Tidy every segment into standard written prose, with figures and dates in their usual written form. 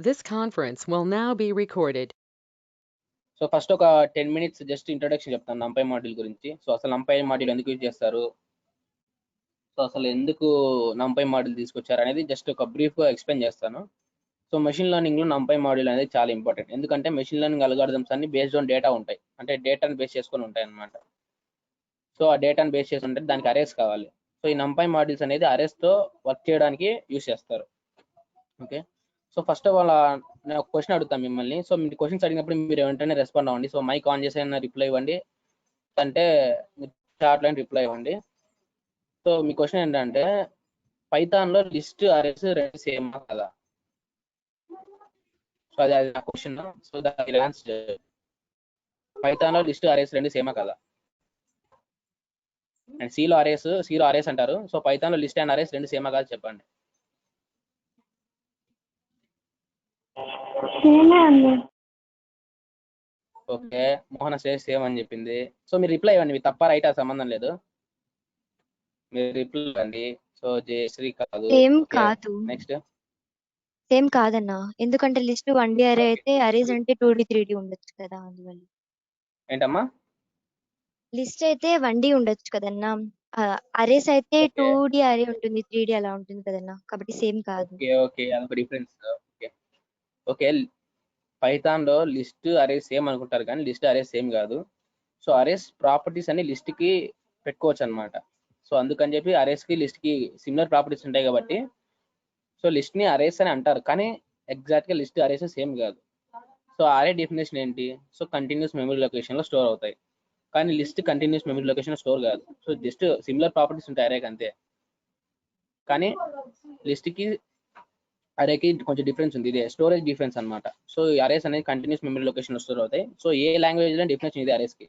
This conference will now be recorded. So first ఒక 10 minutes just introduction చెప్తాను NumPy module గురించి. So అసలు NumPy module ఎందుకు use చేస్తారు, సో అసలు ఎందుకు NumPy మాడ్యూల్ తీసుకొచ్చారు అనేది జస్ట్ ఒక బ్రీఫ్గా ఎక్స్ప్లెయిన్ చేస్తాను. సో మెషిన్ లెర్నింగ్లో NumPy మాడ్యూల్ అనేది చాలా ఇంపార్టెంట్. ఎందుకంటే మెషిన్ లెర్నింగ్ అల్గారిథమ్స్ అన్ని బేస్డ్ ఆన్ డేటా ఉంటాయి, అంటే డేటాను బేస్ చేసుకొని ఉంటాయి అన్నమాట. సో ఆ డేటాను బేస్ చేసి ఉంటే దానికి అరేస్ కావాలి. సో ఈ NumPy మాడ్యూల్స్ అనేది అరేస్తో వర్క్ చేయడానికి యూజ్ చేస్తారు. Okay, so first of all నేను ఒక క్వశ్చన్ అడుగుతాను మిమ్మల్ని. సో మీరు క్వశ్చన్స్ అడిగినప్పుడు మీరు వెంటనే రెస్పాండ్ అవ్వండి. సో మైక్ ఆన్ చేసి రిప్లై ఇవ్వండి, అంటే చాట్ లైన్ రిప్లై ఇవ్వండి. సో మీ క్వశ్చన్ ఏంటంటే పైథాన్లో లిస్ట్ అరేస్ రెండు సేమ్ కదా? సో అది నా క్వశ్చన్. సో దాని ఆన్సర్ పైథాన్లో లిస్ట్ అరేస్ రెండు సేమా కదా? అండ్ సీలో అరేస్ అంటారు. సో పైథాన్లో లిస్ట్ అండ్ అరేస్ రెండు సేమా కాదు చెప్పండి. ఓకే, మోహన సేమ్ అని చెప్పింది. సో మీరు రిప్లై ఇవ్వండి, మీ తప్ప రైట్ సంబంధం లేదు, మీరు రిప్లై ఇవ్వండి. సో జయశ్రీ కాదు, సేమ్ కాదు, నెక్స్ట్ సేమ్ కాదన్నా. ఎందుకంటే లిస్ట్ 1D అరే అయితే అరేస్ అంటే 2D 3D ఉండొచ్చు కదా, అందువల్ల. ఏంటమ్మా? లిస్ట్ అయితే 1D ఉండొచ్చు కదన్నా, అరేస్ అయితే 2D అరే ఉంటుంది, 3D అలా ఉంటుంది కదన్నా, కాబట్టి సేమ్ కాదు. ఓకే ఓకే, అదొక డిఫరెన్స్. ఓకే ఓకే, పైథాన్లో లిస్ట్ అరేస్ సేమ్ అనుకుంటారు కానీ లిస్ట్ అరేస్ సేమ్ కాదు. సో అరేస్ ప్రాపర్టీస్ అన్ని లిస్ట్కి పెట్టుకోవచ్చు అనమాట. సో అందుకని చెప్పి అరేస్కి లిస్ట్కి సిమిలర్ ప్రాపర్టీస్ ఉంటాయి కాబట్టి సో లిస్ట్ని అరేస్ అని అంటారు, కానీ ఎగ్జాక్ట్గా లిస్ట్ అరేస్ సేమ్ కాదు. సో అరే డెఫినేషన్ ఏంటి? సో కంటిన్యూస్ మెమరీ లొకేషన్లో స్టోర్ అవుతాయి, కానీ list continuous memory location store కాదు. సో జస్ట్ సిమిలర్ ప్రాపర్టీస్ ఉంటాయి అరేకి అంతే, కానీ లిస్ట్కి అరేకి కొంచెం డిఫరెన్స్ ఉంది. ఇదే స్టోరేజ్ డిఫరెన్స్ అనమాట. సో ఈ అరేస్ అనేది కంటిన్యూస్ మెమరీ లొకేషన్లో స్టోర్ అవుతాయి. సో ఏ లాంగ్వేజ్లో డిఫరెన్స్ ఇది అరేస్కి.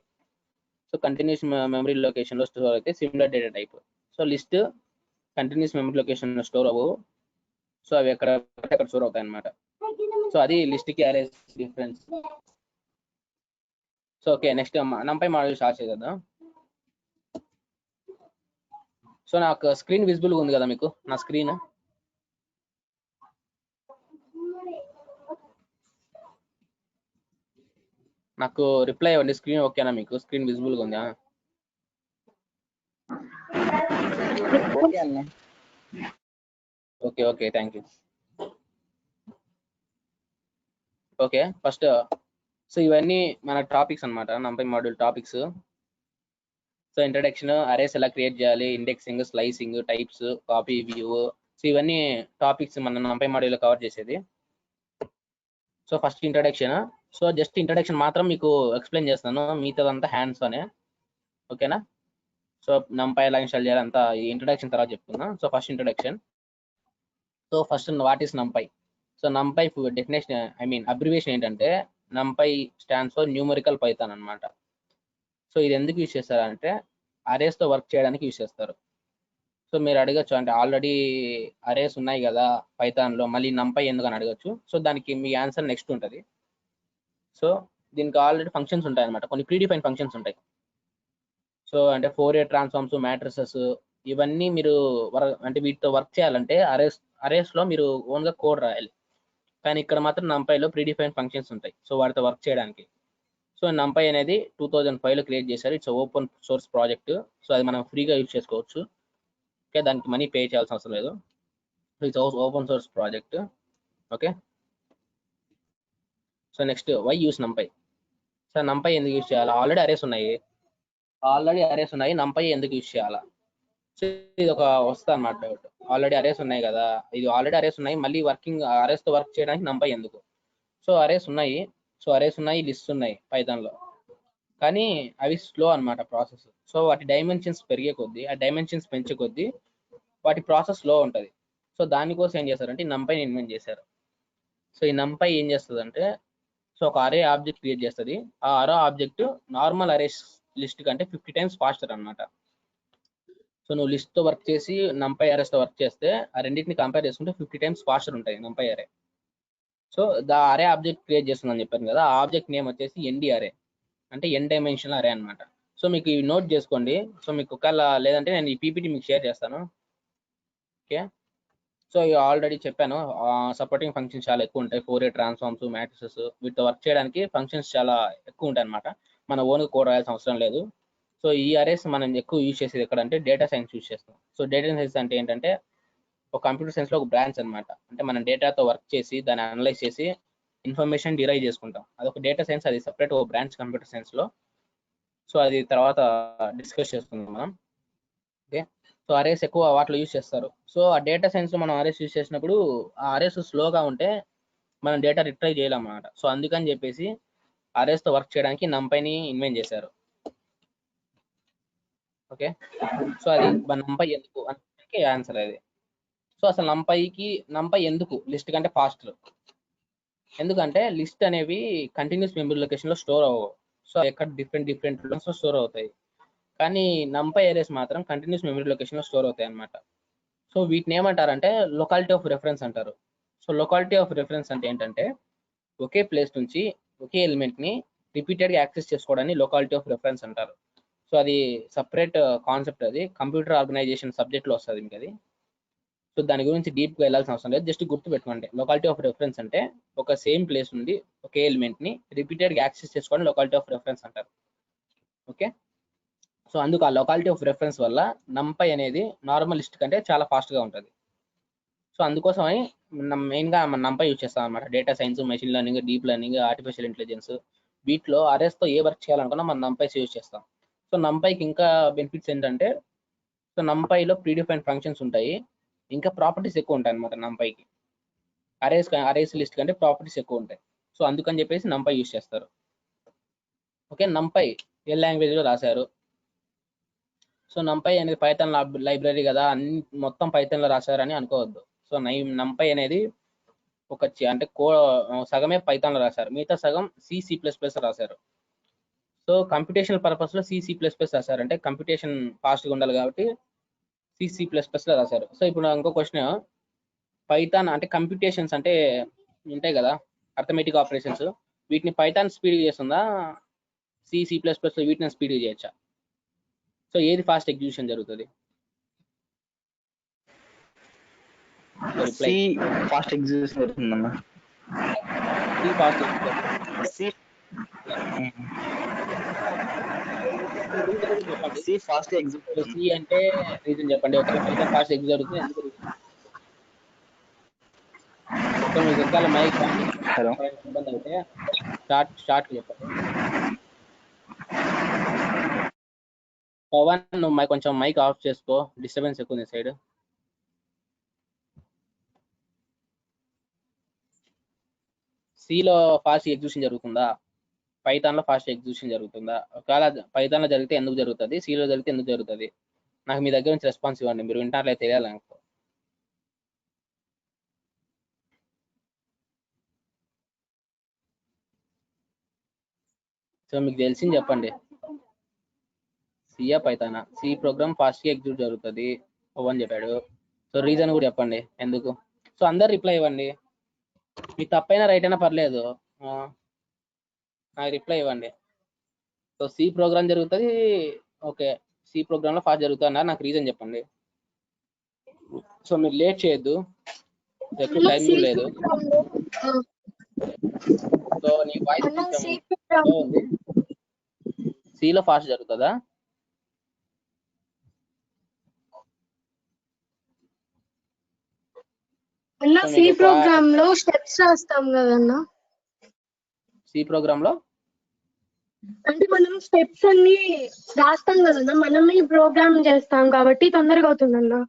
సో కంటిన్యూస్ మెమరీ లొకేషన్లో స్టోర్ అయితే similar data type. So list continuous memory లొకేషన్లో స్టోర్ అవ్వవు, సో అవి ఎక్కడ స్టోర్ అవుతాయి అనమాట. సో అది లిస్ట్కి arrays difference. So okay, next NumPy module start చేద్దాం. సో నాకు స్క్రీన్ విజిబుల్గా ఉంది కదా మీకు? నా స్క్రీన్ నాకు రిప్లై ఇవ్వండి. స్క్రీన్ ఓకేనా మీకు? స్క్రీన్ విజిబుల్గా ఉందా? Okay okay, thank you. Okay, first so ఇవన్నీ మన టాపిక్స్ అనమాట, NumPy module topics. So introduction, arrays ఎలా క్రియేట్ చేయాలి, indexing, slicing, types, copy, view. So ఇవన్నీ టాపిక్స్ మన NumPy మాడ్యూల్లో కవర్ చేసేది. So first introduction. So just introduction మాత్రం మీకు ఎక్స్ప్లెయిన్ చేస్తాను, మిగతాదంతా హ్యాండ్స్ అనే. ఓకేనా? సో NumPy ఎలా ఇన్స్టాల్ చేయాలి అంతా ఈ ఇంట్రడక్షన్ తర్వాత చెప్తున్నా. So first introduction. So first what is NumPy? సో NumPy డెఫినేషన్, అబ్రివేషన్ ఏంటంటే NumPy stands for numerical Python అనమాట. సో ఇది ఎందుకు యూజ్ చేస్తారంటే అరేస్తో వర్క్ చేయడానికి యూజ్ చేస్తారు. సో మీరు అడగచ్చు, అంటే ఆల్రెడీ అరేస్ ఉన్నాయి కదా పైథాన్లో, మళ్ళీ NumPy ఎందుకు అని అడగచ్చు. సో దానికి మీ ఆన్సర్ నెక్స్ట్ ఉంటుంది. సో దీనికి ఆల్రెడీ ఫంక్షన్స్ ఉంటాయి అనమాట, కొన్ని ప్రీడిఫైన్ ఫంక్షన్స్ ఉంటాయి. సో అంటే ఫోరియర్ ట్రాన్స్ఫార్మ్స్, మ్యాట్రిసెస్, ఇవన్నీ మీరు అంటే వీటితో వర్క్ చేయాలంటే అరేస్లో మీరు ఓన్గా కోడ్ రాయాలి. కానీ ఇక్కడ మాత్రం NumPyలో ప్రీడిఫైన్ ఫంక్షన్స్ ఉంటాయి, సో వాటితో వర్క్ చేయడానికి. సో NumPy అనేది 2005లో క్రియేట్ చేశారు. It's open source project. So అది మనం ఫ్రీగా యూజ్ చేసుకోవచ్చు. ఓకే, దానికి మనీ పే చేయాల్సిన అవసరం లేదు. So it's open source project. Okay, so next why use NumPy. సో NumPy ఎందుకు యూజ్ చేయాలి? ఆల్రెడీ అరేస్ ఉన్నాయి, NumPy ఎందుకు యూజ్ చేయాలా? సో ఇది ఒక వస్తుంది అనమాట డౌట్. ఆల్రెడీ అరేస్ ఉన్నాయి కదా, ఆల్రెడీ అరేస్ ఉన్నాయి, మళ్ళీ అరేస్తో వర్క్ చేయడానికి NumPy ఎందుకు? సో అరేస్ ఉన్నాయి, లిస్ట్ ఉన్నాయి పైథాన్లో, కానీ అవి స్లో అనమాట ప్రాసెస్. సో వాటి డైమెన్షన్స్ పెరిగే కొద్దీ, ఆ డైమెన్షన్స్ పెంచే కొద్దీ వాటి ప్రాసెస్ స్లో ఉంటుంది. సో దానికోసం ఏం చేస్తారంటే NumPyని ఇన్వెంట్ చేశారు. సో ఈ NumPy ఏం చేస్తుంది అంటే, సో ఒక అరే ఆబ్జెక్ట్ క్రియేట్ చేస్తుంది. ఆ అరే ఆబ్జెక్ట్ నార్మల్ అరేస్ లిస్ట్ కంటే 50 times ఫాస్టర్ అనమాట. సో నువ్వు లిస్ట్తో వర్క్ చేసి NumPy అరేస్తో వర్క్ చేస్తే ఆ రెండింటిని కంపేర్ చేసుకుంటే 50 times ఫాస్టర్ ఉంటాయి NumPy అరే. సో అరే ఆబ్జెక్ట్ క్రియేట్ చేస్తుందని చెప్పాను కదా, ఆ ఆబ్జెక్ట్ నేమ్ వచ్చేసి ND అరే, అంటే n డైమెన్షనల్ అరే అనమాట. సో మీకు ఇవి నోట్ చేసుకోండి. సో మీకు ఒకవేళ లేదంటే నేను ఈ పీపీటీ మీకు షేర్ చేస్తాను. ఓకే, సో ఆల్రెడీ చెప్పాను, సపోర్టింగ్ ఫంక్షన్స్ చాలా ఎక్కువ ఉంటాయి. ఫోరియర్ ట్రాన్స్ఫార్మ్స్, మ్యాట్రిసెస్, వీటితో వర్క్ చేయడానికి ఫంక్షన్స్ చాలా ఎక్కువ ఉంటాయి అనమాట. మన ఓన్గా కోడ్ రాయాల్సిన అవసరం లేదు. సో ఈ అరేస్ మనం ఎక్కువ యూజ్ చేసేది ఎక్కడంటే డేటా సైన్స్ యూజ్ చేస్తాం. సో డేటా సైన్స్ అంటే ఏంటంటే ఒక కంప్యూటర్ సైన్స్లో ఒక బ్రాంచ్ అనమాట. అంటే మనం డేటాతో వర్క్ చేసి దాన్ని అనలైజ్ చేసి ఇన్ఫర్మేషన్ డిరైవ్ చేసుకుంటాం. అదొక డేటా సైన్స్, అది సపరేట్ ఒక బ్రాంచ్ కంప్యూటర్ సైన్స్లో. సో అది తర్వాత డిస్కస్ చేసుకుందాం మనం. ఓకే, సో అరేస్ ఎక్కువ వాటిలో యూజ్ చేస్తారు. సో ఆ డేటా సైన్స్లో మనం అరేస్ యూజ్ చేసినప్పుడు ఆ అరేస్ స్లోగా ఉంటే మనం డేటా రిట్రైవ్ చేయలేం అన్నమాట. సో అందుకని చెప్పేసి అరేస్తో వర్క్ చేయడానికి నంపైని ఇన్వెంట్ చేశారు. ఓకే, సో అది నంపై ఎందుకు అంటే ఆన్సర్ అది. సో అసలు నంపై ఎందుకు లిస్ట్ కంటే ఫాస్ట్? ఎందుకంటే లిస్ట్ అనేవి కంటిన్యూస్ మెమరీ లొకేషన్లో స్టోర్ అవ్వవు. సో ఎక్కడ డిఫరెంట్ లో స్టోర్ అవుతాయి. కానీ నంపై అరేస్ మాత్రం కంటిన్యూస్ మెమరీ లొకేషన్లో స్టోర్ అవుతాయి అన్నమాట. సో వీటిని ఏమంటారంటే లొకాలిటీ ఆఫ్ రెఫరెన్స్ అంటారు. సో లొకాలిటీ ఆఫ్ రెఫరెన్స్ అంటే ఏంటంటే ఒకే ప్లేస్ నుంచి ఒకే ఎలిమెంట్ని రిపీటెడ్గా యాక్సెస్ చేసుకోవడాన్ని లొకాలిటీ ఆఫ్ రెఫరెన్స్ అంటారు. సో అది సపరేట్ కాన్సెప్ట్, అది కంప్యూటర్ ఆర్గనైజేషన్ సబ్జెక్ట్లో వస్తుంది మీకు అది. సో దాని గురించి డీప్గా వెళ్ళాల్సిన అవసరం లేదు, జస్ట్ గుర్తుపెట్టుకోండి. లొకాలిటీ ఆఫ్ రెఫరెన్స్ అంటే ఒక సేమ్ ప్లేస్ నుండి ఒకే ఎలిమెంట్ని రిపీటెడ్గా యాక్సెస్ చేసుకోవడం లొకాలిటీ ఆఫ్ రెఫరెన్స్ అంటారు. ఓకే, సో అందుకు ఆ లొకాలిటీ ఆఫ్ రెఫరెన్స్ వల్ల నంపై అనేది నార్మల్ లిస్ట్ కంటే చాలా ఫాస్ట్గా ఉంటుంది. సో అందుకోసమని మెయిన్గా మనం నంపై యూజ్ చేస్తాం అనమాట. Data science, machine learning, deep learning, artificial intelligence, వీటిలో అరేస్తో ఏ వర్క్ చేయాలనుకున్నా మనం నంపైస్ యూజ్ చేస్తాం. సో నంపైకి ఇంకా బెనిఫిట్స్ ఏంటంటే, సో నంపైలో ప్రీడిఫైన్డ్ ఫంక్షన్స్ ఉంటాయి, ఇంకా ప్రాపర్టీస్ ఎక్కువ ఉంటాయి అనమాట నంపైకి. అరేస్ లిస్ట్ కంటే ప్రాపర్టీస్ ఎక్కువ ఉంటాయి. సో అందుకని చెప్పేసి నంపై యూజ్ చేస్తారు. ఓకే, నంపై ఏ లాంగ్వేజ్లో రాశారు? సో నంపై అనేది పైథాన్ లైబ్రరీ కదా, అన్ని మొత్తం పైథాన్లో రాశారని అనుకోవద్దు. సో నంపై అనేది ఒక అంటే సగమే పైథాన్లో రాశారు, మిగతా సగం C++ రాశారు. సో కంప్యూటేషనల్ పర్పస్లో C++ రాశారు, అంటే కంప్యూటేషన్ ఫాస్ట్గా ఉండాలి కాబట్టి C++లో రాశారు. సో ఇప్పుడు ఇంకో క్వశ్చన్, పైథాన్ అంటే కంప్యూటేషన్స్ అంటే ఉంటాయి కదా, అర్థమెటిక్ ఆపరేషన్స్, వీటిని పైథాన్ స్పీడ్ చేస్తుందా, C++ వీటిని స్పీడ్ చేయొచ్చా? సో ఏది ఫాస్ట్ ఎగ్జిక్యూషన్ జరుగుతుంది? సి ఫాస్ట్ ఎగ్జిక్యూషన్ జరుగుతుందన్న. C fast C fast execution. C అంటే రీజన్ చెప్పండి. ఓకే, పైథాన్ ఫాస్ట్ ఎగ్జిక్యూట్ జరుగుతుంది ఎందుకు? సో మీకు ఒకవేళ మైక్ హలో, ఇబ్బంది అయితే స్టార్ట్ చెప్పండి. పవన్ నువ్వు కొంచెం మైక్ ఆఫ్ చేసుకో, డిస్టర్బెన్స్ ఎక్కువ ఉంది సైడ్. సిలో ఫాస్ట్ ఎగ్జిక్యూషన్ జరుగుతుందా, పైథాన్లో ఫాస్ట్ ఎగ్జిక్యూషన్ జరుగుతుందా? ఒకవేళ పైథాన్లో జరిగితే ఎందుకు జరుగుతుంది, సిలో జరిగితే ఎందుకు జరుగుతుంది? నాకు మీ దగ్గర నుంచి రెస్పాన్స్ ఇవ్వండి, మీరు వింటారులే, తెలియాలి నాకు. సో మీకు తెలిసింది చెప్పండి, సియా పైథానా? సి ప్రోగ్రామ్ ఫాస్ట్గా ఎగ్జిక్యూట్ జరుగుతుంది పవన్ చెప్పాడు. సో రీజన్ కూడా చెప్పండి ఎందుకు. సో అందరు రిప్లై ఇవ్వండి, మీకు తప్పైనా రైట్ అయినా పర్లేదు, నాకు రిప్లై ఇవ్వండి. సో సి ప్రోగ్రామ్ జరుగుతుంది, ఓకే, సి ప్రోగ్రామ్లో ఫాస్ట్ జరుగుతుంది అన్నారు, నాకు రీజన్ చెప్పండి. సో మీరు లేట్ చేయొద్దు, ఎక్కువ టైం కూడా లేదు. సో నీ వాయిస్ ఉంది, సిలో ఫాస్ట్ జరుగుతుందా? అన్న సి ప్రోగ్రామ్ లో స్టెప్స్ రాస్తాం కదన్నా. సి ప్రోగ్రామ్ లో అంటే మనం స్టెప్స్ అన్ని రాస్తాం కదన్నా, మనమే ప్రోగ్రామ్ చేస్తాం కాబట్టి తొందరగా అవుతుందన్న.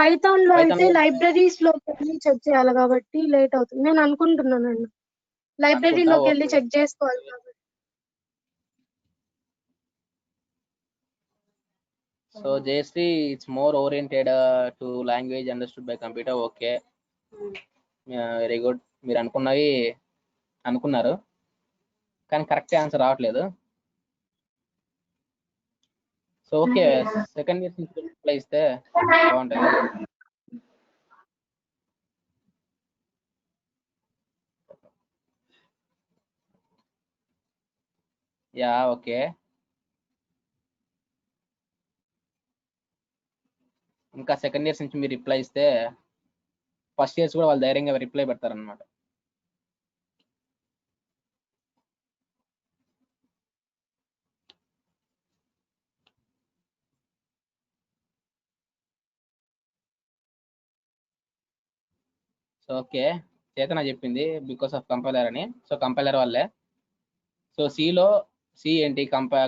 పైథాన్ లో అయితే లైబ్రరీస్ లోకి వెళ్ళి చెక్ చేయాలి కాబట్టి లేట్ అవుతుంది నేను అనుకుంటున్నాను అన్న. లైబ్రరీలోకి వెళ్ళి చెక్ చేసుకోవాలి కాబట్టి. So Jayashree, it's more oriented to language understood by computer. Okay, very good. మీరు అనుకున్నారు కానీ కరెక్ట్ ఆన్సర్ రావట్లేదు. సో ఓకే, సెకండ్ ఇయర్ నుంచి రిప్లై ఇస్తే బాగుంటుంది. యా ఓకే, ఇంకా సెకండ్ ఇయర్స్ నుంచి మీరు రిప్లై ఇస్తే ఫస్ట్ ఇయర్స్ కూడా వాళ్ళు ధైర్యంగా రిప్లై పెడతారనమాట. సో ఓకే, చేతన చెప్పింది బికాస్ ఆఫ్ కంపైలర్ అని. సో కంపైలర్ వల్లే. సో సిలో సి ఏంటి,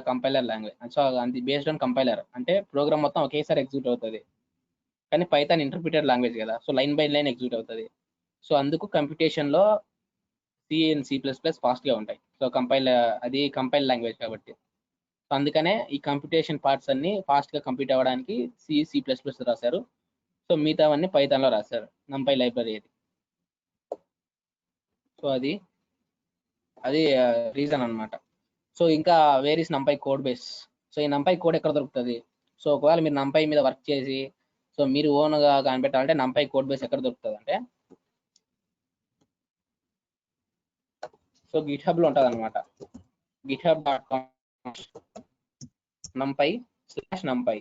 కంపైలర్ లాంగ్వేజ్. సో అది బేస్డ్ ఆన్ కంపైలర్, అంటే ప్రోగ్రామ్ మొత్తం ఒకేసారి ఎగ్జిక్యూట్ అవుతుంది. కానీ పైథాన్ ఇంటర్ప్రిటెడ్ లాంగ్వేజ్ కదా, so line by line execute అవుతుంది. సో అందుకు కంప్యూటేషన్లో సి అండ్ C++ ఫాస్ట్గా ఉంటాయి. సో అది కంపైల్ లాంగ్వేజ్ కాబట్టి. సో అందుకనే ఈ కంప్యూటేషన్ పార్ట్స్ అన్ని ఫాస్ట్గా కంప్యూట్ అవ్వడానికి C++ రాశారు. సో మిగతావన్నీ పైథాన్లో రాశారు, NumPy లైబ్రరీ అది. సో అది రీజన్ అనమాట. సో ఇంకా where is NumPy code base. So ఈ NumPy కోడ్ ఎక్కడ దొరుకుతుంది? సో ఒకవేళ మీరు NumPy మీద వర్క్ చేసి సో మీరు ఓన్గా కనిపెట్టాలంటే NumPy కోడ్ బేస్ ఎక్కడ దొరుకుతుంది అంటే, సో గిట్హబ్లో ఉంటుంది అనమాట. github.com NumPy/NumPy.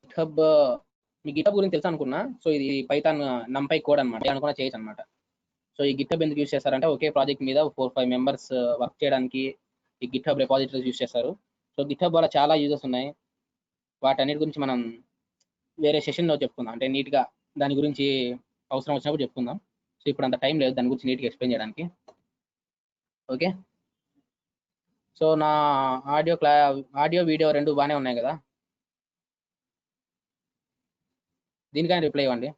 గిట్హబ్, మీ గిట్హబ్ గురించి తెలుసు అనుకున్నా. సో ఇది పైథాన్ NumPy కోడ్ అనమాట, అనుకున్నా చేయొచ్చు అనమాట. సో ఈ గిట్హబ్ ఎందుకు యూస్ చేస్తారంటే, ఒకే ప్రాజెక్ట్ మీద 4-5 మెంబర్స్ వర్క్ చేయడానికి ఈ గిట్హబ్ రిపాజిటరీస్ యూస్ చేస్తారు. సో గిట్హబ్ వల్ల చాలా యూజెస్ ఉన్నాయి. వాటన్నిటి గురించి మనం వేరే సెషన్లో చెప్పుకుందాం, అంటే నీట్గా దాని గురించి అవసరం వచ్చినప్పుడు చెప్పుకుందాం. సో ఇప్పుడు అంత టైం లేదు దాని గురించి నీట్గా ఎక్స్ప్లెయిన్ చేయడానికి. ఓకే, సో నా ఆడియో వీడియో రెండు బాగానే ఉన్నాయి కదా? దీనికైనా రిప్లై ఇవ్వండి.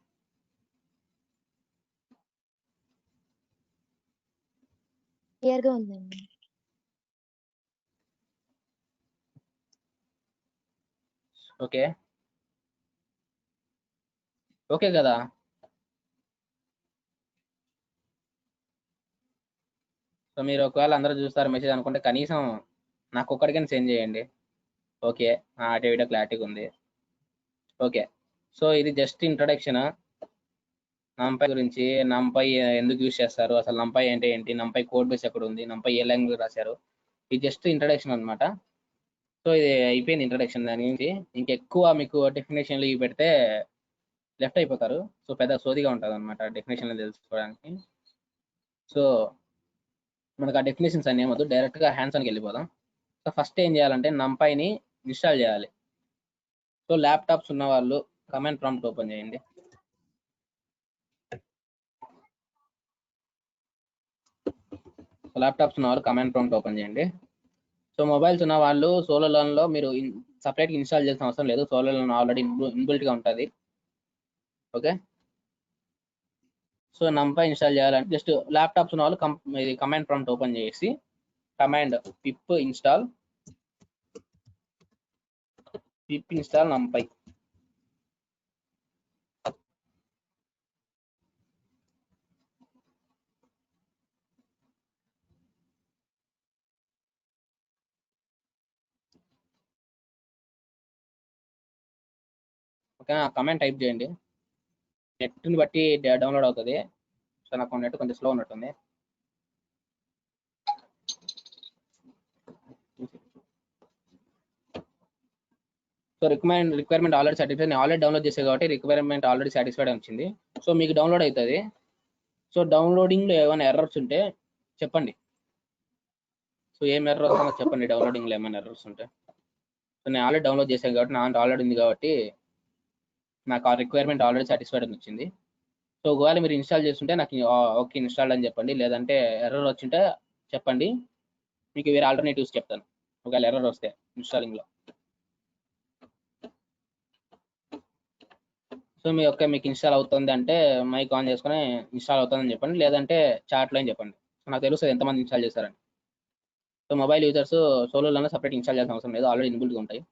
క్లియర్గా ఉందండి. ఓకే ఓకే కదా? సో మీరు ఒకవేళ అందరూ చూస్తారు మెసేజ్ అనుకుంటే కనీసం నాకు ఒక్కడికైనా సెండ్ చేయండి. ఓకే, ఆడియో వీడియో క్లారిటీగా ఉంది. ఓకే, సో ఇది జస్ట్ ఇంట్రడక్షన్ NumPy గురించి. NumPy ఎందుకు యూస్ చేస్తారు, అసలు NumPy అంటే ఏంటి, NumPy కోడ్ బేస్ ఎక్కడ ఉంది, NumPy ఏ లాంగ్వేజ్ రాశారు, ఇది జస్ట్ ఇంట్రడక్షన్ అనమాట. సో ఇది అయిపోయింది ఇంట్రడక్షన్. దాని గురించి ఇంకెక్కువ మీకు డెఫినేషన్లు ఇవి పెడితే లెఫ్ట్ అయిపోతారు. సో పెద్ద సోదిగా ఉంటుంది అనమాట డెఫినేషన్లు తెలుసుకోవడానికి. సో మనకు ఆ డెఫినేషన్స్ అన్ని ఏమొద్దు, డైరెక్ట్గా హ్యాండ్స్ ఆన్కి వెళ్ళిపోదాం. సో ఫస్ట్ ఏం చేయాలంటే NumPyని ఇన్స్టాల్ చేయాలి. సో ల్యాప్టాప్స్ ఉన్న వాళ్ళు కమాండ్ ప్రాంప్ట్ ఓపెన్ చేయండి. సో ల్యాప్టాప్స్ ఉన్న వాళ్ళు కమాండ్ ప్రాంప్ట్ ఓపెన్ చేయండి. సో మొబైల్స్ ఉన్న వాళ్ళు సోలో లర్న్లో మీరు సపరేట్గా ఇన్స్టాల్ చేయాల్సిన అవసరం లేదు, సోలో లర్న్ ఆల్రెడీ ఇన్బిల్ట్గా ఉంటుంది. ఓకే, సో NumPy ఇన్స్టాల్ చేయాలంటే జస్ట్ ల్యాప్టాప్స్ ఉన్న వాళ్ళు ఇది కమాండ్ ప్రాంప్ట్ ఓపెన్ చేసి command pip install NumPy. Okay, command type చేయండి. నెట్ని బట్టి డౌన్లోడ్ అవుతుంది. సో నాకు నెట్ కొంచెం స్లో ఉన్నట్టుంది. సో రిక్వైర్మెంట్ ఆల్రెడీ సాటిస్ఫైడ్, నేను ఆల్రెడీ డౌన్లోడ్ చేసే కాబట్టి రిక్వైర్మెంట్ ఆల్రెడీ సాటిస్ఫైడ్ అని వచ్చింది. సో మీకు డౌన్లోడ్ అవుతుంది. సో డౌన్లోడింగ్లో ఏమైనా ఎర్రర్స్ ఉంటే చెప్పండి. సో ఏం ఎర్రర్ వస్తుందో చెప్పండి, డౌన్లోడింగ్లో ఏమైనా ఎర్రర్స్ ఉంటే. సో నేను ఆల్రెడీ డౌన్లోడ్ చేశాను కాబట్టి నా ఆల్రెడీ ఉంది కాబట్టి నాకు ఆ రిక్వైర్మెంట్ ఆల్రెడీ సాటిస్ఫైడ్ అని వచ్చింది. సో ఒకవేళ మీరు ఇన్స్టాల్ చేస్తుంటే నాకు ఓకే ఇన్స్టాల్ అని చెప్పండి, లేదంటే ఎర్రర్ వచ్చింటే చెప్పండి, మీకు వేరే ఆల్టర్నేటివ్స్ చెప్తాను ఒకవేళ ఎర్రర్ వస్తే ఇన్స్టాలింగ్లో. సో మీకు ఇన్స్టాల్ అవుతుంది అంటే మైక్ ఆన్ చేసుకుని ఇన్స్టాల్ అవుతుందని చెప్పండి, లేదంటే చాట్లో అని చెప్పండి. సో నాకు తెలుస్తుంది ఎంతమంది ఇన్స్టాల్ చేశారని. సో మొబైల్ యూజర్స్ సోలోలోనే సపరేట్ ఇన్స్టాల్ చేయాల్సిన అవసరం లేదు, ఆల్రెడీ ఇన్బిల్ట్గా ఉంటాయి.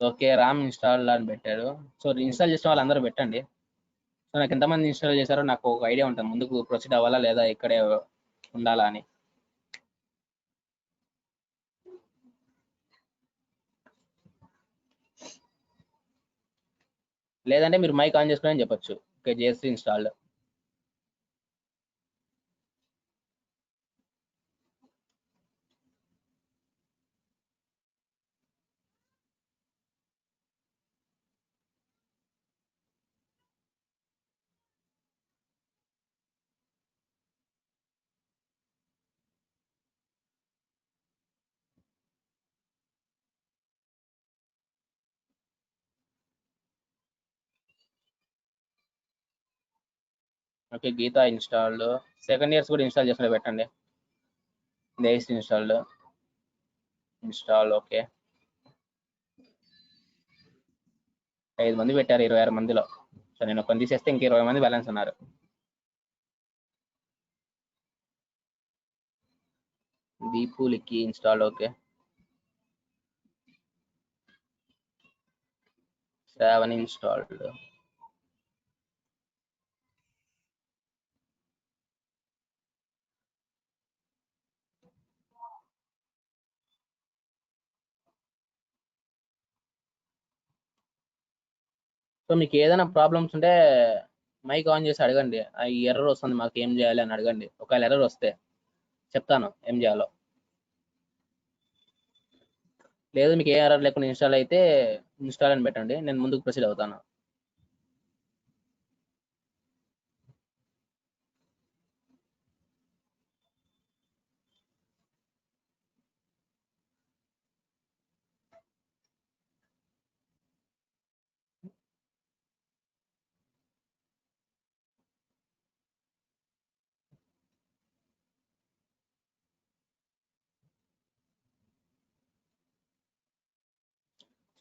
ఓకే, రామ్ ఇన్స్టాల్ అని పెట్టాడు. సో ఇన్స్టాల్ చేసిన వాళ్ళు అందరూ పెట్టండి. సో నాకు ఎంతమంది ఇన్స్టాల్ చేశారో నాకు ఒక ఐడియా ఉంటుంది, ముందుకు ప్రొసీడ్ అవ్వాలా లేదా ఇక్కడే ఉండాలా అని. లేదంటే మీరు మైక్ ఆన్ చేసుకుని చెప్పొచ్చు. Okay, JSC installed. Okay, Geeta installed. Second years కూడా ఇన్స్టాల్ చేసుకుని పెట్టండి. JSC installed install. ఓకే, 5 మంది పెట్టారు 26 మందిలో. సో నేను కొన్ని తీసేస్తే ఇంక 20 మంది బ్యాలెన్స్ ఉన్నారు. దీపులికి ఇన్స్టాల్. Okay, 7 installed. సో మీకు ఏదైనా ప్రాబ్లమ్స్ ఉంటే మైక్ ఆన్ చేసి అడగండి. ఈ ఎర్రర్ వస్తుంది మాకు ఏం చేయాలి అని అడగండి. ఒకవేళ ఎర్రర్ వస్తే చెప్తాను ఏం చేయాలో. లేదు మీకు ఏ ఎర్రర్ లేకుండా ఇన్స్టాల్ అయితే ఇన్స్టాల్ అని పెట్టండి, నేను ముందుకు ప్రొసీడ్ అవుతాను.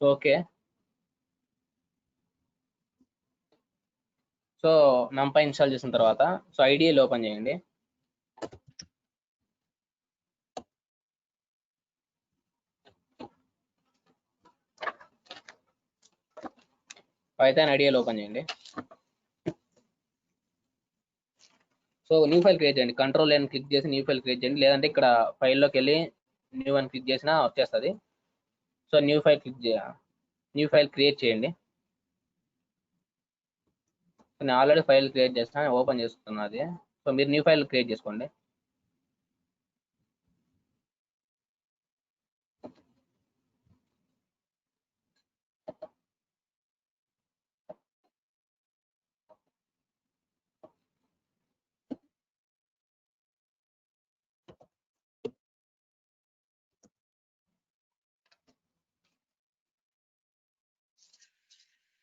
సో ఓకే, సో నంపై ఇన్స్టాల్ చేసిన తర్వాత సో ఐడిఎల్ ఓపెన్ చేయండి. పైథాన్ ఐడిఎల్ ఓపెన్ చేయండి. సో న్యూ ఫైల్ క్రియేట్ చేయండి. కంట్రోల్ అని క్లిక్ చేసి న్యూ ఫైల్ క్రియేట్ చేయండి, లేదంటే ఇక్కడ ఫైల్లోకి వెళ్ళి న్యూ అని క్లిక్ చేసినా వచ్చేస్తుంది. సో న్యూ ఫైల్ క్రియేట్ చేయండి. నేను ఆల్రెడీ ఫైల్ క్రియేట్ చేస్తాను, ఓపెన్ చేస్తున్నది. సో మీరు న్యూ ఫైల్ క్రియేట్ చేసుకోండి.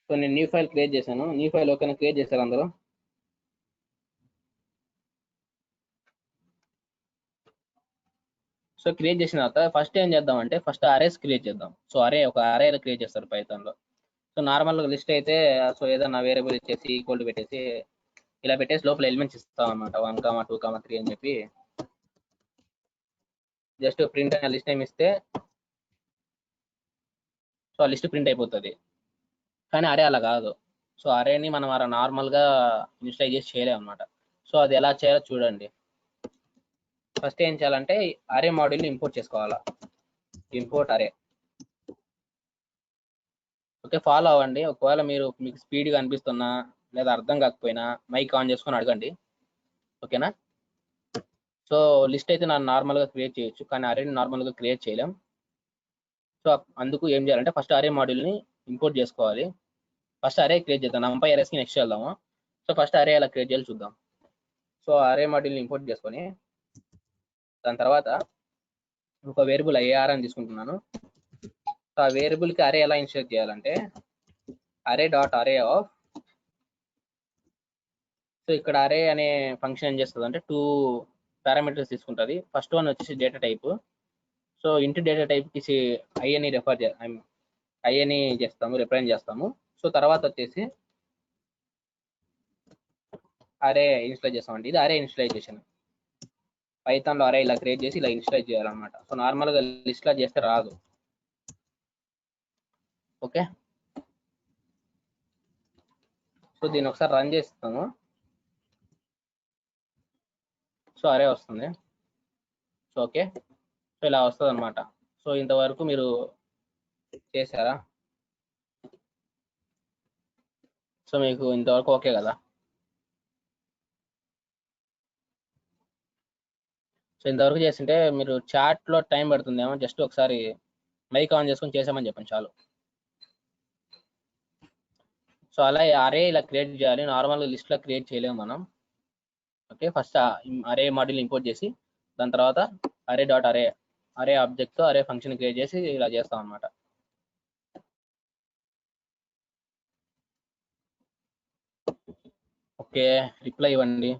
సో నేను న్యూ ఫైల్ క్రియేట్ చేశాను. న్యూ ఫైల్ ఓకేనా క్రియేట్ చేశారు అందరూ? సో క్రియేట్ చేసిన తర్వాత ఫస్ట్ ఏం చేద్దాం అంటే ఫస్ట్ అరేస్ క్రియేట్ చేద్దాం. సో ఒక అరే క్రియేట్ చేస్తారు పైథాన్లో. సో నార్మల్గా లిస్ట్ అయితే సో ఏదైనా వేరియబుల్ ఇచ్చేసి ఈక్వల్ టు పెట్టేసి ఇలా పెట్టేసి లోపల ఎలిమెంట్స్ ఇస్తాం అనమాట, 1, 2, 3 అని చెప్పి జస్ట్ ప్రింట్ అనే లిస్ట్ నేమ్ ఇస్తే సో ఆ లిస్ట్ ప్రింట్ అయిపోతుంది. కానీ అరే అలా కాదు. సో అరేని మనం అలా నార్మల్గా ఇన్స్టైల్ చేసి చేయలేము అనమాట. సో అది ఎలా చేయాలో చూడండి. ఫస్ట్ ఏం చేయాలంటే అరే మాడ్యూల్ని ఇంపోర్ట్ చేసుకోవాలా. ఇంపోర్ట్ అరే. ఓకే, ఫాలో అవ్వండి. ఒకవేళ మీకు స్పీడ్గా అనిపిస్తున్నా లేదా అర్థం కాకపోయినా మైక్ ఆన్ చేసుకొని అడగండి. ఓకేనా? సో లిస్ట్ అయితే ನಾನು నార్మల్గా క్రియేట్ చేయొచ్చు, కానీ అరేని నార్మల్గా క్రియేట్ చేయలేం. సో అందుకు ఏం చేయాలంటే ఫస్ట్ అరే మాడ్యూల్ని ఇంపోర్ట్ చేసుకోవాలి. ఫస్ట్ అరే క్రియేట్ చేద్దాం. నంపై అరేస్కి నెక్స్ట్ వెళ్దాము. సో ఫస్ట్ అరే ఎలా క్రియేట్ చేయాలో చూద్దాం. సో అరే మాడ్యూల్ని ఇంపోర్ట్ చేసుకొని దాని తర్వాత ఒక వేరియబుల్ ఏఆర్ అని తీసుకుంటున్నాను. సో ఆ వేరియబుల్కి అరే ఎలా ఇన్స్టేట్ చేయాలంటే అరే డాట్ అరే ఆఫ్. సో ఇక్కడ అరే అనే ఫంక్షన్ ఏం చేస్తుంది అంటే 2 పారామీటర్స్ తీసుకుంటుంది. ఫస్ట్ వన్ వచ్చేసి డేటా టైప్. సో ఇంటి డేటా టైప్కి ఐ అని ఐ అని చేస్తాము, రిప్రజెంట్ చేస్తాము. సో తర్వాత వచ్చేసి అరే ఇన్స్టైల్ చేస్తామండి. ఇది అరే ఇన్స్టలైజేషన్. పైథాన్లో అరే ఇలా క్రియేట్ చేసి ఇలా ఇన్స్టైల్ చేయాలన్నమాట. సో నార్మల్గా లిస్ట్లో చేస్తే రాదు. ఓకే, సో దీన్ని ఒకసారి రన్ చేస్తాను. సో అరే వస్తుంది. సో ఓకే, సో ఇలా వస్తుంది అనమాట. సో ఇంతవరకు మీరు చేశారా? సో మీకు ఇంతవరకు ఓకే కదా? సో ఇంతవరకు చేస్తుంటే మీరు చాట్లో టైం పడుతుందేమో, జస్ట్ ఒకసారి మైక్ ఆన్ చేసుకొని చేసామని చెప్పండి చాలు. సో అలా అరే ఇలా క్రియేట్ చేయాలి. నార్మల్గా లిస్ట్లో క్రియేట్ చేయలేము మనం. ఓకే, ఫస్ట్ అరే మాడ్యూల్ ఇంపోర్ట్ చేసి దాని తర్వాత అరే డాట్ అరే అరే ఆబ్జెక్ట్తో అరే ఫంక్షన్ క్రియేట్ చేసి ఇలా చేస్తాం అనమాట. ఓకే, రిప్లై ఇవ్వండి,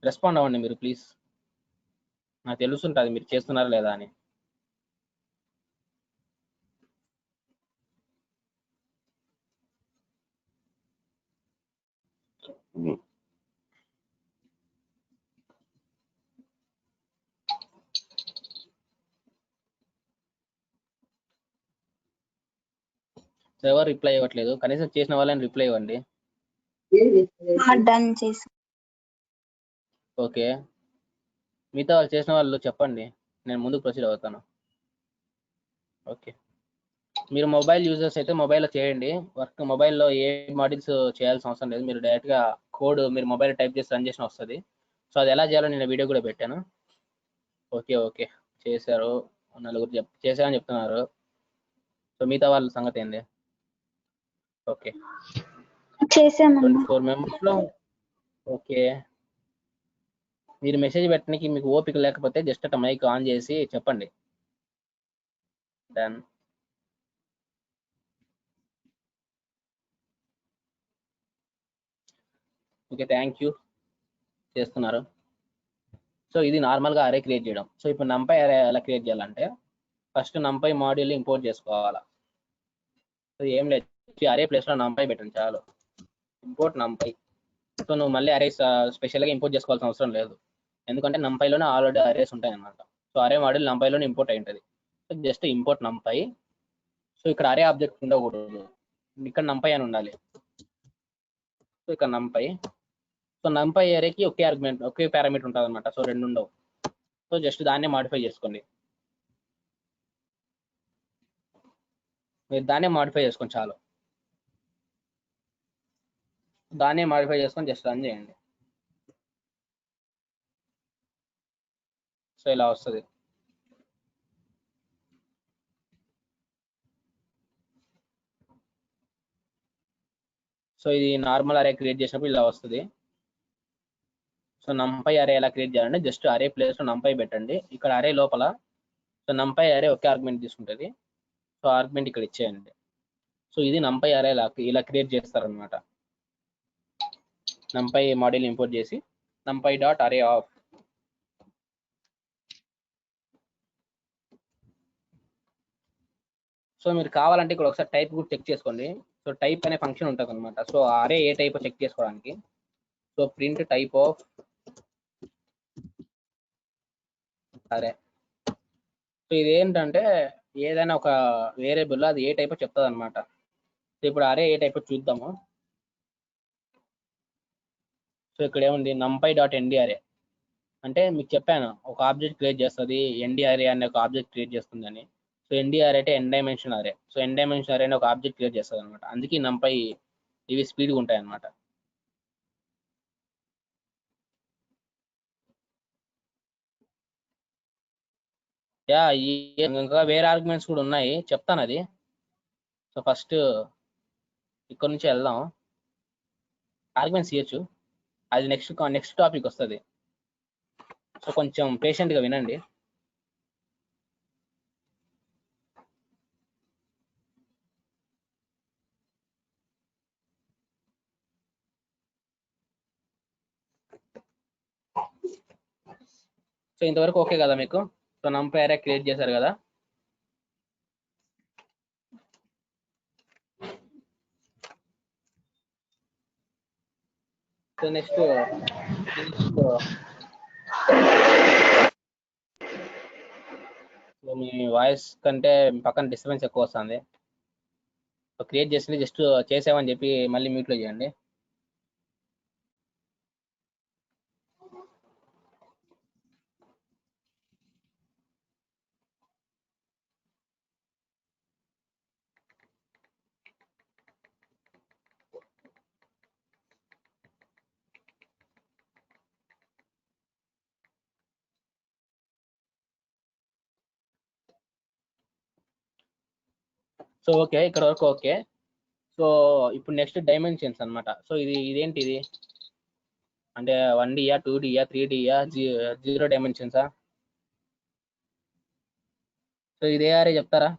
రెస్పాండ్ అవ్వండి మీరు ప్లీజ్. నాకు తెలుసుంటుంది మీరు చేస్తున్నారా లేదా అని. ఎవరు రిప్లై ఇవ్వట్లేదు, కనీసం చేసిన వాళ్ళని రిప్లై ఇవ్వండి. డన్ చేసి ఓకే, మిగతా వాళ్ళు చేసిన వాళ్ళు చెప్పండి, నేను ముందుకు ప్రొసీడ్ అవుతాను. ఓకే, మీరు మొబైల్ యూజర్స్ అయితే మొబైల్లో చేయండి వర్క్. మొబైల్లో ఏ మాడ్యూల్స్ చేయాల్సిన అవసరం లేదు, మీరు డైరెక్ట్గా కోడ్ మీరు మొబైల్ టైప్ చేసి రన్ చేసిన వస్తుంది. సో అది ఎలా చేయాలో నేను వీడియో కూడా పెట్టాను. ఓకే ఓకే, చేశారు, నలుగురు చేశారని చెప్తున్నారు. సో మిగతా వాళ్ళ సంగతి ఏంది? ఓకే, చేసామన్నా. 24 మెంబర్స్లో. ఓకే, మీరు మెసేజ్ పెట్టడానికి మీకు ఓపిక లేకపోతే జస్ట్ అట్లా మైక్ ఆన్ చేసి చెప్పండి. డన్. ఓకే, థ్యాంక్ యూ, చేస్తున్నారు. సో ఇది నార్మల్గా అరే క్రియేట్ చేయడం. సో ఇప్పుడు నంపై అరే ఎలా క్రియేట్ చేయాలంటే ఫస్ట్ నంపై మాడ్యూల్ ఇంపోర్ట్ చేసుకోవాలా. సో ఏం లేదు, అరే ప్లేస్లో నంపై పెట్టండి చాలు. ఇంపోర్ట్ నంపై. సో నువ్వు మళ్ళీ అరే స్పెషల్గా ఇంపోర్ట్ చేసుకోవాల్సిన అవసరం లేదు, ఎందుకంటే నంపైలోనే ఆల్రెడీ అరేస్ ఉంటాయి అనమాట. సో అరే మాడ్యూల్ నంపైలోనే ఇంపోర్ట్ అయి ఉంటుంది. So just import నంపై. సో ఇక్కడ అరే ఆబ్జెక్ట్ ఉండకూడదు, ఇక్కడ నంపై అని ఉండాలి. సో ఇక్కడ నంపై. సో నంపై అరేకి ఒకే ఆర్గ్యుమెంట్ ఒకే పారామీటర్ ఉంటుంది అనమాట. సో రెండు ఉండవు. సో జస్ట్ దాన్నే మాడిఫై చేసుకోండి, మీరు దాన్నే మాడిఫై చేసుకోండి చాలు. దాన్నే మాడిఫై చేసుకొని జస్ట్ రన్ చేయండి. సో ఇలా వస్తుంది. సో ఇది నార్మల్ అరే క్రియేట్ చేసినప్పుడు ఇలా వస్తుంది. సో నంపై అరే ఎలా క్రియేట్ చేయాలంటే జస్ట్ అరే ప్లేస్లో నంపై పెట్టండి, ఇక్కడ అరే లోపల. సో నంపై అరే ఒకే ఆర్గ్యుమెంట్ తీసుకుంటుంది. సో ఆర్గ్యుమెంట్ ఇక్కడ ఇచ్చేయండి. సో ఇది నంపై అరే ఇలా క్రియేట్ చేస్తారనమాట. నంపై మాడ్యూల్ ఇంపోర్ట్ చేసి నంపై డాట్ అరే ఆఫ్. సో మీరు కావాలంటే ఇక్కడ ఒకసారి టైప్ కూడా చెక్ చేసుకోండి. సో టైప్ అనే ఫంక్షన్ ఉంటుంది అనమాట. సో అరే ఏ టైప్ చెక్ చేసుకోవడానికి. సో ప్రింట్ టైప్ ఆఫ్ అరే. సో ఇది ఏంటంటే ఏదైనా ఒక వేరియబుల్ అది ఏ టైప్ చెప్తుంది అనమాట. సో ఇప్పుడు అరే ఏ టైప్ చూద్దాము. సో ఇక్కడ ఏముంది, నంపై డాట్ ఎన్డి అరే అంటే మీకు చెప్పాను ఒక ఆబ్జెక్ట్ క్రియేట్ చేస్తుంది, ఎన్డి అరే అనే ఒక ఆబ్జెక్ట్ క్రియేట్ చేస్తుంది అని. సో ఎన్డి అరే అంటే ఎన్ డైమెన్షన్ అరే. సో ఎన్ డైమెన్షన్ అరే అనే ఒక ఆబ్జెక్ట్ క్రియేట్ చేస్తుంది అనమాట. అందుకే నంపై ఇవి స్పీడ్గా ఉంటాయి అనమాట. యా, ఇంకా వేరే ఆర్గ్యుమెంట్స్ కూడా ఉన్నాయి, చెప్తాను అది. సో ఫస్ట్ ఇక్కడ నుంచి వెళ్దాం. ఆర్గ్యుమెంట్స్ ఇవ్వచ్చు, అది నెక్స్ట్ టాపిక్ వస్తుంది. సో కొంచెం పేషెంట్గా వినండి. సో ఇంతవరకు ఓకే కదా మీకు? సో నంపై అరే క్రియేట్ చేశారు కదా. సో నెక్స్ట్ మీ వాయిస్ కంటే పక్కన డిస్టర్బెన్స్ ఎక్కువ వస్తుంది. సో క్రియేట్ చేసింది జస్ట్ చేసామని చెప్పి మళ్ళీ మ్యూట్లో చేయండి. సో ఓకే, ఇక్కడ వరకు ఓకే. సో ఇప్పుడు నెక్స్ట్ డైమెన్షన్స్ అన్నమాట. సో ఇదేంటి ఇది అంటే 1Dయా 2Dయా 3Dయా 0 డైమెన్షన్సా? సో ఇదే అరే చెప్తారా?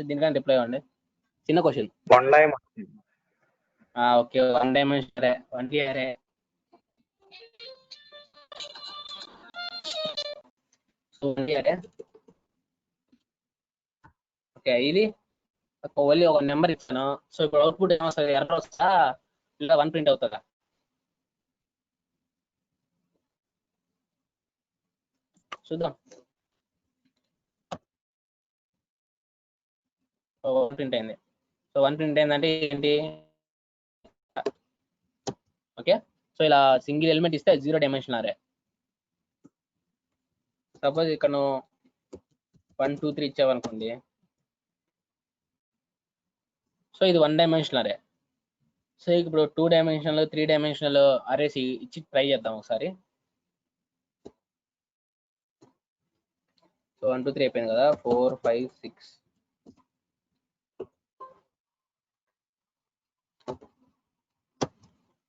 దీనికన్నా రిప్లై ఇవ్వండి. చిన్న క్వశ్చన్. ఓకే, 1 డైమెన్షన్ అరే 1D అరే. సో 1D అరే ఓకే. ఇది ఓన్లీ ఒక నెంబర్ ఇస్తాను. సో ఇప్పుడు అవుట్పుట్ ఏమొస్తుంది? ఎర్రర్ వస్తుందా ఇలా 1 ప్రింట్ అవుతుందా? చూద్దాం. 1 ప్రింట్ అయింది. సో 1 ప్రింట్ అయిందంటే ఏంటి? ఓకే, సో ఇలా సింగిల్ ఎలిమెంట్ ఇస్తే 0 డైమెన్షన్ అరే. సపోజ్ ఇక్కడ 1 2 3 ఇచ్చావనుకోండి. సో ఇది 1 డైమెన్షన్ అరే. సో ఇప్పుడు 2 డైమెన్షనల్ 3 డైమెన్షనల్ అరేస్ ఇచ్చి ట్రై చేద్దాం ఒకసారి. సో 1 2 3 అయిపోయింది కదా, 4 5 6.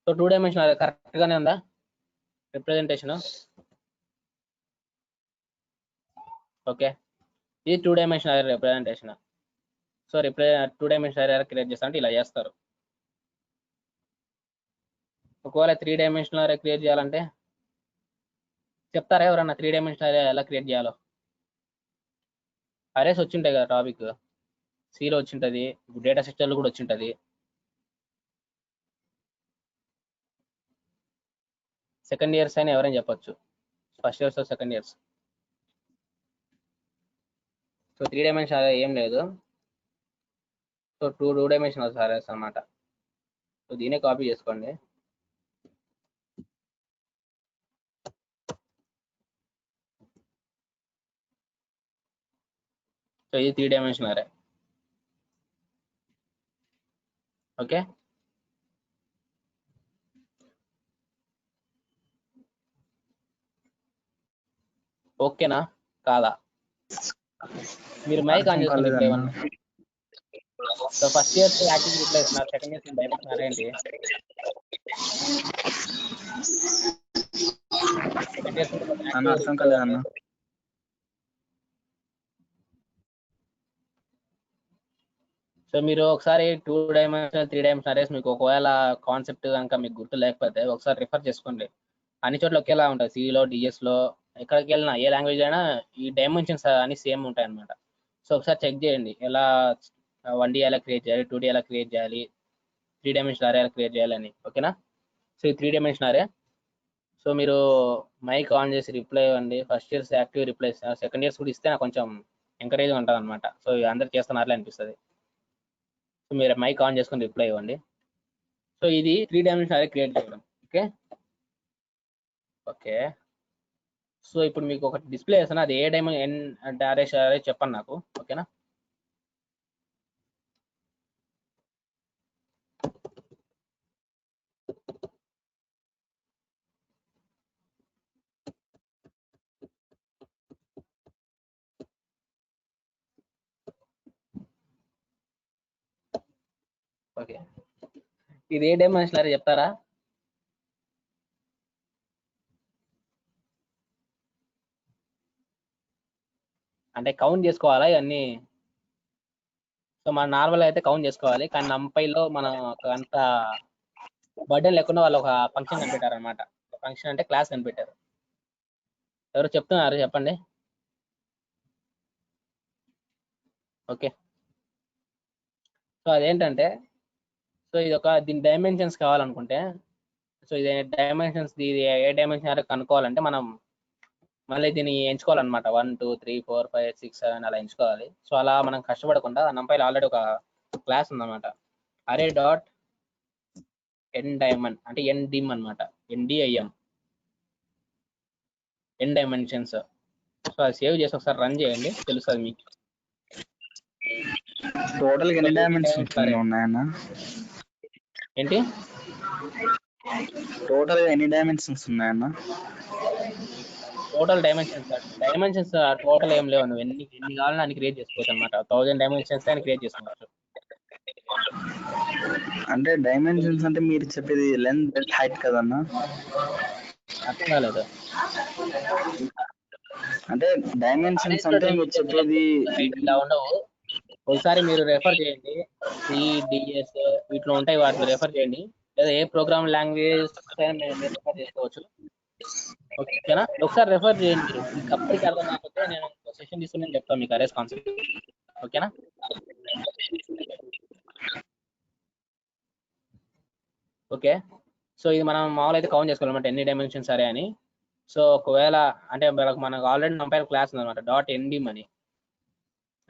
సో 2 డైమెన్షన్ అరే కరెక్ట్ గానే ఉందా రిప్రజెంటేషన్? ఓకే, ఇది 2 డైమెన్షన్ అరే రిప్రజెంటేషన్. సో 2 డైమెన్షన్ అరే క్రియేట్ చేస్తా అంటే ఇలా చేస్తారు. ఒకవేళ 3 డైమెన్షనల్ అరే క్రియేట్ చేయాలంటే చెప్తారా ఎవరన్నా? 3 డైమెన్షనల్ అరే ఎలా క్రియేట్ చేయాలో? అరేస్ వచ్చింటాయి కదా, టాపిక్ సిలో వచ్చింటది, డేటా స్ట్రక్చర్లు కూడా వచ్చింటది. సెకండ్ ఇయర్స్ అయినా ఎవరైనా చెప్పొచ్చు, first years second years. So 3 dimension అరే ఏం లేదు. సో 2 డైమెన్షనల్ అరేస్ అన్నమాట. సో దీనే కాపీ చేసుకోండి. సో ఇది 3 డైమెన్షన్ అరే. ఓకే, ఓకేనా కాదా? మీరు మైక్ ఆన్ చేసుకుని రిప్లై ఇవ్వండి. So first year active reply ఇస్తున్నారు, సెకండ్ ఇయర్ డైమెన్షన్ అరే ఏంటి? అన్న అర్థం కాలేదన్న. సో మీరు ఒకసారి 2 డైమెన్షనల్ 3 డైమెన్షన్ అరేస్ మీకు ఒకవేళ కాన్సెప్ట్ కనుక మీకు గుర్తు లేకపోతే ఒకసారి రిఫర్ చేసుకోండి. అన్ని చోట్ల ఒకేలా ఉంటుంది, సిలో డిఎస్లో ఎక్కడికి వెళ్ళినా ఏ లాంగ్వేజ్ అయినా ఈ డైమెన్షన్స్ అన్ని సేమ్ ఉంటాయి అనమాట. సో ఒకసారి చెక్ చేయండి ఎలా 1D ఎలా క్రియేట్ చేయాలి, 2D ఎలా క్రియేట్ చేయాలి, 3 డైమెన్షన్ అరే ఎలా క్రియేట్ చేయాలని. ఓకేనా? సో ఈ 3 డైమెన్షన్ అరే. సో మీరు మైక్ ఆన్ చేసి రిప్లై ఇవ్వండి. First years active reply, second years కూడా ఇస్తే నాకు కొంచెం ఎంకరేజ్గా ఉంటుంది అనమాట. సో అందరు చేస్తున్నారులే అనిపిస్తుంది. సో మీరు మైక్ ఆన్ చేసుకొని రిప్లై ఇవ్వండి. సో ఇది 3 డైమెన్షన్ అరే క్రియేట్ చేయడం. Okay okay. సో ఇప్పుడు మీకు ఒక డిస్ప్లే చేస్తాను, అది ఏ డైమెన్షన్ అంటే అరే చెప్పండి నాకు. ఓకేనా? ఓకే, ఇది ఏ డైమెన్షన్ అరే చెప్తారా? అంటే కౌంట్ చేసుకోవాలా ఇవన్నీ? సో మన నార్మల్ అయితే కౌంట్ చేసుకోవాలి, కానీ నంపైలో మనం అంత బర్డెన్ లేకుండా వాళ్ళు ఒక ఫంక్షన్ కనిపెట్టారు అనమాట. ఫంక్షన్ అంటే క్లాస్ కనిపెట్టారు. ఎవరు చెప్తున్నారు చెప్పండి. ఓకే, సో అదేంటంటే, సో ఇది దీని డైమెన్షన్స్ కావాలనుకుంటే, సో ఇది డైమెన్షన్స్ ఇది ఏ డైమెన్షన్ కనుక్కోవాలంటే మనం మళ్ళీ దీన్ని ఎంచుకోవాలన్నమాట 1 2 3 4 5 6 7 అలా ఎంచుకోవాలి. సో అలా మనం కష్టపడకుండా NumPyలో ఆల్రెడీ ఒక క్లాస్ ఉందన్నమాట, అరే డాట్ ఎన్ డైమన్ అంటే ఎన్ డిమ్ అనమాట, NDIM ఎన్ డైమెన్షన్స్. సో అది సేవ్ చేసి ఒకసారి రన్ చేయండి, తెలుస్తుంది మీకు. టోటల్ ఎన్ని డైమెన్షన్స్ ఉన్నాయన్న? ఏంటి టోటల్ ఎన్ని డైమెన్షన్స్ ఉన్నాయన్న? టోటల్ డైమెన్షన్స్ టోటల్ ఏం లేవు, నువ్వు ఎన్ని కావాలని అని క్రియేట్ చేసుకోవచ్చు అనమాట. 1000 డైమెన్షన్స్ అని క్రియేట్ చేసుకోవచ్చు. అంటే డైమెన్షన్స్ అంటే మీరు చెప్పేది లెంత్ బ్రెడ్త్ హైట్ కదన్నా? అర్థం కాలేదు. అంటే డైమెన్షన్స్ అంటే మీరు చెప్పేది ఇలా ఉండవు, ఒకసారి మీరు రెఫర్ చేయండి, CDS వీటిలో ఉంటాయి, వాటిలో రెఫర్ చేయండి, లేదా ఏ ప్రోగ్రామ్ లాంగ్వేజ్ మీరు రెఫర్ చేసుకోవచ్చు. ఓకేనా, ఒకసారి రెఫర్ చేయండి. మీకు అప్పటికి అర్థం కాకపోతే నేను సెషన్ తీసుకుని చెప్తాను మీకు అరేస్ కాన్సెప్ట్. ఓకేనా, ఓకే. సో ఇది మనం మామూలు అయితే కౌంట్ చేసుకోవాలన్నమాట ఎన్ని డైమెన్షన్స్ అరే అని. సో ఒకవేళ అంటే మనకు ఆల్రెడీ NumPy క్లాస్ ఉందన్నమాట, డాట్ NDIM అని,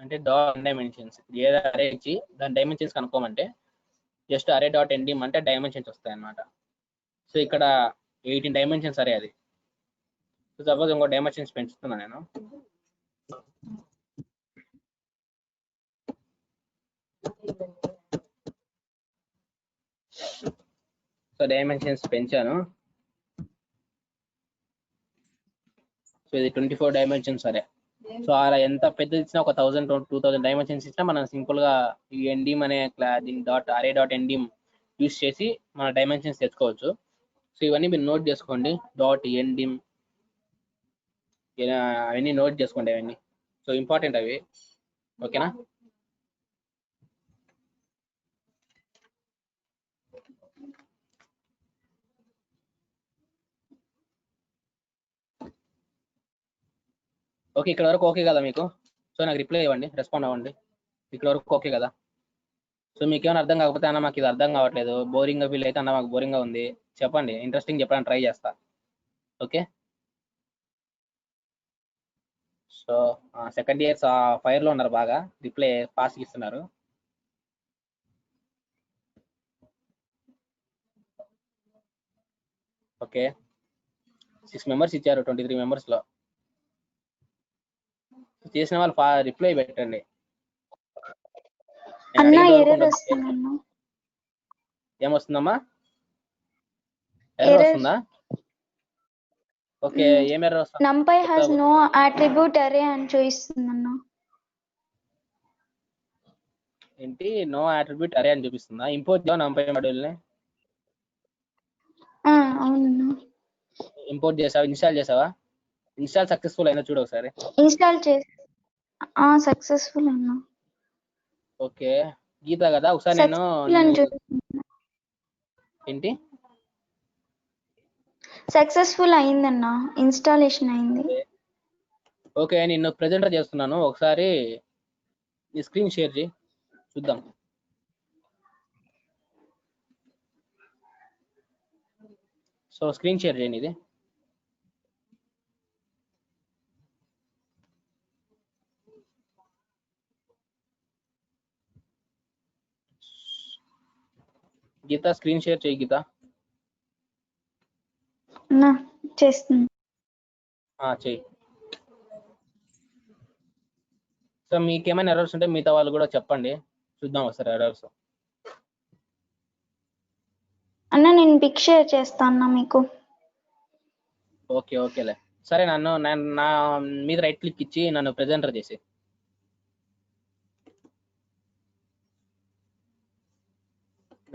అంటే డాట్ డైమెన్షన్స్. ఏదో అరే ఇచ్చి దాని డైమెన్షన్స్ కనుక్కోమంటే జస్ట్ అరే డాట్ NDIM అంటే డైమెన్షన్స్ వస్తాయి అన్నమాట. సో ఇక్కడ 18 డైమెన్షన్స్ అరే అది. సో సపోజ్ ఇంకో డైమెన్షన్స్ పెంచుతున్నా నేను, సో డైమెన్షన్స్ పెంచాను. సో ఇది 24 డైమెన్షన్స్ అరే. సో అలా ఎంత పెద్దది ఇచ్చినా, ఒక 1000 2000 డైమెన్షన్స్ ఇచ్చినా మనం సింపుల్ గా ఈ NDIM అనే దీని డాట్ అరే డాట్ NDIM యూస్ చేసి మన డైమెన్షన్స్ తెచ్చుకోవచ్చు. సో ఇవన్నీ మీరు నోట్ చేసుకోండి, డాట్ NDIM అవన్నీ నోట్ చేసుకోండి అవన్నీ. సో ఇంపార్టెంట్ అవి, ఓకేనా. ఓకే, ఇక్కడ వరకు ఓకే కదా మీకు? సో నాకు రిప్లై ఇవ్వండి, రెస్పాండ్ అవ్వండి. ఇక్కడ వరకు ఓకే కదా? సో మీకు ఏమైనా అర్థం కాకపోతే అన్న మాకు ఇది అర్థం కావట్లేదు, బోరింగ్గా ఫీల్ అయితే అన్న మాకు బోరింగ్గా ఉంది చెప్పండి, ఇంట్రెస్టింగ్ చెప్పడానికి ట్రై చేస్తా. ఓకే, సో సెకండ్ ఇయర్స్ ఫైర్లో ఉన్నారు, బాగా రిప్లై ఫాస్ట్గా ఇస్తున్నారు. ఓకే, 6 మెంబర్స్ ఇచ్చారు 23 మెంబర్స్లో. చేసిన వాళ్ళు రిప్లై పెట్టండి. ఏమొస్తుందమ్మా? ఎర్రర్ వస్తుందా? ఓకే, ఏం ఎర్రర్ వస్తుంది? NumPy has no attribute array అని చూపిస్తుందన్న. ఏంటి నో అట్రిబ్యూట్ అరే అని చూపిస్తుందా? ఇంపోర్ట్ చేయాలి NumPy మాడ్యూల్ ని. అవునన్నా. ఇంపోర్ట్ చేసావా, ఇన్స్టాల్ చేసావా? ఇన్స్టాల్ సక్సెస్ఫుల్ అయినా చూడు ఒకసారి. ఇన్స్టాల్ చేసి సక్సెస్ఫుల్ అన్నా. ఓకే, గీత కదా, ఒకసారి నేను ఏంటి సక్సెస్ఫుల్ అయిందన్నా, ఇన్స్టాలేషన్ అయింది. ఓకే, నేను ప్రెజెంటర్ చేస్తున్నాను, ఒకసారి నీ స్క్రీన్ షేర్ చేయి చూద్దాం. సో స్క్రీన్ షేర్ చేయండి ఇది. గీత స్క్రీన్ షేర్ చేయి గీత. చేస్తుంది చెయ్యి. సో మీకేమైనా ఎర్రర్స్ ఉంటే మిగతా వాళ్ళు కూడా చెప్పండి, చూద్దాం ఒకసారి ఎర్రర్స్. అన్న నేను పిక్ షేర్ చేస్తాను మీకు. ఓకే ఓకేలే, సరే. నా మీద రైట్ క్లిక్ ఇచ్చి నన్ను ప్రెజెంటర్ చేసి.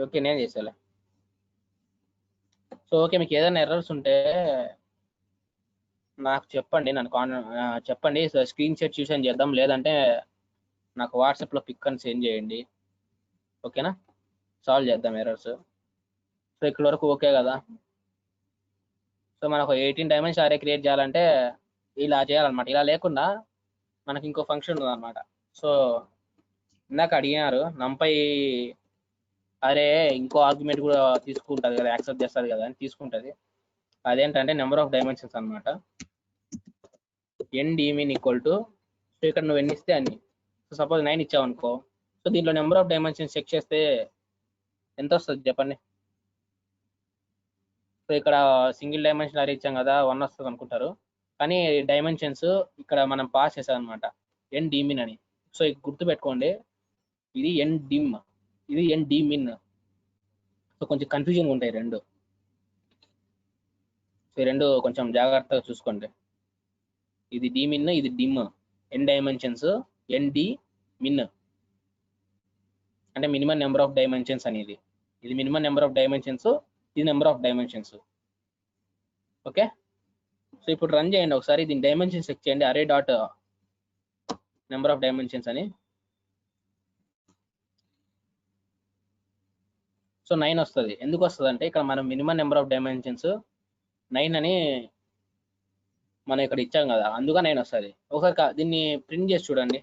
ఓకే, నేను చేసేలే. సో ఓకే, మీకు ఏదైనా ఎర్రర్స్ ఉంటే నాకు చెప్పండి, చెప్పండి. స్క్రీన్ షాట్ చూసాను చేద్దాం, లేదంటే నాకు వాట్సాప్లో పిక్ అని సెండ్ చేయండి, ఓకేనా. సాల్వ్ చేద్దాం ఎర్రర్స్. సో ఇక్కడ వరకు ఓకే కదా? సో మనకు 18 డైమెన్షన్ అరే క్రియేట్ చేయాలంటే ఇలా చేయాలన్నమాట. ఇలా లేకుండా మనకి ఇంకో ఫంక్షన్ ఉందన్నమాట. సో ఇందాక అడిగినారు, NumPy అరే ఇంకో ఆర్గ్యుమెంట్ కూడా తీసుకుంటుంది కదా, యాక్సెప్ట్ చేస్తుంది కదా అని తీసుకుంటుంది. అదేంటంటే నెంబర్ ఆఫ్ డైమెన్షన్స్ అన్నమాట. ఎన్ డిమిన్ ఈక్వల్ టు, సో ఇక్కడ నువ్వు ఎన్ని ఇస్తే అన్ని. సో సపోజ్ 9 ఇచ్చావు అనుకో, సో దీంట్లో నెంబర్ ఆఫ్ డైమెన్షన్స్ చెక్ చేస్తే ఎంత వస్తుంది చెప్పండి. సో ఇక్కడ సింగిల్ డైమెన్షన్ అరే ఇచ్చాం కదా, 1 వస్తుంది అనుకుంటారు, కానీ డైమెన్షన్స్ ఇక్కడ మనం పాస్ చేసాం అనమాట ఎన్ డిమిన్ అని. సో ఇది గుర్తుపెట్టుకోండి, ఇది ఎన్ డిమ్, ఇది ఎన్ డిమిన్. సో కొంచెం కన్ఫ్యూజన్ ఉంటాయి రెండు. సో ఈ రెండు కొంచెం జాగ్రత్తగా చూసుకోండి. ఇది డిమిన్, ఇది డిమ్. ఎన్ డైమెన్షన్స్, ఎన్ డి మిన్ అంటే మినిమం నెంబర్ ఆఫ్ డైమెన్షన్స్ అనేది. ఇది మినిమం నెంబర్ ఆఫ్ డైమెన్షన్స్, ఇది number of dimensions. Okay, so ఇప్పుడు రన్ చేయండి ఒకసారి, దీని డైమెన్షన్స్ చెక్ చేయండి, అరే డాట్ నెంబర్ ఆఫ్ డైమెన్షన్స్ అని. సో 9 వస్తుంది. ఎందుకు వస్తుంది అంటే ఇక్కడ మనం మినిమం నెంబర్ ఆఫ్ డైమెన్షన్స్ 9 అని మనం ఇక్కడ ఇచ్చాం కదా, అందుగా 9 వస్తుంది. ఒకసారి దీన్ని ప్రింట్ చేసి చూడండి.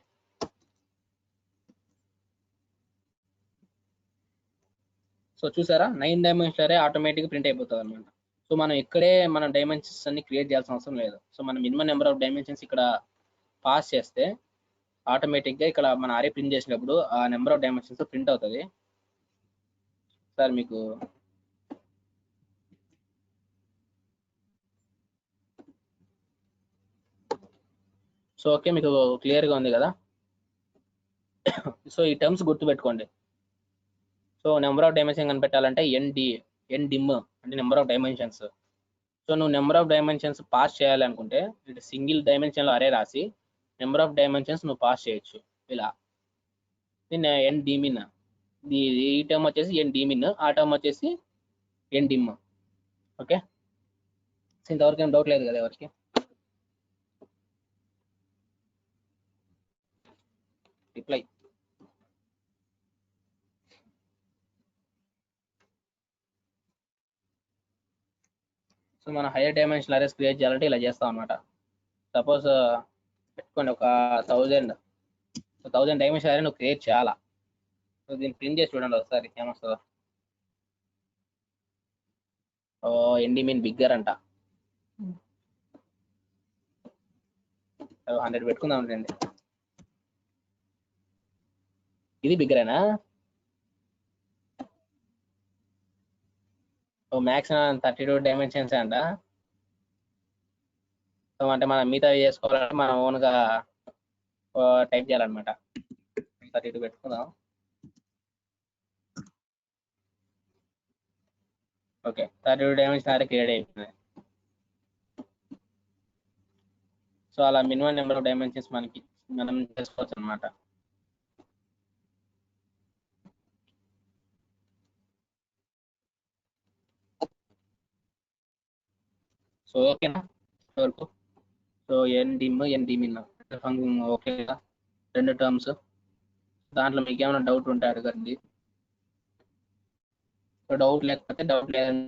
సో చూసారా, 9 డైమెన్షన్ అరే ఆటోమేటిక్గా ప్రింట్ అయిపోతుంది అనమాట. సో మనం ఇక్కడే మన డైమెన్షన్స్ అన్ని క్రియేట్ చేయాల్సిన అవసరం లేదు. సో మనం మినిమం నెంబర్ ఆఫ్ డైమెన్షన్స్ ఇక్కడ పాస్ చేస్తే ఆటోమేటిక్గా ఇక్కడ మన అరే ప్రింట్ చేసినప్పుడు ఆ నెంబర్ ఆఫ్ డైమెన్షన్స్ ప్రింట్ అవుతుంది. సార్ మీకు సో ఓకే, మీకు క్లియర్గా ఉంది కదా. సో ఈ టర్మ్స్ గుర్తుపెట్టుకోండి. సో నెంబర్ ఆఫ్ డైమెన్షన్ కనిపెట్టాలంటే ఎన్ డిమ్ అంటే నెంబర్ ఆఫ్ డైమెన్షన్స్. సో నువ్వు నెంబర్ ఆఫ్ డైమెన్షన్స్ పాస్ చేయాలి అనుకుంటే ఇటు సింగిల్ డైమెన్షన్లో అరే రాసి నెంబర్ ఆఫ్ డైమెన్షన్స్ నువ్వు పాస్ చేయొచ్చు ఇలా. దీన్ని ఎన్ డిమిన్, ఈ టర్మ్ వచ్చేసి ఎన్ డిమిన్, ఆ టర్మ్ వచ్చేసి ఎన్ డిమ్. ఓకే, సో ఇంతవరకు ఏం డౌట్ లేదు కదా ఎవరికి? రిప్లై. సో మన హైయర్ డైమెన్షన్ అరేస్ క్రియేట్ చేయాలంటే ఇలా చేస్తాం అనమాట. సపోజ్ పెట్టుకోండి ఒక 1000 డైమెన్షన్ అరే నువ్వు క్రియేట్ చేయాలా. సో దీన్ని ప్రింట్ చేసి చూడండి ఒకసారి ఏమొస్తుందో. ఎన్డి మీన్ బిగ్గర్ అంట, 100 పెట్టుకుందాం రండి. ఇది బిగ్గరేనా? మ్యాక్స్ 32 డైమెన్షన్స్ అంట. సో అంటే మనం మిగతా చేసుకోవాలంటే మనం ఓన్గా టైప్ చేయాలన్నమాట. 32 పెట్టుకుందాం. ఓకే, 32 డైమెన్షన్ అరే క్రియేట్ అయిపోయింది. సో అలా మినిమం నెంబర్ ఆఫ్ డైమెన్షన్స్ మనం చేసుకోవచ్చు అనమాట. సో ఓకేనా వరకు? సో ఎన్ డిమిన్ ఓకే, రెండు టర్మ్స్. దాంట్లో మీకు ఏమైనా డౌట్ ఉంటే అడగండి. సో డౌట్ లేకపోతే డౌట్ లేదని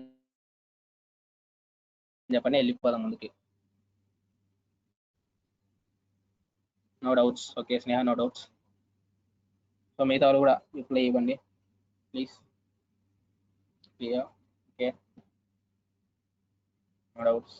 చెప్పండి, వెళ్ళిపోదాం ముందుకి. No doubts? Okay Sneha, no doubts. So మిగతా వాళ్ళు కూడా రిప్లై ఇవ్వండి please. Okay, no doubts.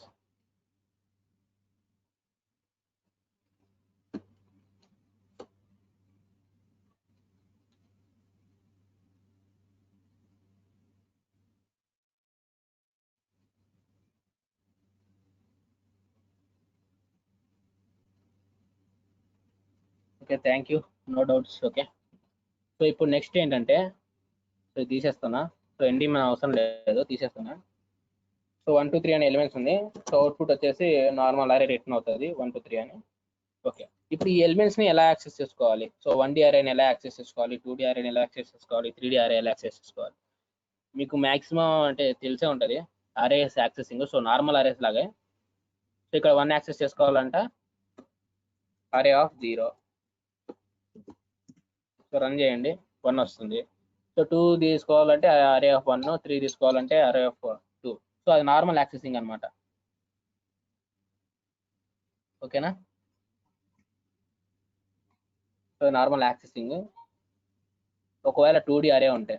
Okay, thank you, no doubts. Okay, so ఇప్పుడు నెక్స్ట్ ఏంటంటే, సో తీసేస్తున్నా. సో ఎన్డి మన అవసరం లేదు, తీసేస్తున్నా. సో 1 2 3 అనే ఎలిమెంట్స్ ఉంది. సో అవుట్పుట్ వచ్చేసి నార్మల్ అరే రిటర్న్ అవుతుంది 1 2 3 అని. ఓకే, ఇప్పుడు ఈ ఎలిమెంట్స్ని ఎలా యాక్సెస్ చేసుకోవాలి? సో 1D అరేని ఎలా యాక్సెస్ చేసుకోవాలి, 2D అరేని ఎలా యాక్సెస్ చేసుకోవాలి, 3D అరే ఎలా యాక్సెస్ చేసుకోవాలి? మీకు మ్యాక్సిమం అంటే తెలిసే ఉంటుంది arrays accessing. So normal arrays లాగే. సో ఇక్కడ 1 యాక్సెస్ చేసుకోవాలంట అరే ఆఫ్ 0. సో రన్ చేయండి, 1 వస్తుంది. సో 2 తీసుకోవాలంటే అరే ఆఫ్ 1, 3 తీసుకోవాలంటే అరే ఆఫ్ 2. సో అది నార్మల్ యాక్సెసింగ్ అనమాట. ఓకేనా? So normal accessing. ఒకవేళ 2D అరే ఉంటే,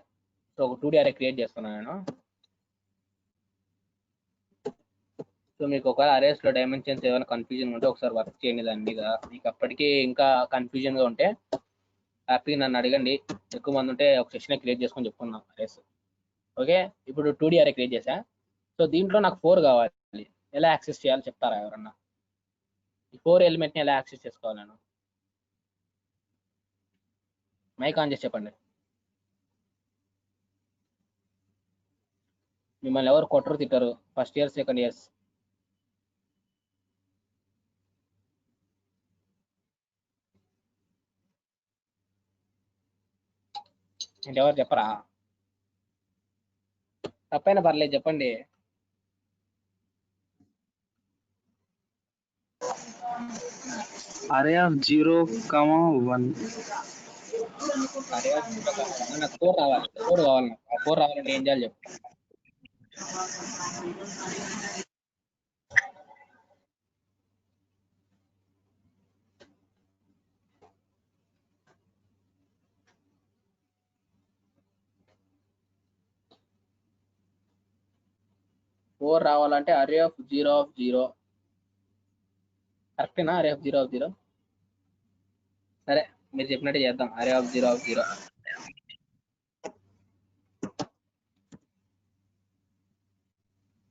సో ఒక 2D అరే క్రియేట్ చేస్తున్నాను నేను. సో సో మీకు ఒకవేళ అరేస్ లో డైమెన్షన్స్ ఏమైనా కన్ఫ్యూజన్ ఉంటే ఒకసారి వర్క్ చేయండి దాని మీద. మీకు అప్పటికీ ఇంకా కన్ఫ్యూజన్ గా ఉంటే హ్యాపీ నన్ను అడగండి. ఎక్కువ మంది ఉంటే ఒక సెషన్ క్రియేట్ చేసుకొని చెప్పుకుందాం అరేస్. ఓకే, ఇప్పుడు 2D అరే క్రియేట్ చేశా. సో దీంట్లో నాకు 4 కావాలి. ఎలా యాక్సెస్ చేయాలో చెప్తారా ఎవరన్నా? ఈ 4 ఎలిమెంట్ ని ఎలా యాక్సెస్ చేసుకోవాలి నేను? మైక్ ఆన్ చేసి చెప్పండి. మిమ్మల్ని ఎవరు కొట్టరు తిట్టారు? First year, second years. అంటే ఎవరు చెప్పరా? తప్పైనా పర్లేదు చెప్పండి. array of 0, 1. అరే నాకు 4 రావాలి. 4 కావాలి నాకు. ఆ 4 రావాలంటే ఏం చేయాలి చెప్పు. ఫోర్ రావాలంటే అరే ఆఫ్ 0 కరెక్టేనా? అరే ఆఫ్ 0 సరే, మీరు చెప్పినట్టే చేద్దాం. అరే ఆఫ్ 0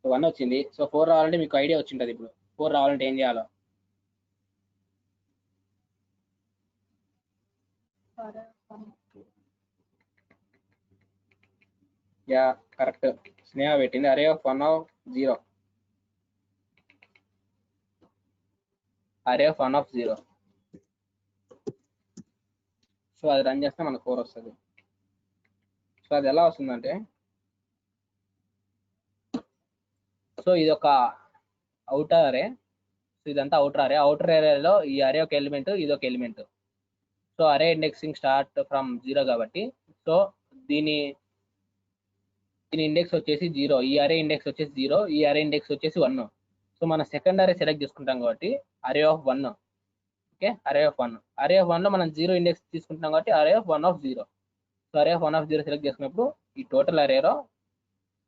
1 వచ్చింది. సో 4 రావాలంటే మీకు ఐడియా వచ్చింటది. ఇప్పుడు 4 రావాలంటే ఏం చేయాలో? యా కరెక్ట్, స్నేహ పెట్టింది. అరే ఆఫ్ 1 ఆఫ్ 0. అరే ఆఫ్ 1 ఆఫ్ 0. సో అది రన్ చేస్తే మనకు 4 వస్తుంది. సో అది ఎలా వస్తుందంటే, సో ఇది ఒక అవుటర్ అరే. సో ఇదంతా అవుటర్ అరే. అవుటర్ అరేలో ఈ అరే ఒక ఎలిమెంట్, ఇది ఒక ఎలిమెంట్. సో అరే ఇండెక్సింగ్ స్టార్ట్ ఫ్రమ్ 0 కాబట్టి, సో దీని ఇండెక్స్ వచ్చేసి 0, ఈ అరే ఇండెక్స్ వచ్చేసి 0, ఈ అరే ఇండెక్స్ వచ్చేసి 1. సో మన సెకండ్ అరే సెలెక్ట్ చేసుకుంటాం కాబట్టి అరే ఆఫ్ 1. Okay, array of 1. అరే ఆఫ్ 1 లో మనం 0 ఇండెక్స్ తీసుకుంటున్నాం కాబట్టి అరే ఆఫ్ 1 ఆఫ్ 0. సో అరే ఆఫ్ 1 ఆఫ్ 0 సెలెక్ట్ చేసుకున్నప్పుడు ఈ టోటల్ అరేలో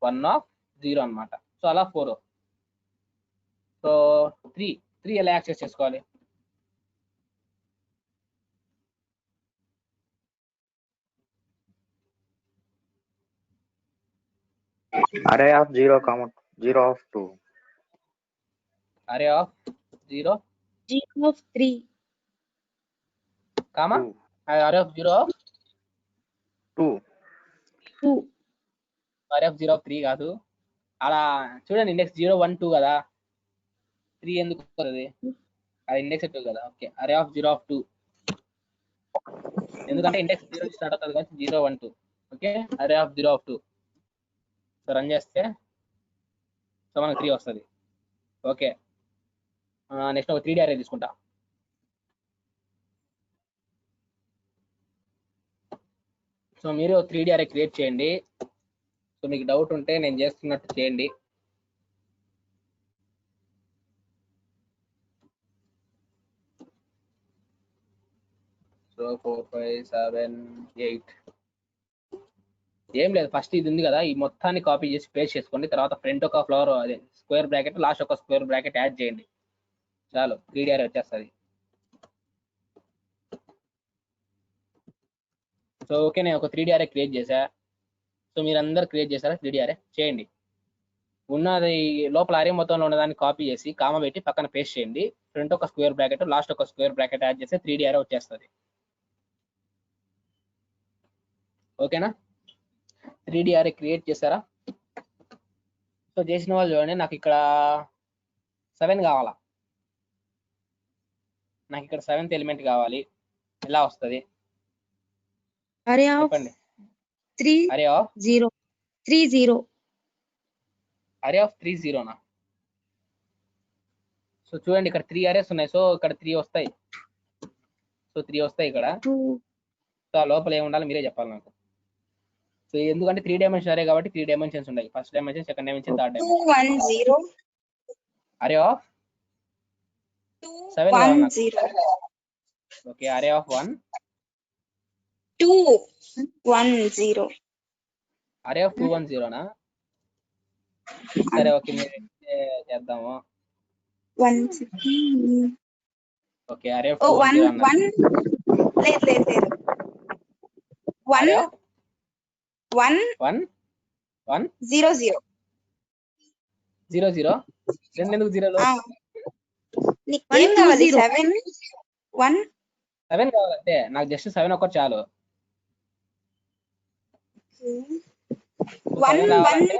1 ఆఫ్ 0 అనమాట. సో అలా 4. సో 3 ఎలా యాక్సెస్ చేసుకోవాలి? array of 0, 0 of 2. అరే ఆఫ్ 0 of 3. కామా 2. అరే ఆఫ్ 0 ఆఫ్ 2. అరే ఆఫ్ 0 ఆఫ్ 3 కాదు. అలా చూడండి, ఇండెక్స్ 0 1 2 కదా, 3 ఎందుకు వస్తుంది? అది ఇండెక్స్ 2 కదా. ఓకే, అరే ఆఫ్ 0 ఆఫ్ 2, ఎందుకంటే ఇండెక్స్ 0 స్టార్ట్ అవుతుంది కాబట్టి 0 1 2. Okay, array of 0 of 2. So run చేస్తే సో మనకు 3 వస్తుంది. ఓకే, నెక్స్ట్ ఒక 3D అరే తీసుకుంటా. సో మీరు 3D అరే క్రియేట్ చేయండి. సో మీకు డౌట్ ఉంటే నేను చేస్తున్నట్టు చేయండి. సో 4 5 7 8 ఏం లేదు. ఫస్ట్ ఇది ఉంది కదా, ఈ మొత్తాన్ని కాపీ చేసి పేస్ట్ చేసుకోండి. తర్వాత ఫ్రంట్ ఒక ఫ్లవర్, అదే స్క్వేర్ బ్రాకెట్, లాస్ట్ ఒక స్క్వేర్ బ్రాకెట్ యాడ్ చేయండి. చాలు, 3D అరే వచ్చేస్తుంది. సో ఓకే, నేను ఒక 3D అరే క్రియేట్ చేశా. సో మీరు అందరు క్రియేట్ చేశారా? 3D అరే చేయండి. ఉన్నది లోపల అరే మొత్తంలో ఉన్నదాన్ని కాపీ చేసి కామా పెట్టి పక్కన పేస్ట్ చేయండి. ఫ్రంట్ ఒక స్క్వేర్ బ్రాకెట్, లాస్ట్ ఒక స్క్వేర్ బ్రాకెట్ యాడ్ చేస్తే 3D అరే వచ్చేస్తుంది. ఓకేనా? 3D అరే క్రియేట్ చేశారా? సో చేసిన వాళ్ళు చూడండి, నాకు ఇక్కడ 7 కావాలా. నాకు ఇక్కడ 7th ఎలిమెంట్ కావాలి. ఎలా వస్తుంది Array of చెప్పండి. 3 అరే ఆఫ్ 0 3 0. అరే ఆఫ్ 3 0నా? సో చూడండి, ఇక్కడ 3 అరేస్ ఉన్నాయి. సో ఇక్కడ 3 వస్తాయి. సో 3 వస్తాయి ఇక్కడ. 2 సో ఆ లోపల ఏమి ఉండాలి మీరే చెప్పాలి నాకు. సో ఎందుకంటే 3 డైమెన్షన్ అరే కాబట్టి 3 డైమెన్షన్స్ ఉన్నాయి. First dimension, second dimension, third 2 dimension. 1 0 అరే ఆఫ్ 2 7 1 కావాలి నాకు. 0 ఓకే, అరే ఆఫ్ 1 2 1 0 అరే ఆఫ్ 2 1 0నా? సరే ఓకే, మీరు చేద్దాము. 1 second. ఓకే అరే ఆఫ్ ఓ 2 1 0 అన్నారు. 1 లేదు 1 అరే ఆఫ్ 1 1 1 0 0. 0 0 రెండు ఎందుకు జీరోలు? నీకు 1 ఏం 2 కావాలి? 0. 7 1 7 కావాలంటే నాకు జస్ట్ 7 ఒక్కటి చాలు. 1 7 కావాలంటే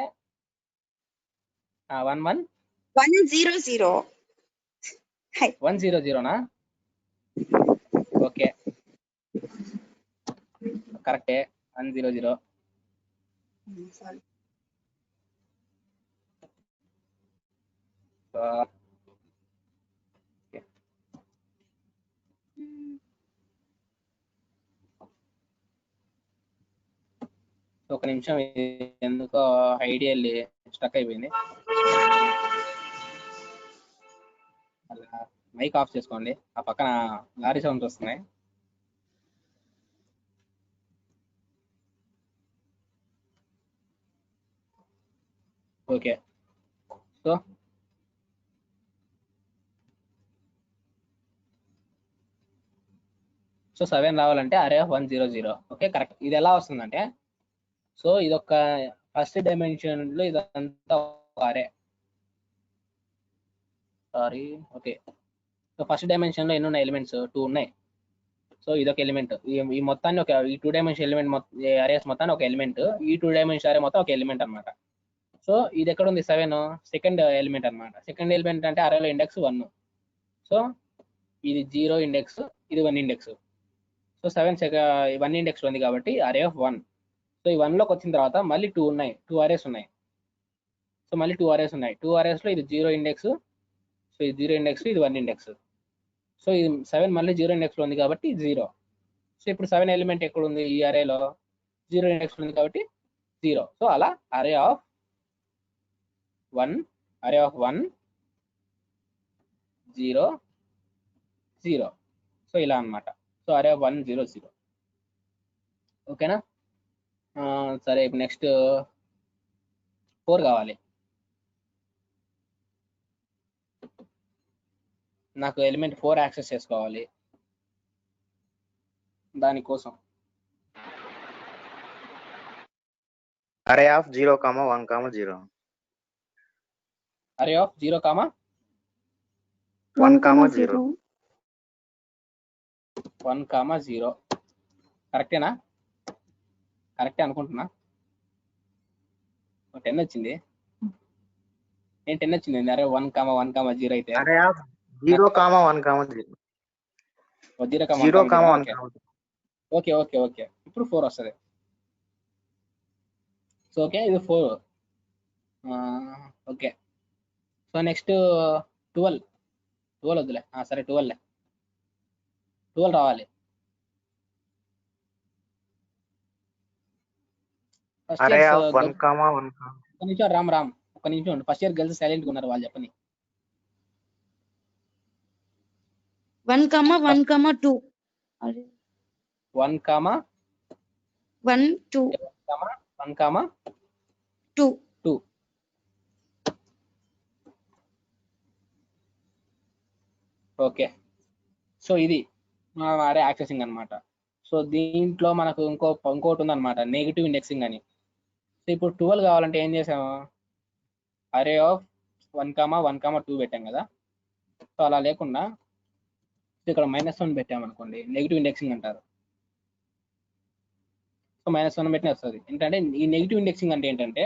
1 1 1 0 0. 1 0 0 నా? ఓకే కరెక్టే 1 0 0. సారీ. ఒక నిమిషం ఎందుకో ఐడియా స్టక్ అయిపోయింది. అలా మైక్ ఆఫ్ చేసుకోండి. ఆ పక్కన లారీ సౌండ్స్ వస్తున్నాయి. ఓకే సో 7 రావాలంటే అరే ఆఫ్ 1 0 0. Okay correct. ఇది ఎలా వస్తుందంటే సో ఇదొక ఫస్ట్ డైమెన్షన్ లో ఇదంతా అరే sorry okay. So first dimension లో ఎన్ని ఉన్నాయి ఎలిమెంట్స్? 2 ఉన్నాయి. సో ఇదొక ఎలిమెంట్. ఈ మొత్తాన్ని ఒక ఈ 2 డైమెన్షన్ ఎలిమెంట్ అరేస్ మొత్తాన్ని ఒక ఎలిమెంట్, ఈ 2 డైమెన్షన్ అరే మొత్తం ఒక ఎలిమెంట్ అనమాట. సో ఇది ఎక్కడ ఉంది? 7 సెకండ్ ఎలిమెంట్ అనమాట. సెకండ్ ఎలిమెంట్ అంటే అరేలో ఇండెక్స్ 1. సో ఇది 0 ఇండెక్స్, ఇది 1 ఇండెక్స్. సో 7 1 ఇండెక్స్ ఉంది కాబట్టి అరే ఆఫ్ 1. సో ఈ 1 లోకి వచ్చిన తర్వాత మళ్ళీ 2 ఉన్నాయి, 2 అరేస్ ఉన్నాయి. సో మళ్ళీ 2 అరేస్ ఉన్నాయి. 2 అరేస్ లో ఇది 0 ఇండెక్స్, సో ఇది 0 ఇండెక్స్, ఇది 1 ఇండెక్స్. సో ఇది 7 మళ్ళీ 0 ఇండెక్స్ లో ఉంది కాబట్టి 0. సో ఇప్పుడు 7 ఎలిమెంట్ ఎక్కడ ఉంది? ఈ అరేలో 0 ఇండెక్స్ ఉంది కాబట్టి 0. సో అలా అరే ఆఫ్ 1 0 0. సో ఇలా అన్నమాట. సో అరే ఆఫ్ 1 0 0. ఓకేనా? సరే ఇప్పుడు నెక్స్ట్ 4 కావాలి. నాకు ఎలిమెంట్ 4 యాక్సెస్ చేసుకోవాలి. దానికోసం array of 0, 1, 0. అరే ఆఫ్ 0, 1, 0. 1, 0. కరెక్టేనా? కరెక్టే అనుకుంటున్నా. 10 వచ్చింది. నేను 10 వచ్చింది. అరే 1, 1, 0 అయితే array of 0, 1, 0. 0, 1, 0. Okay okay okay. ఇప్పుడు 4 వస్తుంది. సో ఓకే ఇది 4. ఓకే. సో నెక్స్ట్ 12 వద్దులే. సరే 12 రావాలి. array of 1, 1. ఒక నిమిషం రామ్ ఒక నిమిషం ఉండు. ఫస్ట్ ఇయర్ గర్ల్స్ సైలెంట్గా ఉన్నారు, వాళ్ళు చెప్పని. 1 1 2. 1, 1 2 1, 2. 2. ఓకే. సో ఇది అరే యాక్సెసింగ్ అనమాట. సో దీంట్లో మనకు ఇంకోటి ఉందన్నమాట, నెగిటివ్ ఇండెక్సింగ్ అని. సో ఇప్పుడు 12 కావాలంటే ఏం చేసాము? అరే ఆఫ్ 1, 1, 2 పెట్టాం కదా. సో అలా లేకుండా ఇక్కడ -1 పెట్టామనుకోండి, నెగిటివ్ ఇండెక్సింగ్ అంటారు. సో -1 పెట్టిన వస్తుంది. ఏంటంటే ఈ నెగిటివ్ ఇండెక్సింగ్ అంటే ఏంటంటే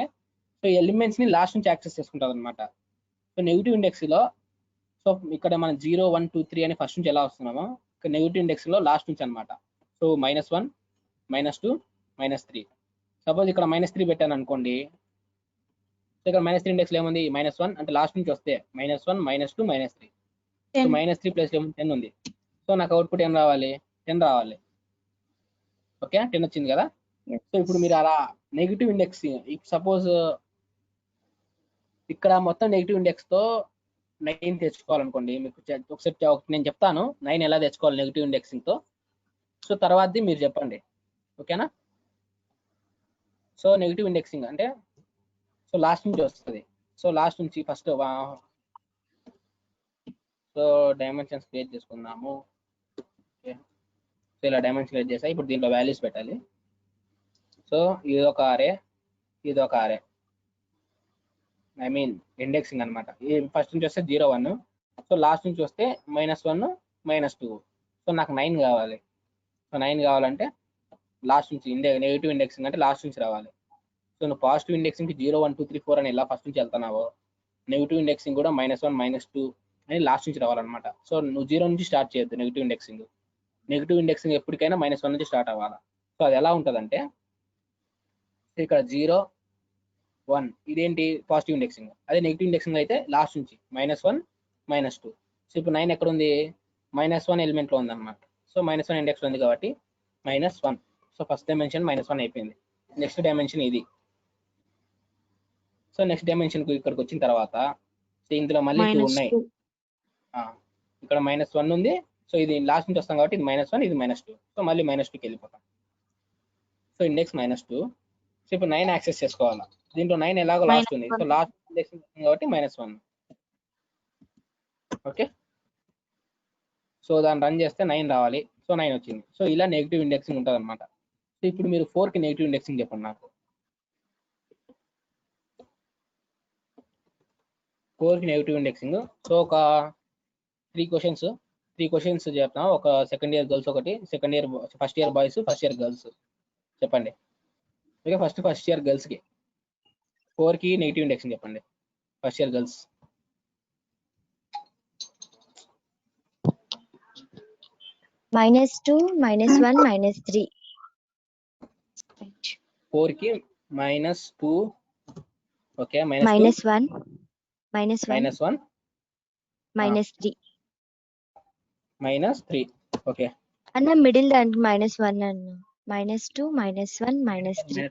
సో ఎలిమెంట్స్ ని లాస్ట్ నుంచి యాక్సెస్ చేసుకుంటుంది అనమాట. సో నెగిటివ్ ఇండెక్స్ లో సో ఇక్కడ మనం 0, 1, 2, 3 అని ఫస్ట్ నుంచి ఎలా వస్తున్నామో ఇక్కడ నెగిటివ్ ఇండెక్స్ లో లాస్ట్ నుంచి అనమాట. సో -1, -2, -3. సపోజ్ ఇక్కడ -3 పెట్టాను అనుకోండి. సో ఇక్కడ -3 ఇండెక్స్ లో ఏముంది? -1 అంటే లాస్ట్ నుంచి వస్తే -1, -2, -3. సో -3 ప్లస్ 10 ఉంది. సో నాకు అవుట్పుట్ ఏం రావాలి? 10 రావాలి. ఓకే 10 వచ్చింది కదా. సో ఇప్పుడు మీరు అలా నెగిటివ్ ఇండెక్స్ సపోజ్ ఇక్కడ మొత్తం నెగిటివ్ ఇండెక్స్ తో 9 తెచ్చుకోవాలనుకోండి. మీకు ఒకసారి నేను చెప్తాను 9 ఎలా తెచ్చుకోవాలి నెగిటివ్ ఇండెక్సింగ్ తో. సో తర్వాతది మీరు చెప్పండి. ఓకేనా? సో నెగిటివ్ ఇండెక్సింగ్ అంటే సో లాస్ట్ నుంచి వస్తుంది. సో లాస్ట్ నుంచి ఫస్ట్ సో డైమెన్షన్స్ క్రియేట్ చేసుకుందాము. ఓకే, సో ఇలా డైమెన్షన్ క్రియేట్ చేసా. ఇప్పుడు దీంట్లో వాల్యూస్ పెట్టాలి. సో ఇది ఒక అరే, ఇది ఒక అరే, ఐ మీన్ ఇండెక్సింగ్ అనమాట. ఫస్ట్ నుంచి వస్తే 0 1, సో లాస్ట్ నుంచి వస్తే -1 -2. సో నాకు 9 కావాలి. సో 9 కావాలంటే లాస్ట్ నుంచి నెగిటివ్ ఇండెక్సింగ్ అంటే లాస్ట్ నుంచి రావాలి. సో నువ్వు పాజిటివ్ ఇండెక్సింగ్కి 0 1 2 3 4 అని ఎలా ఫస్ట్ నుంచి వెళ్తున్నావో, నెగిటివ్ ఇండెక్సింగ్ కూడా -1 -2 అని లాస్ట్ నుంచి రావాలన్నమాట. సో నువ్వు 0 నుంచి స్టార్ట్ చేయొద్దు. నెగిటివ్ ఇండెక్సింగ్ ఎప్పటికైనా -1 నుంచి స్టార్ట్ అవ్వాలి. సో అది ఎలా ఉంటుందంటే ఇక్కడ 0 1 ఇదేంటి పాజిటివ్ ఇండెక్సింగ్, అదే నెగిటివ్ ఇండెక్సింగ్ అయితే లాస్ట్ నుంచి -1 -2. సో ఇప్పుడు 9 ఎక్కడ ఉంది, -1 ఎలిమెంట్లో ఉంది అనమాట. సో -1 ఇండెక్స్ ఉంది కాబట్టి -1. సో ఫస్ట్ డైమెన్షన్ -1 అయిపోయింది. నెక్స్ట్ డైమెన్షన్ ఇది. సో నెక్స్ట్ డైమెన్షన్ ఇక్కడికి వచ్చిన తర్వాత సో ఇందులో మళ్ళీ 2 ఉన్నాయి. ఇక్కడ -1 ఉంది. సో ఇది లాస్ట్ నుంచి వస్తాం కాబట్టి ఇది -1, ఇది -2. సో మళ్ళీ -2కి వెళ్ళిపోతాం. So index -2. సో ఇప్పుడు 9 యాక్సెస్ చేసుకోవాలా. దీంట్లో 9 ఎలాగో లాస్ట్ ఉంది. సో లాస్ట్ ఇండెక్స్ కాబట్టి -1. ఓకే, సో దాన్ని రన్ చేస్తే 9 రావాలి. సో 9 వచ్చింది. సో ఇలా నెగిటివ్ ఇండెక్సింగ్ ఉంటుంది అనమాట. సో ఇప్పుడు మీరు 4కి నెగిటివ్ ఇండెక్సింగ్ చెప్పండి నాకు. 4కి నెగిటివ్ ఇండెక్సింగ్. సో ఒక 3 క్వశ్చన్స్ చెప్తాం. ఒక సెకండ్ ఇయర్ గర్ల్స్, ఒకటి first year boys, first year girls చెప్పండి. ఓకే, ఫస్ట్ ఇయర్ గర్ల్స్కి 4కి నెగిటివ్ ఇండెక్సింగ్ చెప్పండి. First year girls. -2 -1 -3. 4కి -2. ఓకే, -1 -1 -3. ఓకే అన్న మిడిల్ దానికి -1 అన్న. -2 -1 -3.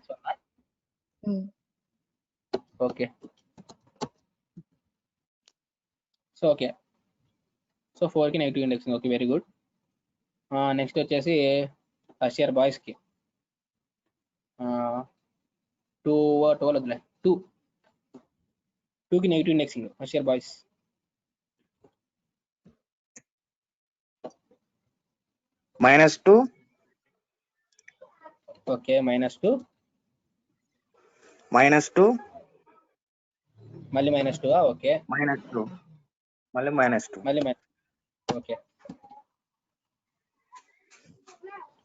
ఓకే, సో ఓకే, సో 4కి negative indexing. Okay, very good. Next వచ్చేసి ఫస్ట్ ఇయర్ బాయ్స్కి 2కి negative indexing first year boys. -2 okay, -2 -2 మళ్ళీ -2. ఓకే, -2 మళ్ళీ -2. మళ్ళీ okay.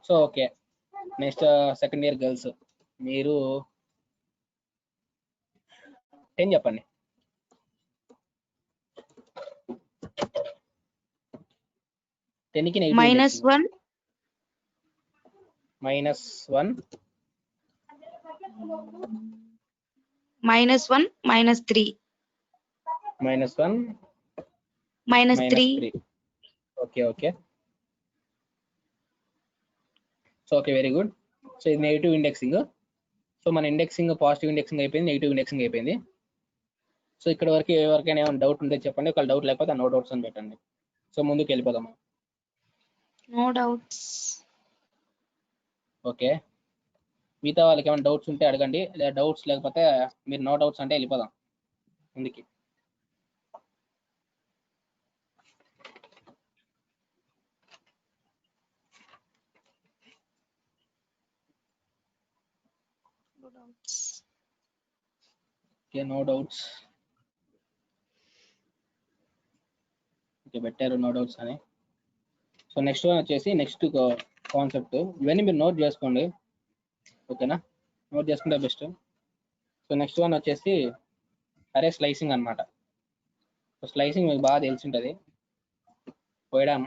So okay, next second year girls మీరు 10 చెప్పండి. -10కి negative -1 -1 -1 -3 -1 -3 -3. Okay okay, so okay, very good. So ఇది నెగిటివ్ ఇండెక్సింగ్. సో మన ఇండెక్సింగ్ పాజిటివ్ ఇండెక్సింగ్ అయిపోయింది, నెగిటివ్ ఇండెక్సింగ్ అయిపోయింది. సో ఇక్కడ వరకు ఎవరికైనా ఏమైనా డౌట్ ఉంటే చెప్పండి. ఒకవేళ డౌట్ లేకపోతే నో డౌట్స్ అని పెట్టండి. సో ముందుకు వెళ్ళిపోదాము. No doubts. ఓకే, మిగతా వాళ్ళకి ఏమైనా డౌట్స్ ఉంటే అడగండి. లేదా డౌట్స్ లేకపోతే మీరు నో డౌట్స్ అంటే వెళ్ళిపోదాం ముందుకి. Okay, no doubts. ఓకే, పెట్టారు నో డౌట్స్ అని. సో నెక్స్ట్ వన్ వచ్చేసి నెక్స్ట్ కాన్సెప్ట్. ఇవన్నీ మీరు నోట్ చేసుకోండి. ఓకేనా, నోట్ చేసుకుంటే బెస్ట్. సో నెక్స్ట్ వన్ వచ్చేసి అరే స్లైసింగ్ అనమాట. సో స్లైసింగ్ మీకు బాగా తెలిసి ఉంటుంది, పోయడం.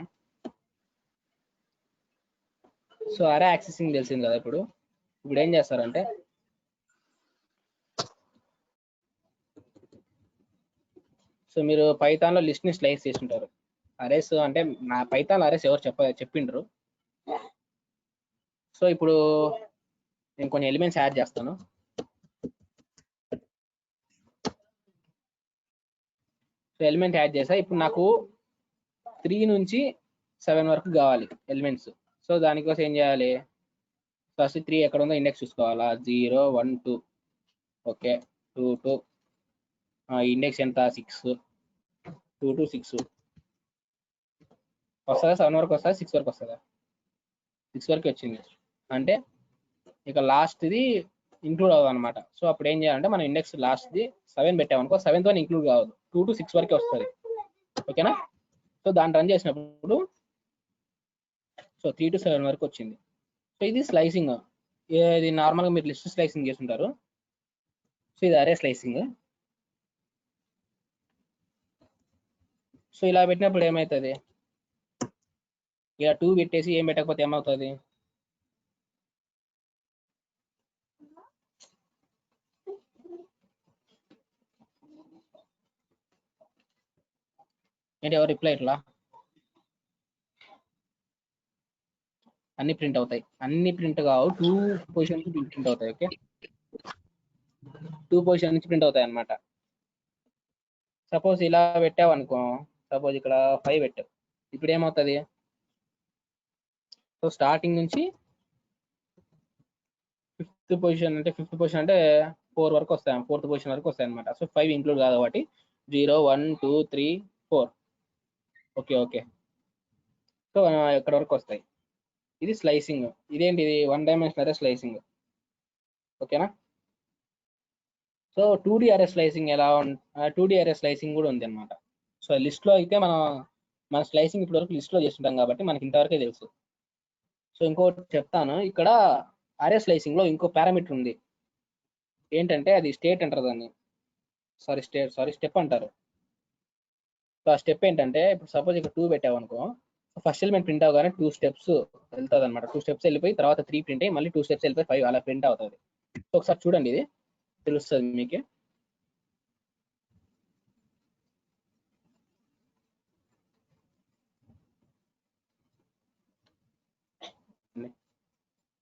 సో అరే యాక్సెసింగ్ తెలిసింది కదా. ఇప్పుడు ఏం చేస్తారంటే సో మీరు పైథాన్లో లిస్ట్ని స్లైస్ చేసి ఉంటారు. అరేస్ అంటే నా పైథాన్ అరేస్ ఎవరు చెప్పిండ్రు. సో ఇప్పుడు నేను కొన్ని ఎలిమెంట్స్ యాడ్ చేస్తాను. సో ఎలిమెంట్ యాడ్ చేసా. ఇప్పుడు నాకు 3 నుంచి 7 వరకు కావాలి ఎలిమెంట్స్. సో దానికోసం ఏం చేయాలి, ఫస్ట్ 3 ఎక్కడ ఉందో ఇండెక్స్ చూసుకోవాలా. 0 1 2. ఓకే, 2 2. ఇండెక్స్ ఎంత, 6. 2 to 6. వస్తుందా 7 వరకు వస్తుందా 6 వరకు వస్తుందా 6 వరకు వచ్చింది అంటే ఇక లాస్ట్ది ఇంక్లూడ్ అవ్వదు అనమాట. సో అప్పుడు ఏం చేయాలంటే మనం ఇండెక్స్ లాస్ట్ది 7 పెట్టామనుకో 7తో ఇంక్లూడ్ కావద్దు, 2 to 6 వరకే వస్తుంది. ఓకేనా? సో దాన్ని రన్ చేసినప్పుడు సో 3 to 7 వరకు వచ్చింది. సో ఇది స్లైసింగ్. ఇది నార్మల్గా మీరు లిస్ట్ స్లైసింగ్ చేస్తుంటారు. సో ఇది అరే స్లైసింగ్. సో ఇలా పెట్టినప్పుడు ఏమవుతుంది, ఇలా 2 పెట్టేసి ఏం పెట్టకపోతే ఏమవుతుంది, ఏంటి ఎవరు రిప్లై ఇట్లా అన్ని ప్రింట్ అవుతాయి, అన్ని ప్రింట్ కావు, 2 పొజిషన్ నుంచి ప్రింట్ అవుతాయి. ఓకే 2 పొజిషన్ నుంచి ప్రింట్ అవుతాయి అనమాట. సపోజ్ ఇలా పెట్టావు అనుకో, సపోజ్ ఇక్కడ 5 పెట్టావు, ఇప్పుడు ఏమవుతుంది, సో స్టార్టింగ్ నుంచి 5th పొజిషన్ అంటే 4 వరకు వస్తాయి, 4th పొజిషన్ వరకు వస్తాయి అనమాట. సో 5 ఇంక్లూడ్ కాదు కాబట్టి 0 1 2 3 4. ఓకే ఓకే సో ఎక్కడ వరకు వస్తాయి. ఇది స్లైసింగ్. ఇదేంటి, ఇది 1 డైమెన్షన్ అరే స్లైసింగ్. ఓకేనా? సో 2D అరే స్లైసింగ్ ఎలా 2D అరే స్లైసింగ్ కూడా ఉంది అనమాట. సో లిస్ట్లో అయితే మన స్లైసింగ్ ఇప్పటి వరకు లిస్ట్లో చేస్తుంటాం కాబట్టి మనకి ఇంతవరకే తెలుసు. సో ఇంకోటి చెప్తాను, ఇక్కడ అరే స్లైసింగ్లో ఇంకో పారామీటర్ ఉంది. ఏంటంటే అది స్టేట్ అంటారు దాన్ని, స్టెప్ అంటారు. సో ఆ స్టెప్ ఏంటంటే, ఇప్పుడు సపోజ్ ఇక్కడ 2 పెట్టావు అనుకో, ఫస్ట్ ఎలిమెంట్ ప్రింట్ అవగానే 2 స్టెప్స్ వెళ్తుంది అనమాట. 2 స్టెప్స్ వెళ్ళిపోయి తర్వాత 3 ప్రింట్ అయ్యి మళ్ళీ 2 స్టెప్స్ వెళ్ళిపోయి 5 అలా ప్రింట్ అవుతుంది. సో ఒకసారి చూడండి, ఇది తెలుస్తుంది మీకు.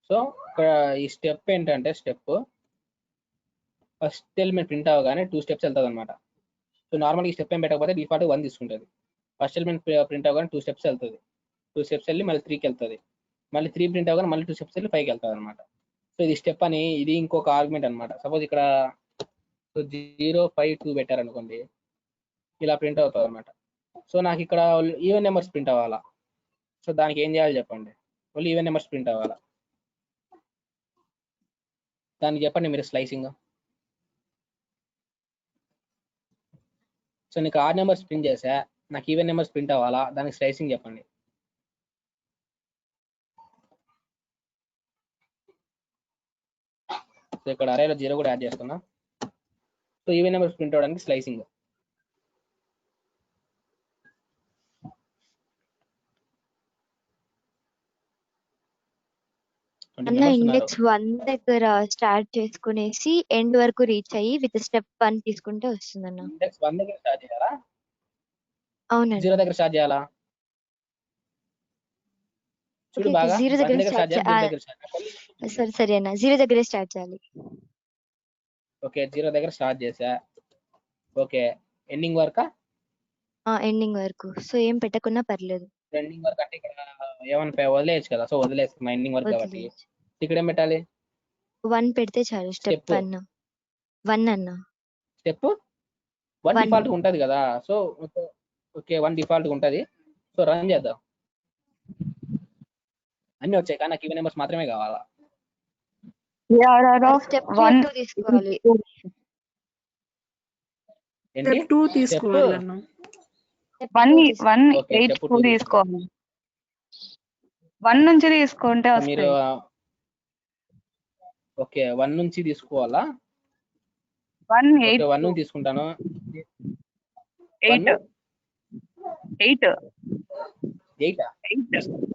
సో ఇక్కడ ఈ స్టెప్ ఏంటంటే, ఫస్ట్ ఎలిమెంట్ ప్రింట్ అవగానే 2 స్టెప్స్ వెళ్తుంది అనమాట. సో నార్మల్గా ఈ స్టెప్ ఏం పెట్టకపోతే డిఫాల్ట్ 1 తీసుకుంటుంది. ఫస్ట్ ఎలిమెంట్ ప్రింట్ అవగానే 2 స్టెప్స్ వెళ్తుంది, 2 స్టెప్స్ వెళ్ళి మళ్ళీ 3కి వెళ్తుంది, మళ్ళీ 3 ప్రింట్ అవగానే మళ్ళీ 2 స్టెప్స్ వెళ్ళి 5కి వెళ్తుంది అనమాట. సో ఇది స్టెప్ అని, ఇది ఇంకొక ఆర్గ్యుమెంట్ అనమాట. సపోజ్ ఇక్కడ 0 5 2 పెట్టారనుకోండి, ఇలా ప్రింట్ అవుతుంది అనమాట. సో నాకు ఇక్కడ ఈవెన్ నెంబర్స్ ప్రింట్ అవ్వాలా. సో దానికి ఏం చేయాలి చెప్పండి, ఓన్లీ ఈవెన్ నెంబర్స్ ప్రింట్ అవ్వాలా. దానికి చెప్పండి మీరు స్లైసింగ్. సో నీకు 6 నెంబర్స్ ప్రింట్ చేసా, నాకు ఈవెన్ నెంబర్స్ ప్రింట్ అవ్వాలా, దానికి స్లైసింగ్ చెప్పండి. సో ఇక్కడ అరేలో 0 కూడా యాడ్ చేస్తున్నా. సో ఈవెన్ నెంబర్స్ ప్రింట్ అవ్వడానికి స్లైసింగ్. అన్న ఇండెక్స్ 1 దగ్గర స్టార్ట్ చేసుకునేసి ఎండ్ వరకు రీచ్ అయ్యి విత్ స్టెప్ 1 తీసుకుంటే వస్తుంది అన్న. ఇండెక్స్ 1 దగ్గర స్టార్ట్ చేయాలా, అవునండి. 0 దగ్గర స్టార్ట్ చేయాలా? చూడు బాగా, 0 దగ్గర స్టార్ట్ చేయాలి. సరే అన్న, 0 దగ్గరే స్టార్ట్ చేయాలి. ఓకే 0 దగ్గర స్టార్ట్ చేసా. ఓకే ఎండింగ్ వరకా? ఎండింగ్ వరకు. సో ఏం పెట్టకున్నా పర్లేదు. ఎండింగ్ వరకు అంటే ఇక్కడ ఏమన్నా వదిలేయచ్చు కదా. సో వదిలేస్తున్నా ఎండింగ్ వరకు కాబట్టి. ఇక్కడ ఏం పెట్టాలి? 1 పెడితే చాలు. స్టెప్ 1 అన్న. స్టెప్ 1 డిఫాల్ట్ ఉంటది కదా. సో ఓకే 1 డిఫాల్ట్ ఉంటది. సో రన్ చేద్దాం. అన్ని వచ్చాయి కానీ నాకు ఈవెన్ నెంబర్స్ మాత్రమే కావాలా. స్టెప్ 2 తీసుకోవాలి. ఏంటి? 2 తీసుకోవాలి. 1 8 2 తీసుకోవాలి. 1 నుంచి తీసుకుంటే మీరు ఓకే 1 నుంచి తీసుకోవాలా? 1 నుంచి తీసుకుంటాను. 8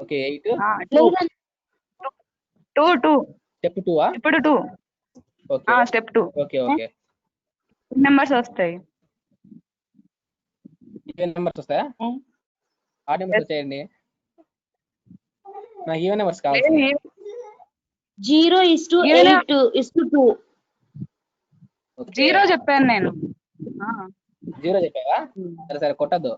ఓకే 8 2 స్టెప్ 2 ఇప్పుడు 2 ఓకే స్టెప్ 2 ఓకే నెంబర్స్ వస్తాయి. ఈవెన్ నెంబర్స్ వస్తాయా? ఆ నెంబర్స్ వచ్చాయండి. నాకు ఈవెన్ నెంబర్స్ కావాలి. 0 is to 8 is to 2. 0 చెప్పాను నేను. 0 చెప్పావా? సరే కొట్టద్దు.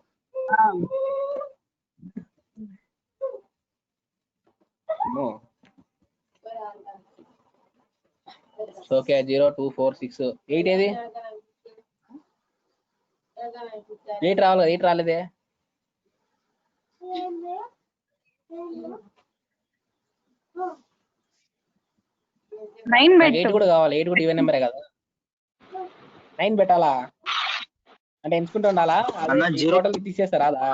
ఓకే 0 2 4 6 8 ఏది? 8 రావాలి. 8 రాలేదే. నైన్ నాకు 8 పెట్టు. కూడా కావాలి. 8 కూడా ఈవెన్ నెంబరే కదా. 9 పెట్టాలా అంటే ఎంచుకుంటూ ఉండాలా? అన్న అది 0 టోటల్ తీసేస్తారా? అదా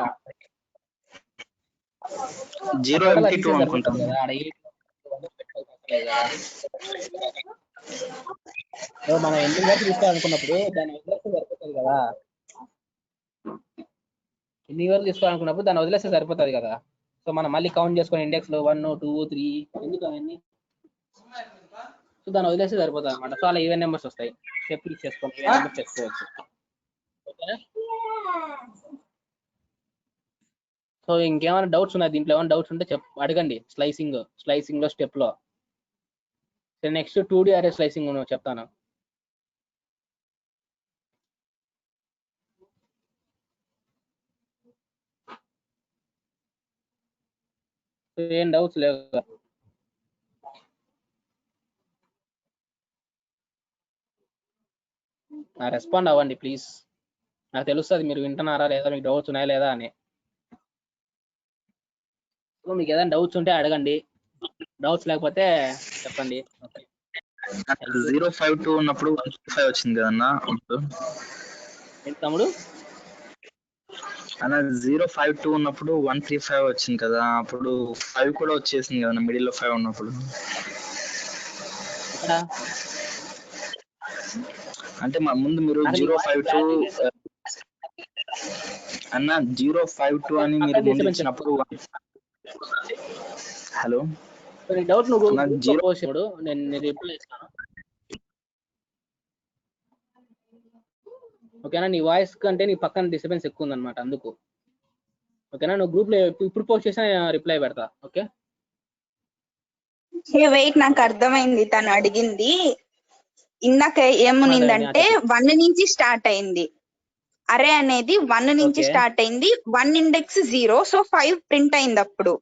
0 టోటల్ MT2 తీసేసి సరిపోతుంది అనుకుంటాను. కదా. ఆడ 8 కదా. మనం ఎండింగ్ వరకు తీసుకోవాలనుకున్నప్పుడు దాన్ని వదిలేస్తే సరిపోతుంది కదా. ఎండింగ్ వరకు తీసుకోవాలనుకున్నప్పుడు దాన్ని వదిలేస్తే సరిపోతుంది కదా. సో మనం మళ్ళీ కౌంట్ చేసుకొని ఇండెక్స్ లో 1 2 3 ఎందుకు అవన్నీ. సో దాన్ని వదిలేస్తే సరిపోతుంది అనమాట. సో అలా ఈవెన్ నెంబర్స్ వస్తాయి. స్టెప్ చేసుకోండి, ఈవెన్ నెంబర్స్ చేసుకోవచ్చు. ఓకేనా? సో ఇంకేమైనా డౌట్స్ ఉన్నాయి దీంట్లో? ఏమైనా డౌట్స్ ఉంటే అడగండి. స్లైసింగ్ లో స్టెప్ లో. నెక్స్ట్ 2D అరే స్లైసింగ్ చెప్తాను. ఏం డౌట్స్ లేవు. రెస్పాండ్ అవ్వండి ప్లీజ్. నాకు తెలుస్తుంది మీరు వింటున్నారా లేదా, మీకు డౌట్స్ ఉన్నాయా లేదా అని. సో మీకు ఏదైనా డౌట్స్ ఉంటే అడగండి. డౌట్స్ లేకపోతే చెప్పండి. 052 ఉన్నప్పుడు 135 వచ్చింది కదన్నా. ఏంటి తమ్ముడు? అలా 052 ఉన్నప్పుడు 135 వచ్చింది కదా, అప్పుడు 5 కూడా వచ్చేసింది కదా మిడిల్ లో 5 ఉన్నప్పుడు. ఇక్కడ అంటే ముందు మీరు 052 అన్న 052 అని మీరు ముందు ఇచ్చినప్పుడు హలో డౌట్ నువ్వు నాకు పోస్ట్ చేయడు, నేను రిప్లై ఇస్తాను. ఓకేనా? నీ వాయిస్ కంటే నీ పక్కన డిస్టర్బెన్స్ ఎక్కువ ఉందన్నమాట, అందుకు. ఓకేనా? నువ్వు గ్రూప్ లో ఇప్పుడు పోస్ట్ చేసినా రిప్లై పెడతా. ఓకే వెయిట్, నాకు అర్థమైంది తను అడిగింది. ఇందాక ఏమునిందంటే 1 నుంచి స్టార్ట్ అయింది అరే అనేది. 1 నుంచి స్టార్ట్ అయింది, 1 ఇండెక్స్ 0, సో 5 ప్రింట్ అయింది అప్పుడు.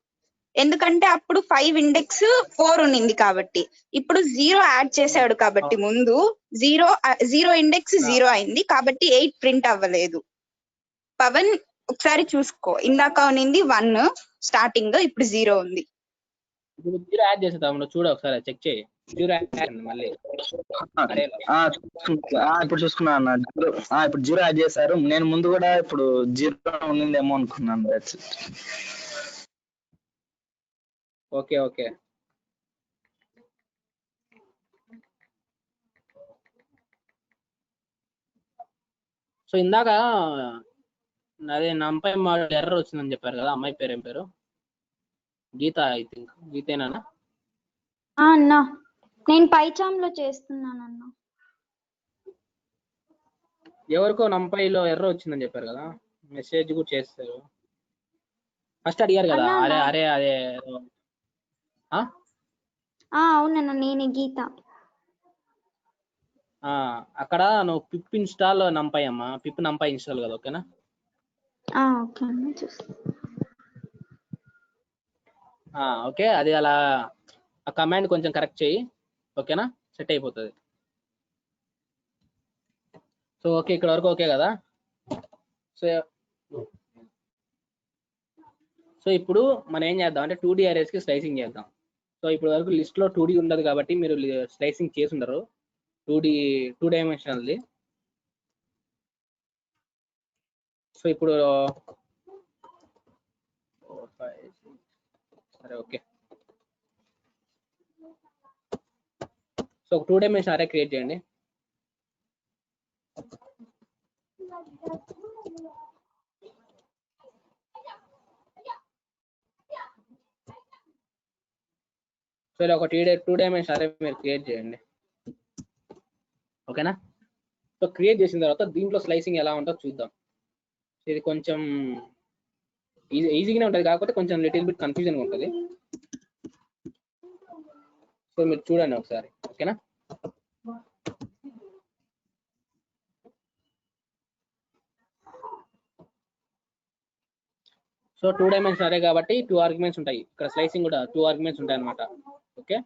ఎందుకంటే అప్పుడు 5 ఇండెక్స్ 4 ఉన్నింది కాబట్టి. ఇప్పుడు 0 యాడ్ చేశాడు కాబట్టి ముందు 0 ఇండెక్స్ 0 అయింది కాబట్టి 8 ప్రింట్ అవ్వలేదు. పవన్ ఒకసారి చూసుకో, ఇందాక ఉన్నింది 1 స్టార్టింగ్, ఇప్పుడు 0 ఉంది. ఇప్పుడు 0 యాడ్ చేసేద్దాం, చూడ ఒకసారి చెక్ చేయి. 0 యాడ్ మళ్ళీ ఇప్పుడు చూసుకున్నా అన్న. ఇప్పుడు 0 యాడ్ చేశారు. నేను ముందు కూడా ఇప్పుడు 0 ఉన్నిందేమో అనుకున్నాను. Okay okay. సో ఇందాక అదే నంపై ఎర్రర్ వచ్చిందని చెప్పారు కదా. అమ్మాయి పేరు ఏం పేరు? గీత, ఐ థింక్. గీతేనా అన్నా? నేను పైచామ్ లో చేస్తున్నాను అన్న. ఎవరికో నంపైలో ఎర్రర్ వచ్చిందని చెప్పారు కదా, మెసేజ్ కూడా చేస్తారు. ఫస్ట్ అడిగారు కదా అరే అరే అదే. అవునన్నా, నేనే గీత. అక్కడ నువ్వు పిప్ ఇన్స్టాల్ నంపై అమ్మా, పిప్ నంపై ఇన్స్టాల్ కదా. ఓకేనా? ఓకే అన్న, చూస్తా. ఓకే, అది అలా ఆ కమాండ్ కొంచెం కరెక్ట్ చేయి. ఓకేనా? సెట్ అయిపోతుంది. సో ఓకే, ఇక్కడ వరకు ఓకే కదా. సో ఇప్పుడు మనం ఏం చేద్దాం అంటే 2D అరేస్ కి స్లైసింగ్ చేద్దాం. సో ఇప్పుడు వరకు లిస్ట్ లో 2D ఉండదు కాబట్టి మీరు స్లైసింగ్ చేసి ఉండరు. 2 డైమెన్షనల్ది. సో ఇప్పుడు సరే ఓకే. సో ఒక 2 డైమెన్షన్ అరే క్రియేట్ చేయండి. సో ఇలా ఒక 2 డైమెన్షన్ అరే మీరు క్రియేట్ చేయండి. ఓకేనా? సో క్రియేట్ చేసిన తర్వాత దీంట్లో స్లైసింగ్ ఎలా ఉంటుందో చూద్దాం. ఇది కొంచెం ఈజీగానే ఉంటుంది, కాకపోతే కొంచెం లిటిల్ బిట్ కన్ఫ్యూజన్గా ఉంటుంది. సో మీరు చూడండి ఒకసారి. ఓకేనా? సో 2 డైమెన్షన్ అరే కాబట్టి 2 ఆర్గ్యుమెంట్స్ ఉంటాయి. ఇక్కడ స్లైసింగ్ కూడా 2 ఆర్గ్యుమెంట్స్ ఉంటాయి అన్నమాట. ఓకే,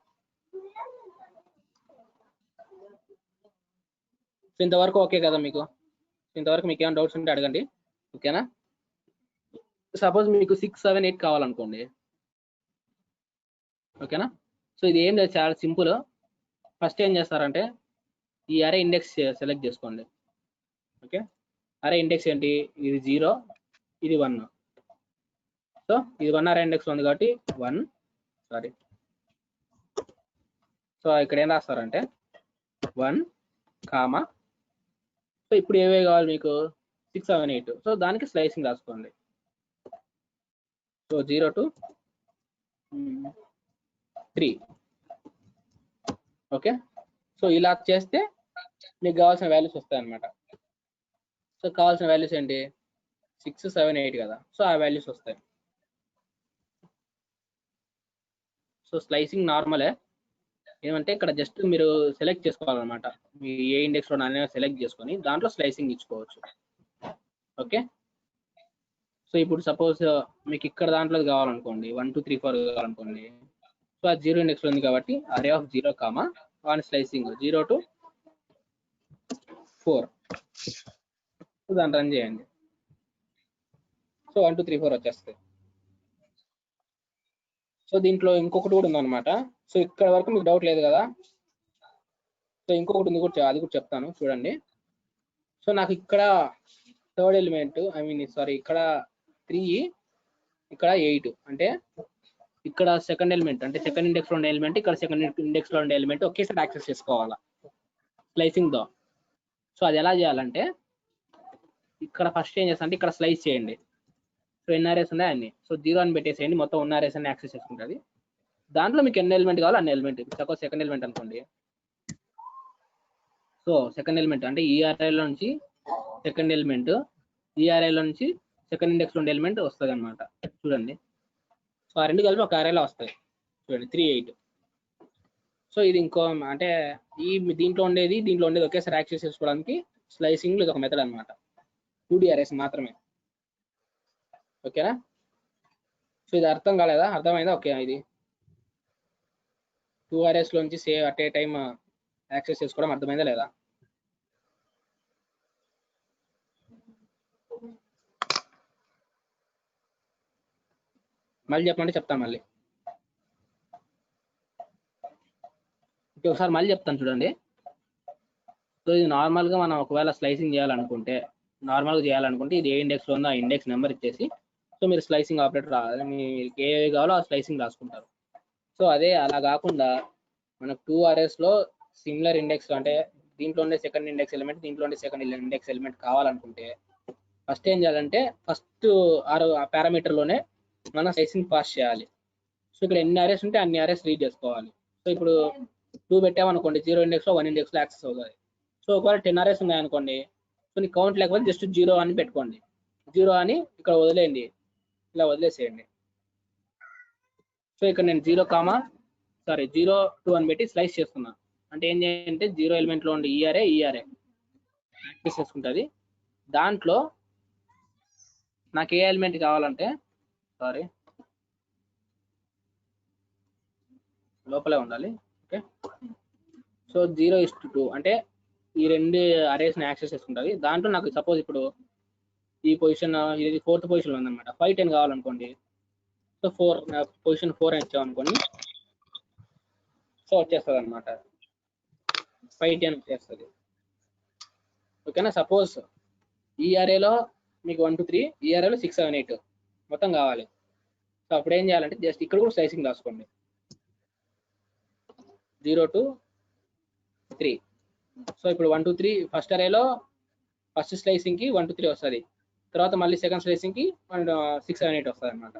సో ఇంతవరకు ఓకే కదా మీకు? ఇంతవరకు మీకు ఏమైనా డౌట్స్ ఉంటే అడగండి. ఓకేనా? సపోజ్ మీకు 6 7 8 కావాలనుకోండి. ఓకేనా. సో ఇది ఏం లేదు, చాలా సింపుల్. ఫస్ట్ ఏం చేస్తారంటే ఈ అరే ఇండెక్స్ సెలెక్ట్ చేసుకోండి. ఓకే, అరే ఇండెక్స్ ఏంటి, ఇది 0, ఇది 1. సో ఇది 1 అరే ఇండెక్స్ ఉంది కాబట్టి 1, సారీ. సో ఇక్కడ ఏం రాస్తారంటే 1, కామా. సో ఇప్పుడు ఏవే కావాలి మీకు, 6, 7, 8. సో దానికి స్లైసింగ్ రాసుకోండి. So 0 to 3. ఓకే, సో ఇలా చేస్తే మీకు కావాల్సిన వాల్యూస్ వస్తాయి అన్నమాట. సో కావాల్సిన వాల్యూస్ ఏంటి, 6, 7, 8 కదా. సో ఆ వాల్యూస్ వస్తాయి. సో స్లైసింగ్ నార్మలే, ఏమంటే ఇక్కడ జస్ట్ మీరు సెలెక్ట్ చేసుకోవాలన్నమాట. మీ ఏ ఇండెక్స్లో నానే సెలెక్ట్ చేసుకొని దాంట్లో స్లైసింగ్ ఇచ్చుకోవచ్చు. ఓకే, సో ఇప్పుడు సపోజ్ మీకు ఇక్కడ దాంట్లో కావాలనుకోండి, 1, 2, 3, 4 కావాలనుకోండి. సో అది 0 ఇండెక్స్లో ఉంది కాబట్టి అరే of 0, comma 1 slicing 0 to 4. So దాన్ని రన్ చేయండి. సో 1, 2, 3, 4 వచ్చేస్తాయి. సో దీంట్లో ఇంకొకటి కూడా ఉందన్నమాట. సో ఇక్కడ వరకు మీకు డౌట్ లేదు కదా. సో ఇంకొకటి ఉంది కూడా, అది కూడా చెప్తాను చూడండి. సో నాకు ఇక్కడ థర్డ్ ఎలిమెంట్, ఇక్కడ 3, ఇక్కడ 8. అంటే ఇక్కడ సెకండ్ ఎలిమెంట్, అంటే సెకండ్ ఇండెక్స్లో ఉండే ఎలిమెంట్, ఇక్కడ సెకండ్ ఇండెక్స్లో ఉండే ఎలిమెంట్ ఒకేసారి యాక్సెస్ చేసుకోవాలా స్లైసింగ్తో. సో అది ఎలా చేయాలంటే ఇక్కడ ఫస్ట్ ఏం చేస్తా అంటే ఇక్కడ స్లైస్ చేయండి. సో ఎన్ని అరేస్ ఉన్నాయి అన్ని. సో 0 అని పెట్టేసేయండి, మొత్తం ఉన్న అరేస్ అన్ని యాక్సెస్ చేసుకుంటుంది. దాంట్లో మీకు ఎన్ని ఎలిమెంట్ కావాలో అన్ని ఎలిమెంట్. సపోజ్ సెకండ్ ఎలిమెంట్ అనుకోండి. సో సెకండ్ ఎలిమెంట్ అంటే ఈ అరేలో నుంచి సెకండ్ ఎలిమెంట్, ఈ అరేలో నుంచి సెకండ్ ఇండెక్స్ ఉండే ఎలిమెంట్ వస్తుంది అనమాట. చూడండి, సో ఆ రెండు కలిపి ఒక అరేలో వస్తాయి. చూడండి 3, 8. సో ఇది ఇంకో అంటే ఈ దీంట్లో ఉండేది ఒకేసారి యాక్సెస్ చేసుకోవడానికి స్లైసింగ్ ఇది ఒక మెథడ్ అనమాట. 2D అరేస్ మాత్రమే. ఓకేనా. సో ఇది అర్థం కాలేదా, అర్థమైందా? ఓకే, ఇది 2 అరేస్ లోంచి save at a time access చేసుకోవడం అర్థమైందా లేదా? మళ్ళీ చెప్పమంటే చెప్తాను మళ్ళీ. ఒకసారి మళ్ళీ చెప్తాను చూడండి. సో ఇది నార్మల్గా మనం ఒకవేళ స్లైసింగ్ చేయాలనుకుంటే ఇది ఏ ఇండెక్స్లో ఉందో ఆ ఇండెక్స్ నెంబర్ ఇచ్చేసి సో మీరు స్లైసింగ్ ఆపరేటర్ మీకు ఏ కావాలో ఆ స్లైసింగ్ రాసుకుంటారు. సో అదే అలా కాకుండా మనకు 2 అరేస్లో సిమిలర్ ఇండెక్స్, అంటే దీంట్లో ఉండే సెకండ్ ఇండెక్స్ ఎలిమెంట్, దీంట్లో ఉండే సెకండ్ ఇండెక్స్ ఎలిమెంట్ కావాలనుకుంటే ఫస్ట్ ఏం చేయాలంటే ఫస్ట్ ఆ పారామీటర్లోనే మనం స్లైసింగ్ పాస్ చేయాలి. సో ఇక్కడ ఎన్ని అరేస్ ఉంటే అన్ని అరేస్ రీడ్ చేసుకోవాలి. సో ఇప్పుడు 2 పెట్టామనుకోండి, 0 ఇండెక్స్లో 1 ఇండెక్స్లో యాక్సెస్ అవుతుంది. సో ఒకవేళ 10 అరేస్ ఉన్నాయనుకోండి, సో నీకు కౌంట్ లేకపోతే జస్ట్ 0 అని పెట్టుకోండి. 0 అని ఇక్కడ వదిలేయండి, ఇలా వదిలేసేయండి. సో ఇక్కడ నేను 0, 2 అని పెట్టి స్లైస్ చేస్తున్నా. అంటే ఏం చేయాలంటే 0 ఎలిమెంట్లో ఉండే ఈ అరే యాక్సెస్ చేసుకుంటుంది. దాంట్లో నాకు ఏ ఎలిమెంట్ కావాలంటే లోపలే ఉండాలి. ఓకే, సో 0:2 అంటే ఈ రెండు అరేస్ని యాక్సెస్ చేసుకుంటుంది. దాంట్లో నాకు సపోజ్ ఇప్పుడు ఈ పొజిషన్ ఇది 4th పొజిషన్లో ఉందన్నమాట. 5, 10 కావాలనుకోండి. సో పొజిషన్ 4 అని ఇచ్చామనుకోండి, సో వచ్చేస్తుంది అనమాట, 5, 10 వచ్చేస్తుంది. ఓకేనా. సపోజ్ ఈ అరేలో మీకు 1, 2, 3, ఈ అరేలో 6, 7, 8 మొత్తం కావాలి. సో అప్పుడు ఏం చేయాలంటే జస్ట్ ఇక్కడ కూడా స్లైసింగ్ రాసుకోండి. 0 to 3. సో ఇప్పుడు 1, 2, 3 ఫస్ట్ అరేలో ఫస్ట్ స్లైసింగ్కి 1, 2, 3 వస్తుంది. తర్వాత మళ్ళీ సెకండ్ స్లైసింగ్కి 6, 7, 8 వస్తుంది అనమాట.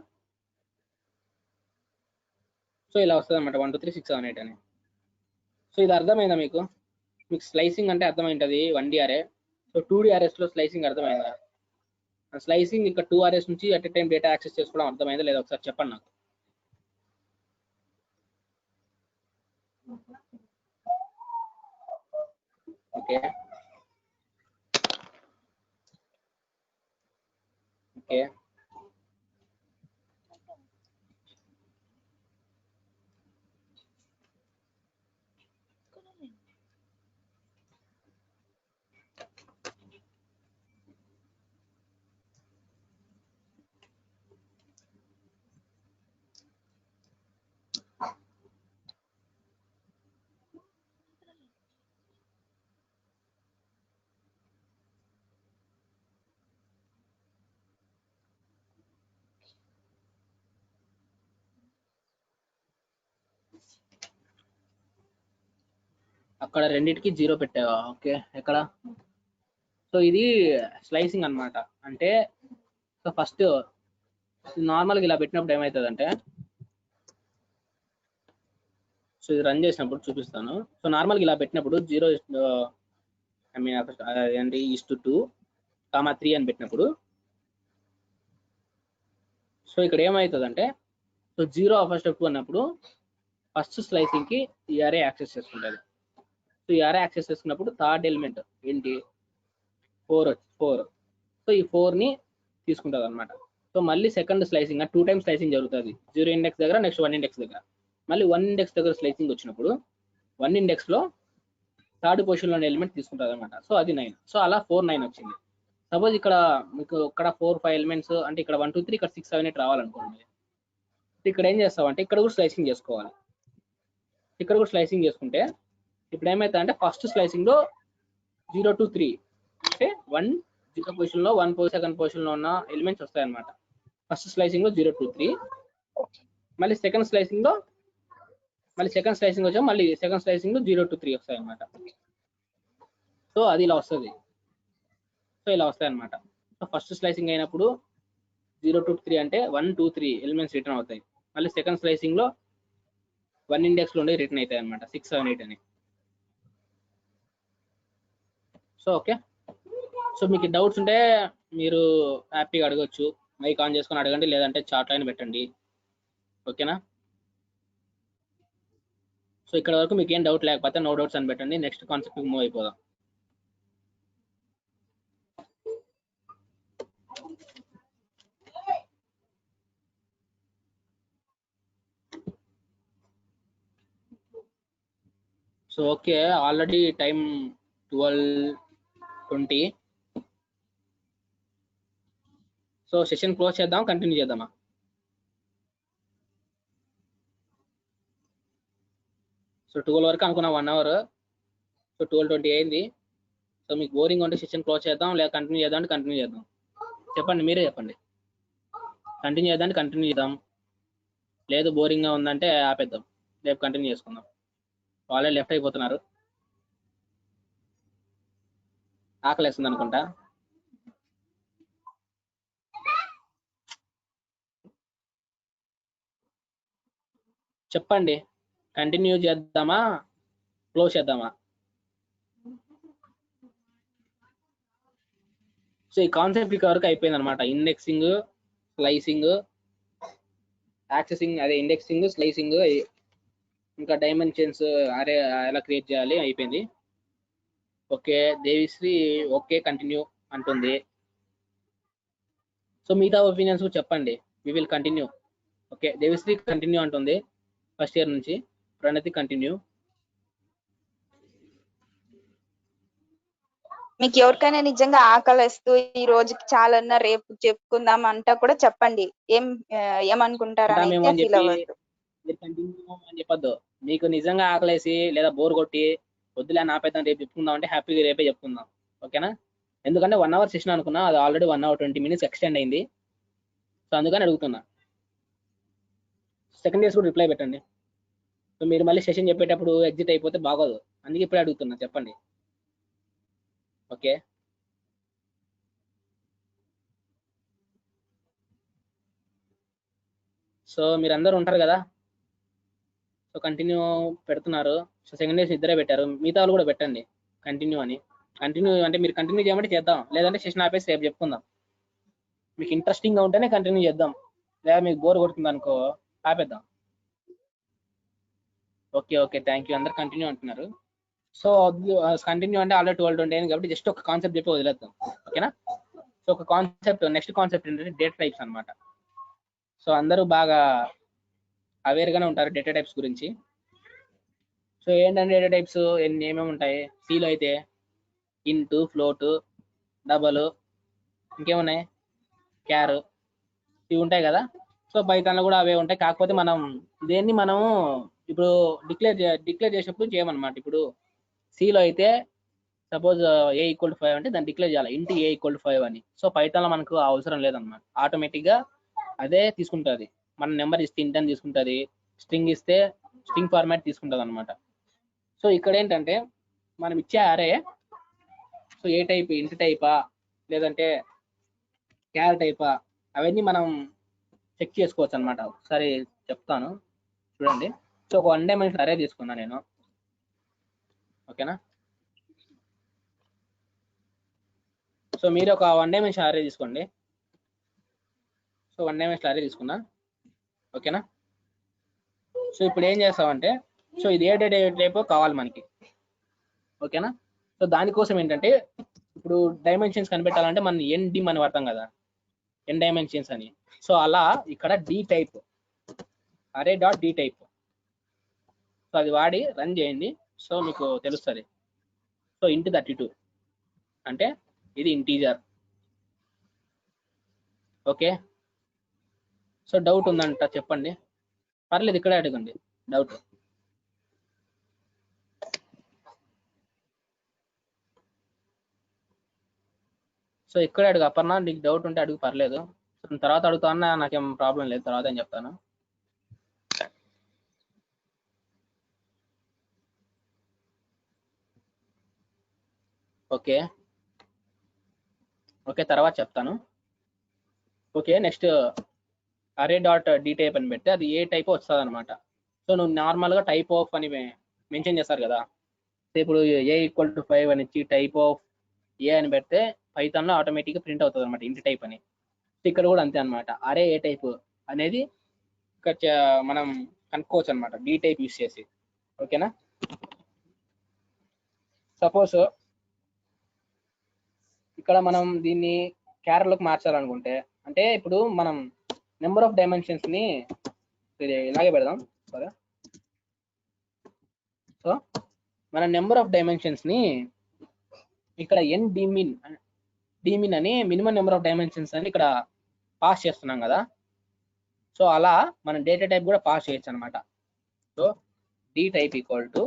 సో ఇలా వస్తుంది అనమాట 1, 2, 3, 6, 7, 8 అని. సో ఇది అర్థమైందా మీకు స్లైసింగ్ అంటే అర్థమైంటుంది 1D అరే. సో 2D అరేస్లో స్లైసింగ్ అర్థమైందా? స్లైసింగ్ ఇక్కడ 2 అరేస్ నుంచి at a time data access చేసుకోవడం అర్థమైందా లేదా ఒకసారి చెప్పండి నాకు. ఓకే ఓకే అక్కడ రెండింటికి 0 పెట్టావా? ఓకే, ఎక్కడ? సో ఇది స్లైసింగ్ అన్నమాట. అంటే సో ఫస్ట్ నార్మల్గా ఇలా పెట్టినప్పుడు ఏమవుతుందంటే, సో ఇది రన్ చేసినప్పుడు చూపిస్తాను. సో నార్మల్గా ఇలా పెట్టినప్పుడు 0 ఐ మీన్ ఏంటి 2, 3 అని పెట్టినప్పుడు సో ఇక్కడ ఏమవుతుందంటే, సో 0 అన్నప్పుడు ఫస్ట్ స్లైసింగ్ కి ఈ అరే యాక్సెస్ చేసుకుంటుంది. సో ఈ అరే యాక్సెస్ చేసుకున్నప్పుడు థర్డ్ ఎలిమెంట్ ఏంటి 4. సో ఈ 4 ని తీసుకుంటుంది అనమాట. సో మళ్ళీ సెకండ్ స్లైసింగ్ 2 టైమ్స్ స్లైసింగ్ జరుగుతుంది. 0 ఇండెక్స్ దగ్గర, నెక్స్ట్ 1 ఇండెక్స్ దగ్గర. మళ్ళీ 1 ఇండెక్స్ దగ్గర స్లైసింగ్ వచ్చినప్పుడు 1 ఇండెక్స్ లో థర్డ్ పొజిషన్ లోని ఎలిమెంట్ తీసుకుంటుంది అనమాట. సో అది 9. సో అలా 4, 9 వచ్చింది. సపోజ్ ఇక్కడ మీకు ఇక్కడ 4, 5 ఎలిమెంట్స్ అంటే ఇక్కడ 1, 2, 3 ఇక్కడ 6, 7, 8 రావాలనుకోండి. ఇక్కడ ఏం చేస్తామంటే ఇక్కడ కూడా స్లైసింగ్ చేసుకోవాలి. ఇక్కడ కూడా స్లైసింగ్ చేసుకుంటే ఇప్పుడు ఏమైతే అంటే ఫస్ట్ స్లైసింగ్ లో 0 to 3 అంటే 1 0 పొజిషన్ లో 1 సెకండ్ పొజిషన్ లో ఉన్న ఎలిమెంట్స్ వస్తాయి అనమాట. ఫస్ట్ స్లైసింగ్ లో 0 to 3, మళ్ళీ సెకండ్ స్లైసింగ్ లో వచ్చా మళ్ళీ సెకండ్ స్లైసింగ్ లో 0 to 3 వస్తాయి అనమాట. సో అది ఇలా వస్తుంది. సో ఇలా వస్తాయి అనమాట. సో ఫస్ట్ స్లైసింగ్ అయినప్పుడు 0 to 3 అంటే 1, 2, 3 ఎలిమెంట్స్ రిటర్న్ అవుతాయి. మళ్ళీ సెకండ్ స్లైసింగ్ లో 1 ఇండెక్స్ లో ఉండే రిటర్న్ అవుతాయి అనమాట 6, 7, 8 అని. సో ఓకే, సో మీకు డౌట్స్ ఉంటే మీరు హ్యాపీగా అడగచ్చు. మైక్ ఆన్ చేసుకొని అడగండి, లేదంటే చాట్ లైన్ పెట్టండి. ఓకేనా? సో ఇక్కడ వరకు మీకు ఏం డౌట్ లేకపోతే నో డౌట్స్ అని పెట్టండి. నెక్స్ట్ కాన్సెప్ట్ మూవ్ అయిపోదాం. So okay, already time 12:20. So session close చేద్దాం, కంటిన్యూ చేద్దామా? సో 12 వరకు అనుకున్నా, 1 అవర్. సో 12:20 అయింది. సో మీకు బోరింగ్ ఉంటే సెషన్ క్లోజ్ చేద్దాం, లేదా కంటిన్యూ చేద్దాం అంటే కంటిన్యూ చేద్దాం. చెప్పండి, మీరే చెప్పండి. కంటిన్యూ చేద్దాం అంటే కంటిన్యూ చేద్దాం, లేదు బోరింగ్గా ఉందంటే ఆపేద్దాం, రేపు కంటిన్యూ చేసుకుందాం. వాళ్ళే లెఫ్ట్ అయిపోతున్నారు, ఆకలేస్తుంది అనుకుంటా. చెప్పండి, కంటిన్యూ చేద్దామా, క్లోజ్ చేద్దామా? సో ఈ కాన్సెప్ట్ ఇక్కడ వరకు అయిపోయింది అనమాట. ఇండెక్సింగ్, స్లైసింగ్, యాక్సెసింగ్, అదే ఇండెక్సింగ్, స్లైసింగ్, ఇంకా డైమెన్షన్స్ అరే ఎలా క్రియేట్ చేయాలి అయిపోయింది. ఓకే, దేవిశ్రీ ఓకే కంటిన్యూ అంటుంది. సో మిగతా ఒపీనియన్స్ చెప్పండి. We will continue. Okay, Devishri continue అంటుంది ఫస్ట్ ఇయర్ నుంచి. ప్రణతి కంటిన్యూ. మీకు ఎవరికైనా నిజంగా ఆకలిస్తూ ఈ రోజుకి చాలన్నా రేపు చెప్పుకుందాం అంటా కూడా చెప్పండి. ఏమనుకుంటారని ఫీల్ అవ్వద్దు. మీరు కంటిన్యూ అని చెప్పొద్దు. మీకు నిజంగా ఆకలేసి లేదా బోర్ కొట్టి వద్దులే ఆపేద్దాం రేపు చెప్పుకుందాం అంటే హ్యాపీగా రేపే చెప్పుకుందాం. ఓకేనా? ఎందుకంటే 1 అవర్ సెషన్ అనుకున్నా, అది ఆల్రెడీ 1 hour 20 minutes ఎక్స్టెండ్ అయింది. సో అందుకని అడుగుతున్నా. సెకండ్ ఇయర్స్ కూడా రిప్లై పెట్టండి. సో మీరు మళ్ళీ సెషన్ చెప్పేటప్పుడు ఎగ్జిట్ అయిపోతే బాగోదు, అందుకే ఇప్పుడే అడుగుతున్నా, చెప్పండి. ఓకే, సో మీరు అందరూ ఉంటారు కదా. సో కంటిన్యూ పెడుతున్నారు. సో సెకండ్ ఇయర్స్ ఇద్దరే పెట్టారు, మిగతా వాళ్ళు కూడా పెట్టండి కంటిన్యూ అని. కంటిన్యూ అంటే మీరు కంటిన్యూ చేయమంటే చేద్దాం, లేదంటే సెషన్ ఆపేసి రేపు చెప్పుకుందాం. మీకు ఇంట్రెస్టింగ్గా ఉంటేనే కంటిన్యూ చేద్దాం, లేదా మీకు బోర్ కొడుతుంది అనుకో ఆపేద్దాం. Okay okay, thank you. అందరు కంటిన్యూ అంటున్నారు. సో కంటిన్యూ అంటే ఆల్రెడీ 12:20 అయింది కాబట్టి జస్ట్ ఒక కాన్సెప్ట్ చెప్పి వదిలేద్దాం. ఓకేనా? సో ఒక కాన్సెప్ట్, నెక్స్ట్ కాన్సెప్ట్ ఏంటంటే డేటా టైప్స్ అనమాట. సో అందరూ బాగా అవేర్గానే ఉంటారు డేటా టైప్స్ గురించి. సో ఏంటంటే డేటా టైప్స్ ఏమేమి ఉంటాయి? సిలో అయితే ఇంట్, ఫ్లోట్, డబల్, ఇంకేమున్నాయి, క్యార్, ఇవి ఉంటాయి కదా. సో పైథాన్లో కూడా అవే ఉంటాయి. కాకపోతే మనం దేన్ని మనము ఇప్పుడు డిక్లేర్ చేసేప్పుడు చేయమన్నమాట. ఇప్పుడు సిలో అయితే సపోజ్ a = 5 అంటే దాన్ని డిక్లేర్ చేయాలి ఇంటి a = 5 అని. సో పైథాన్లో మనకు అవసరం లేదన్నమాట, ఆటోమేటిక్గా అదే తీసుకుంటుంది. మన నెంబర్ ఇస్తే ఇంట్ అని తీసుకుంటుంది, స్ట్రింగ్ ఇస్తే స్ట్రింగ్ ఫార్మాట్ తీసుకుంటుంది అనమాట. సో ఇక్కడ ఏంటంటే మనం ఇచ్చే అరే సో ఏ టైప్ ఇంట్ టైపా లేదంటే క్యార్ టైపా అవన్నీ మనం చెక్ చేసుకోవచ్చు అనమాట. ఒకసారి చెప్తాను చూడండి. సో ఒక 1 డైమెన్షన్ అరే తీసుకున్నా నేను, ఓకేనా. సో మీరు ఒక 1 డైమెన్షన్ అరే తీసుకోండి. సో 1 డైమెన్షన్ అరే తీసుకున్నా, ఓకేనా. సో ఇప్పుడు ఏం చేస్తామంటే సో ఇది ఏ డేటా టైప్ కావాలి మనకి, ఓకేనా. సో దానికోసం ఏంటంటే ఇప్పుడు డైమెన్షన్స్ కనిపెట్టాలంటే మనం ఎన్ డిమ్ అని వాడతాం కదా, ఎన్ డైమెన్షన్స్ అని. సో అలా ఇక్కడ D type array dot D type, so అది వాడి రన్ చేయండి. సో మీకు తెలుస్తుంది. సో ఇంట్ 32 అంటే ఇది ఇంటీజర్, ఓకే. సో డౌట్ ఉందంట చెప్పండి, పర్లేదు ఇక్కడే అడగండి డౌట్. సో ఇక్కడ అడుగు అపర్ణ, నీకు డౌట్ ఉంటే అడుగు పర్లేదు. తర్వాత అడుగుతా అన్న నాకేం ప్రాబ్లం లేదు, తర్వాత ఏం చెప్తాను. ఓకే ఓకే తర్వాత చెప్తాను. ఓకే నెక్స్ట్ అరే డాట్ డి టైప్ అని పెడితే అది ఏ టైప్ వస్తుంది అనమాట. సో నువ్వు నార్మల్గా టైప్ ఆఫ్ అని మెన్షన్ చేస్తారు కదా. సో ఇప్పుడు ఏ ఈక్వల్ టు 5 అని ఇచ్చి టైప్ ఆఫ్ ఏ అని పెడితే పైథాన్లో ఆటోమేటిక్గా ప్రింట్ అవుతుంది అనమాట ఇంటి టైప్ అని. సో ఇక్కడ కూడా అంతే అనమాట. అరే ఏ టైప్ అనేది ఇక్కడ మనం కనుక్కోవచ్చు అనమాట డి టైప్ యూస్ చేసి, ఓకేనా. సపోజ్ ఇక్కడ మనం దీన్ని క్యారెట్లోకి మార్చాలనుకుంటే, అంటే ఇప్పుడు మనం నెంబర్ ఆఫ్ డైమెన్షన్స్ ని ఇలాగే పెడదాం సరే. సో మన నెంబర్ ఆఫ్ డైమెన్షన్స్ ని ఇక్కడ ఎన్ డిమిన్ అని మినిమం నెంబర్ ఆఫ్ డైమెన్షన్స్ అని ఇక్కడ పాస్ చేస్తున్నాం కదా. సో అలా మనం డేటా టైప్ కూడా పాస్ చేయొచ్చు అనమాట. So d type equal to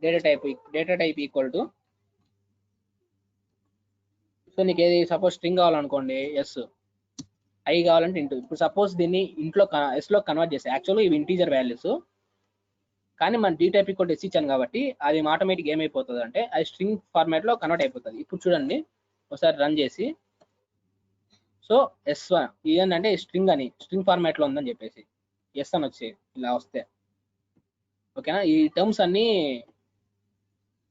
data type equal to, so నీకు ఏది సపోజ్ స్ట్రింగ్ కావాలనుకోండి ఎస్, ఐ కావాలంటే ఇంటూ. ఇప్పుడు సపోజ్ దీన్ని ఇంట్లో ఎస్లో కన్వర్ట్ చేస్తే యాక్చువల్గా ఇవి ఇంటీజర్ వాల్యూస్, కానీ మన d type equal to s ఇచ్చాను కాబట్టి అది ఆటోమేటిక్ ఏమైపోతుంది అంటే అది స్ట్రింగ్ ఫార్మాట్లో కన్వర్ట్ అయిపోతుంది. ఇప్పుడు చూడండి ఒకసారి రన్ చేసి, సో S1 ఇదేంటంటే స్ట్రింగ్ అని స్ట్రింగ్ ఫార్మాట్లో ఉందని చెప్పేసి ఎస్ అని వచ్చి ఇలా వస్తే, ఓకేనా. ఈ టర్మ్స్ అన్నీ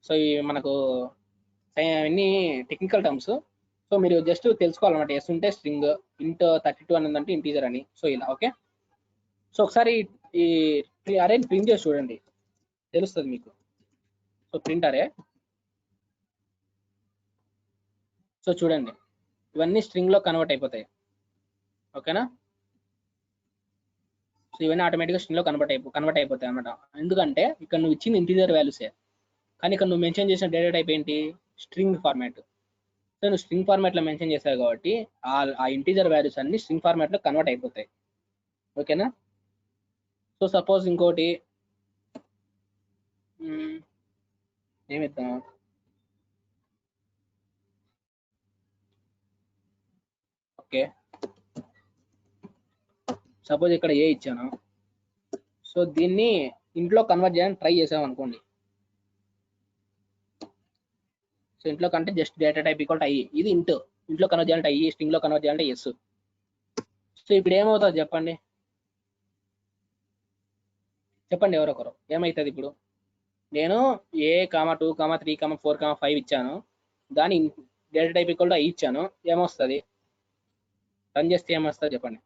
సో ఇవి మనకు అన్ని టెక్నికల్ టర్మ్స్. సో మీరు జస్ట్ తెలుసుకోవాలన్నమాట. ఎస్ ఉంటే స్ట్రింగ్, ఇంట్ 32 అని ఉందంటే ఇంటీజర్ అని. సో ఇలా ఓకే. సో ఒకసారి ఈ అరే ప్రింట్ చేసి చూడండి తెలుస్తుంది మీకు. సో ప్రింట్ అరే, సో చూడండి ఇవన్నీ స్ట్రింగ్లో కన్వర్ట్ అయిపోతాయి, ఓకేనా. సో ఇవన్నీ ఆటోమేటిక్గా స్ట్రింగ్లో కన్వర్ట్ అయిపోతాయి అనమాట. ఎందుకంటే ఇక్కడ నువ్వు ఇచ్చింది ఇంటీజర్ వాల్యూసే, కానీ ఇక్కడ నువ్వు మెన్షన్ చేసిన డేటా టైప్ ఏంటి, స్ట్రింగ్ ఫార్మాట్. సో నువ్వు స్ట్రింగ్ ఫార్మాట్లో మెన్షన్ చేసావు కాబట్టి ఆ ఇంటీజర్ వాల్యూస్ అన్ని స్ట్రింగ్ ఫార్మాట్లో కన్వర్ట్ అయిపోతాయి, ఓకేనా. సో సపోజ్ ఇంకోటి ఏమిద్దాం, ఓకే సపోజ్ ఇక్కడ ఏ ఇచ్చాను. సో దీన్ని ఇంట్లో కన్వర్ట్ చేయడానికి ట్రై చేసాం అనుకోండి. సో ఇంట్లో కంటే just data type equal to I, ఇది ఇంట్లో కన్వర్ట్ చేయాలంటే ఐ, స్ట్రింగ్లో కన్వర్ట్ చేయాలంటే ఎస్. సో ఇప్పుడు ఏమవుతుంది చెప్పండి ఎవరొకరు, ఏమవుతుంది ఇప్పుడు నేను ఏ 2 3 4 5 ఇచ్చాను, దాని data type equal to I ఇచ్చాను, ఏమొస్తుంది రన్ చేస్తే ఏమొస్తుంది చెప్పండి.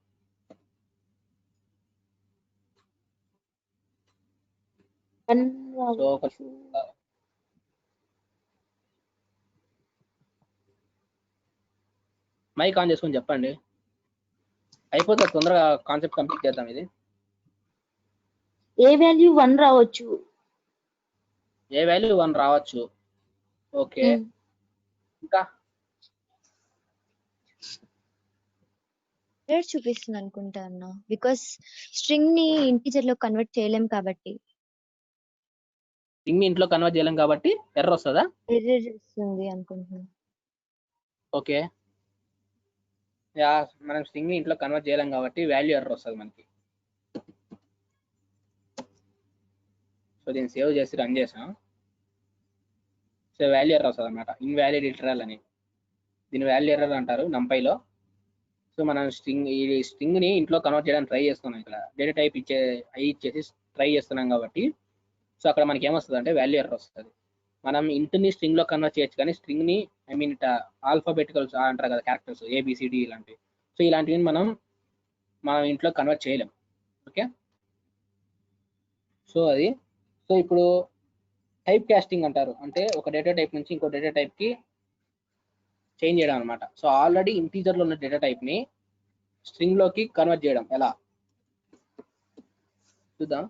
సో మైక్ ఆన్ చేసుకొని చెప్పండి, అయిపోతే తొందరగా కాన్సెప్ట్ కంప్లీట్ చేద్దాం. ఇది ఏ వాల్యూ 1 రావచ్చు, ఏ వాల్యూ 1 రావచ్చు, ఓకే. ఇంకా చూపిస్తుంది అనుకుంటా అన్న, బికాస్ స్ట్రింగ్ ని ఇంటీజర్ లో కన్వర్ట్ చేయలేం కాబట్టి. స్ట్రింగ్ ఇంట్లో కన్వర్ట్ చేయలేం కాబట్టి ఎర్రర్ వస్తుందా, ఎర్రర్ వస్తుంది అనుకుంటున్నా. ఓకే యా మనం స్ట్రింగ్ ఇంట్లో కన్వర్ట్ చేయలేం కాబట్టి వాల్యూ ఎర్రర్ వస్తుంది మనకి. దీన్ని సేవ్ చేసి రన్ చేసాం. సో వాల్యూ ఎర్రర్ వస్తుంది అనమాట, ఇన్వాలిడ్ లిటరల్ అని. దీని వాల్యూ ఎర్రర్ అంటారు నంపైలో. సో మనం ఈ స్ట్రింగ్ని ఇంట్లో కన్వర్ట్ చేయడానికి ట్రై చేస్తున్నాం. ఇక్కడ డేటా టైప్ ఇచ్చేసి ట్రై చేస్తున్నాం కాబట్టి సో అక్కడ మనకి ఏమొస్తుంది అంటే వాల్యూ ఎర్రర్ వస్తుంది. మనం ఇంట్ని స్ట్రింగ్లో కన్వర్ట్ చేయొచ్చు, కానీ స్ట్రింగ్ని ఆల్ఫాబెటికల్స్ అంటారు కదా, క్యారెక్టర్స్ ఏబిసిడి ఇలాంటివి. సో ఇలాంటివి మనం ఇంట్లో కన్వర్ట్ చేయలేం. ఓకే, సో అది. సో ఇప్పుడు టైప్ కాస్టింగ్ అంటారు, అంటే ఒక డేటా టైప్ నుంచి ఇంకో డేటా టైప్కి చేంజ్ చేయడం అనమాట. సో ఆల్రెడీ ఇంటీజర్లో ఉన్న డేటా టైప్ని స్ట్రింగ్లోకి కన్వర్ట్ చేయడం ఎలా చూద్దాం.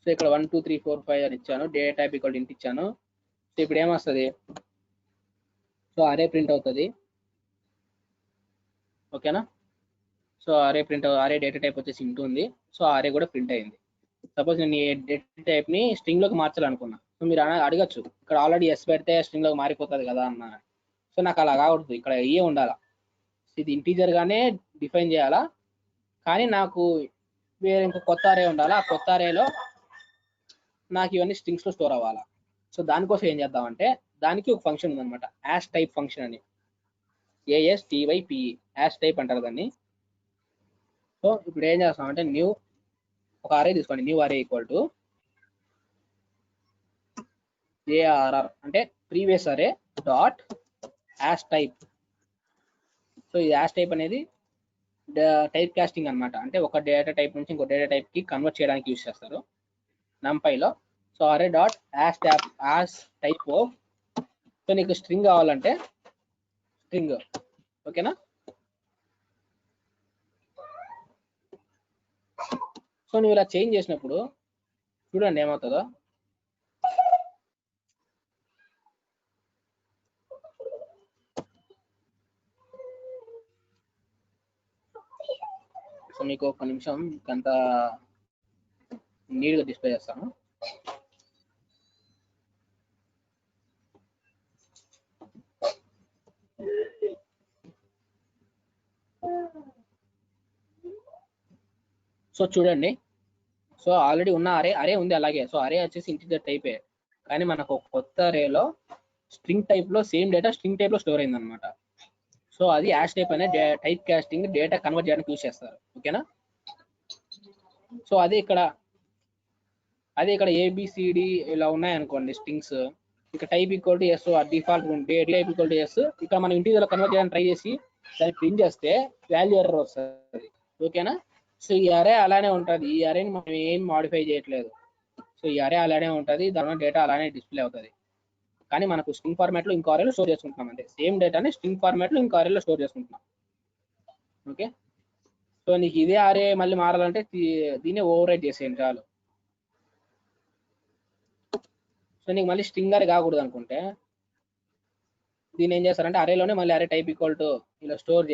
సో ఇక్కడ 1 2 3 4 5 అని ఇచ్చాను, డేటా టైప్ ఈక్వల్ ఇంట్ ఇచ్చాను. సో ఇప్పుడు ఏమొస్తుంది, సో అరే ప్రింట్ అవుతుంది. ఓకేనా, సో అరే డేటా టైప్ వచ్చేసి ఇంట్ ఉంది. సో అరే కూడా ప్రింట్ అయింది. సపోజ్ నేను ఈ డేటా టైప్ని స్ట్రింగ్లోకి మార్చాలనుకున్నా. సో మీరు అడగచ్చు, ఇక్కడ ఆల్రెడీ ఎస్ పెడితే స్ట్రింగ్లోకి మారిపోతుంది కదా అన్న. సో నాకు అలా కాకూడదు, ఇక్కడ ఏ ఉండాలా. ఇది ఇంటీజర్గానే డిఫైన్ చేయాలా, కానీ నాకు వేరే ఇంకో కొత్త అరే ఉండాలా. ఆ కొత్త అరేలో నాకు ఇవన్నీ స్ట్రింగ్స్లో స్టోర్ అవ్వాలా. సో దానికోసం ఏం చేద్దామంటే దానికి ఒక ఫంక్షన్ ఉందన్నమాట, యాష్ టైప్ ఫంక్షన్ అని. ASTYPE యాష్ టైప్ అంటారు దాన్ని. సో ఇప్పుడు ఏం చేస్తామంటే న్యూ ఒక అరే తీసుకోండి, new array equal to ARR అంటే previous array dot as type. So ఈ యాష్ టైప్ అనేది టైప్ కాస్టింగ్ అనమాట, అంటే ఒక డేటా టైప్ నుంచి ఇంకో డేటా టైప్కి కన్వర్ట్ చేయడానికి యూజ్ చేస్తారు నంపైలో. So array dot as type of. So నీకు స్ట్రింగ్ కావాలంటే స్ట్రింగ్. ఓకేనా, సో నువ్వు ఇలా చేంజ్ చేసినప్పుడు చూడండి ఏమవుతుందో. సో మీకు ఒక నిమిషం అంత నీట్గా డిస్ప్లే చేస్తాను. సో చూడండి, సో ఆల్రెడీ ఉన్న అరే ఉంది అలాగే. సో అరే వచ్చేసి ఇంటీజర్ టైపే, కానీ మనకు కొత్త అరేలో స్ట్రింగ్ టైప్లో సేమ్ డేటా స్ట్రింగ్ టైప్లో స్టోర్ అయింది అనమాట. సో అది యాష్ టైప్ అనే టైప్ కాస్టింగ్ డేటా కన్వర్ట్ చేయడానికి యూజ్ చేస్తారు. ఓకేనా, సో అదే ఇక్కడ ABCD ఇలా ఉన్నాయనుకోండి స్ట్రింగ్స్. ఇక్కడ type equal to s default ఉంటే టైప్ ఈక్వల్ టు ఎస్. ఇక్కడ మనం ఇంటీజర్లో కన్వర్ట్ చేయడానికి ట్రై చేసి దాన్ని ప్రింట్ చేస్తే వాల్యూ ఎర్రర్ వస్తుంది. ఓకేనా, సో ఈ అరే అలానే ఉంటుంది, ఈ అరేని మనం ఏం మాడిఫై చేయట్లేదు. సో ఈ అరే అలానే ఉంటుంది, దాని డేటా అలానే డిస్ప్లే అవుతుంది, కానీ మనకు స్ట్రింగ్ ఫార్మాట్లో ఇంకో అరేలో స్టోర్ చేసుకుంటున్నాం. అంటే సేమ్ డేటాని స్ట్రింగ్ ఫార్మాట్లో ఇంకో అరేలో స్టోర్ చేసుకుంటున్నాం. ఓకే, సో నీకు ఇదే అరే మళ్ళీ మారాలంటే దీన్ని ఓవర్ రైట్ చేసేయండి చాలు. సో నీకు మళ్ళీ స్ట్రింగ్ అరే కాకూడదు అనుకుంటే దీన్ని ఏం చేస్తారంటే అరేలోనే మళ్ళీ అరే టైప్ ఈక్వల్ టు ఇలా స్టోర్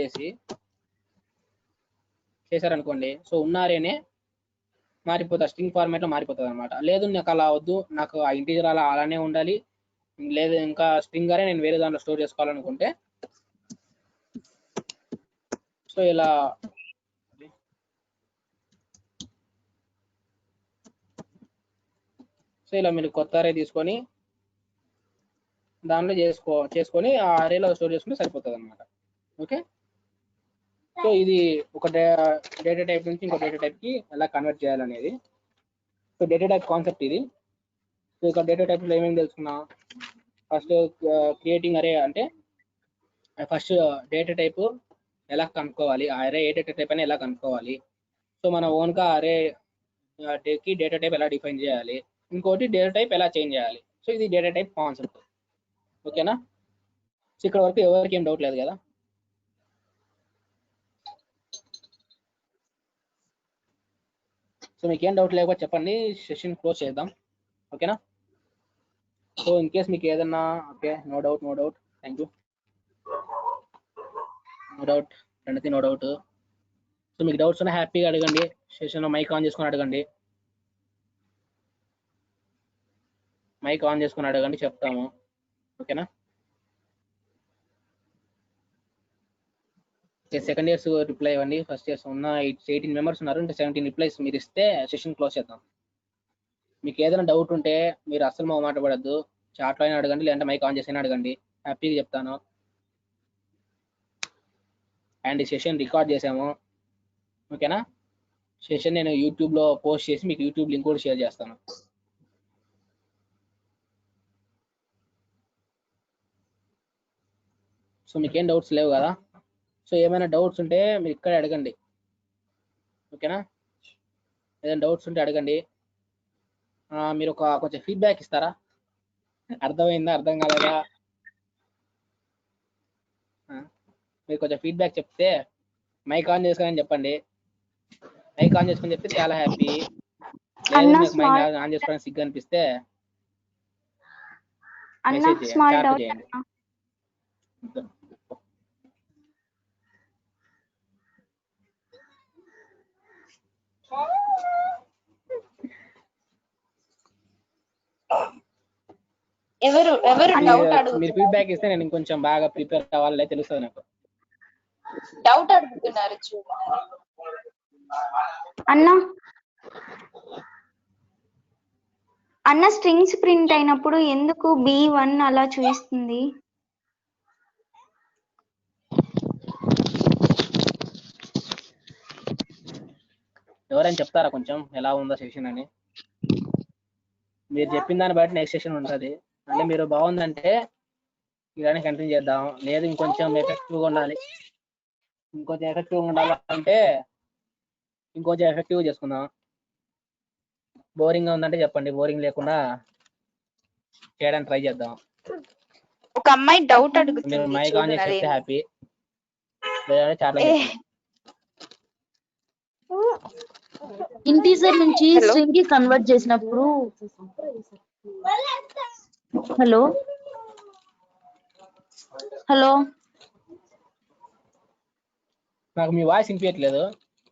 చేశారనుకోండి. సో ఉన్న అరేనే మారిపోతుంది, స్ట్రింగ్ ఫార్మాట్లో మారిపోతుంది అనమాట. లేదు నాకు అలా వద్దు, నాకు ఆ ఇంటీజర్ అలానే ఉండాలి, లేదు ఇంకా స్ట్రింగ్ అరే నేను వేరే దాంట్లో స్టోర్ చేసుకోవాలనుకుంటే సో ఇలా మీరు కొత్త అరే తీసుకొని దాంట్లో చేసుకొని ఆ అరేలో స్టోర్ చేసుకుంటే సరిపోతుంది అనమాట. ఓకే, సో ఇది ఒక డేటా టైప్ నుంచి ఇంకో డేటా టైప్కి ఎలా కన్వర్ట్ చేయాలనేది. సో డేటా టైప్ కాన్సెప్ట్ ఇది. సో ఇక్కడ డేటా టైప్లో ఏమేమి తెలుసుకున్నాం. ఫస్ట్ క్రియేటింగ్ అరే అంటే ఫస్ట్ డేటా టైప్ ఎలా కనుక్కోవాలి, ఆ అరే ఏ డేటా టైప్ అని ఎలా కనుక్కోవాలి. సో మన ఓన్గా అరే కి డేటా టైప్ ఎలా డిఫైన్ చేయాలి, ఇంకోటి డేటా టైప్ ఎలా చేంజ్ చేయాలి. సో ఇది డేటా టైప్ కాన్సెప్ట్. ఓకేనా, సో ఇక్కడ వరకు ఎవరికి ఏం డౌట్ లేదు కదా. సో మీకు ఏం డౌట్ లేకపోతే చెప్పండి, సెషన్ క్లోజ్ చేద్దాం. ఓకేనా, సో ఇన్ కేస్ మీకు ఏదన్నా okay no doubt thank you, no doubt రెండుది నో డౌట్. సో మీకు డౌట్స్ ఉన్నా హ్యాపీగా అడగండి, సెషన్లో మైక్ ఆన్ చేసుకొని అడగండి, చెప్తాము. ఓకేనా, సెకండ్ ఇయర్స్ రిప్లై ఇవ్వండి. ఫస్ట్ ఇయర్స్ ఉన్న 18 మెంబర్స్ ఉన్నారు, ఇంకా 17 రిప్లైస్ మీరు ఇస్తే సెషన్ క్లోజ్ చేద్దాం. మీకు ఏదైనా డౌట్ ఉంటే మీరు అస్సలు మొహమాట పడద్దు, చాట్లో అయినా అడగండి, లేదంటే మైక్ ఆన్ చేసి అడగండి, హ్యాపీగా చెప్తాను. అండ్ ఈ సెషన్ రికార్డ్ చేసాము, ఓకేనా. సెషన్ నేను యూట్యూబ్లో పోస్ట్ చేసి మీకు యూట్యూబ్ లింక్ కూడా షేర్ చేస్తాను. సో మీకేం డౌట్స్ లేవు కదా. సో ఏమైనా డౌట్స్ ఉంటే మీరు ఇక్కడ అడగండి, ఓకేనా. ఏదైనా డౌట్స్ ఉంటే అడగండి. మీరు కొంచెం ఫీడ్బ్యాక్ ఇస్తారా, అర్థమైందా అర్థం కాలేదా, మీరు కొంచెం ఫీడ్బ్యాక్ చెప్తే మైక్ ఆన్ చేసుకొని చెప్పండి. మైక్ ఆన్ చేసుకొని చెప్తే చాలా హ్యాపీ. లేదు మీకు మైక్ ఆన్ చేసుకోవడానికి సిగ్గు అనిపిస్తే మెసేజ్ చేయండి, చాట్ చేయండి. ఎవరు డౌట్ అడుగుతున్నారు? మీరు ఫీడ్బ్యాక్ ఇస్తే నేను ఇంకొంచెం బాగా ప్రిపేర్ అవ్వాలనే తెలుస్తుంది నాకు. డౌట్ అడుగుతున్నారు చూడు అన్న స్ట్రింగ్స్ ప్రింట్ అయినప్పుడు ఎందుకు B1 అలా చూపిస్తుంది? ఎవరైనా చెప్తారా కొంచెం ఎలా ఉందో సెషన్ అని? మీరు చెప్పిన దాన్ని బట్టి నెక్స్ట్ సెషన్ ఉంటుంది. అంటే మీరు బాగుందంటే ఇలానే కంటిన్యూ చేద్దాం, లేదు ఇంకొంచెం ఎఫెక్టివ్గా ఉండాలి, అంటే ఇంకొంచెం ఎఫెక్టివ్గా చేసుకుందాం. బోరింగ్గా ఉందంటే చెప్పండి, బోరింగ్ లేకుండా చేయడానికి ట్రై చేద్దాం. ఒక అమ్మాయి డౌట్ అడుగుతుంది, మీరు మైక్ ఆన్ చేసి చెప్తే హ్యాపీ, లేదంటే చాలా ఇంటీజర్ నుంచి స్ట్రింగ్ కి కన్వర్ట్ చేసినప్పుడు హలో నాకు మీ వాయిస్ వినిపించట్లేదు.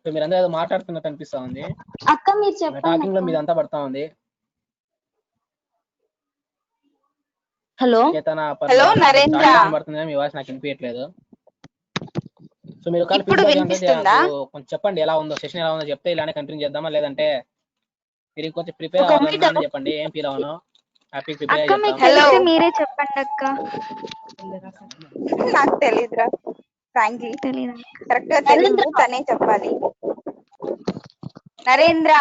మీరు అందరూ ఏదో మాట్లాడుతున్నట్టు అనిపిస్తా ఉంది. అక్క మీరు చెప్పండి. టాకింగ్ లో మీదంతా పడతా ఉంది. హలో నరేంద్ర పడుతుంది, మీ వాయిస్ నాకు వినిపించట్లేదు. సో మీరు కొంచెం చెప్పండి ఎలా ఉందో సెషన్, ఎలా ఉందో చెప్తే ఇలానే కంటిన్యూ చేద్దామా, లేదంటే మీరు కొంచెం ప్రిపేర్ అవ్వాలని చెప్పండి. ఏం ఫీల్ అవును, హ్యాపీ ప్రిపేర్ మీరే చెప్పండి అక్క. నాకు తెలీదురా, ఫ్రాంక్లీ కరెక్ట్ గా తెలియదు, తనే చెప్పాలి. నరేంద్ర